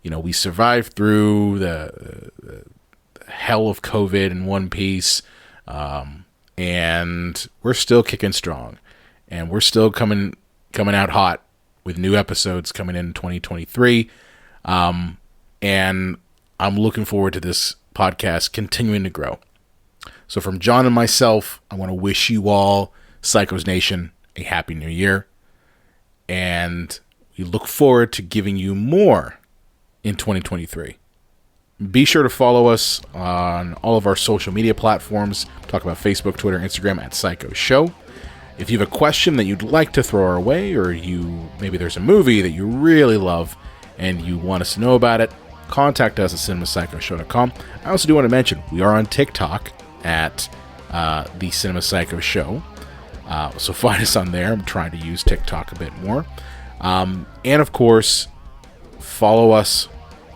we survived through the hell of COVID in one piece. And we're still kicking strong. And we're still coming out hot with new episodes coming in 2023. And I'm looking forward to this podcast continuing to grow. So from John and myself, I want to wish you all, Psychos Nation, a happy new year. And we look forward to giving you more in 2023. Be sure to follow us on all of our social media platforms. Talk about Facebook, Twitter, Instagram at Psycho Show. If you have a question that you'd like to throw our way, or maybe there's a movie that you really love and you want us to know about it, contact us at cinemapsychoshow.com. I also do want to mention we are on TikTok at the Cinema Psycho Show. So find us on there. I'm trying to use TikTok a bit more. And of course, follow us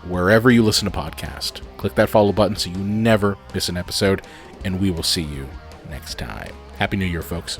wherever you listen to podcasts. Click that follow button so you never miss an episode, and we will see you next time. Happy New Year, folks.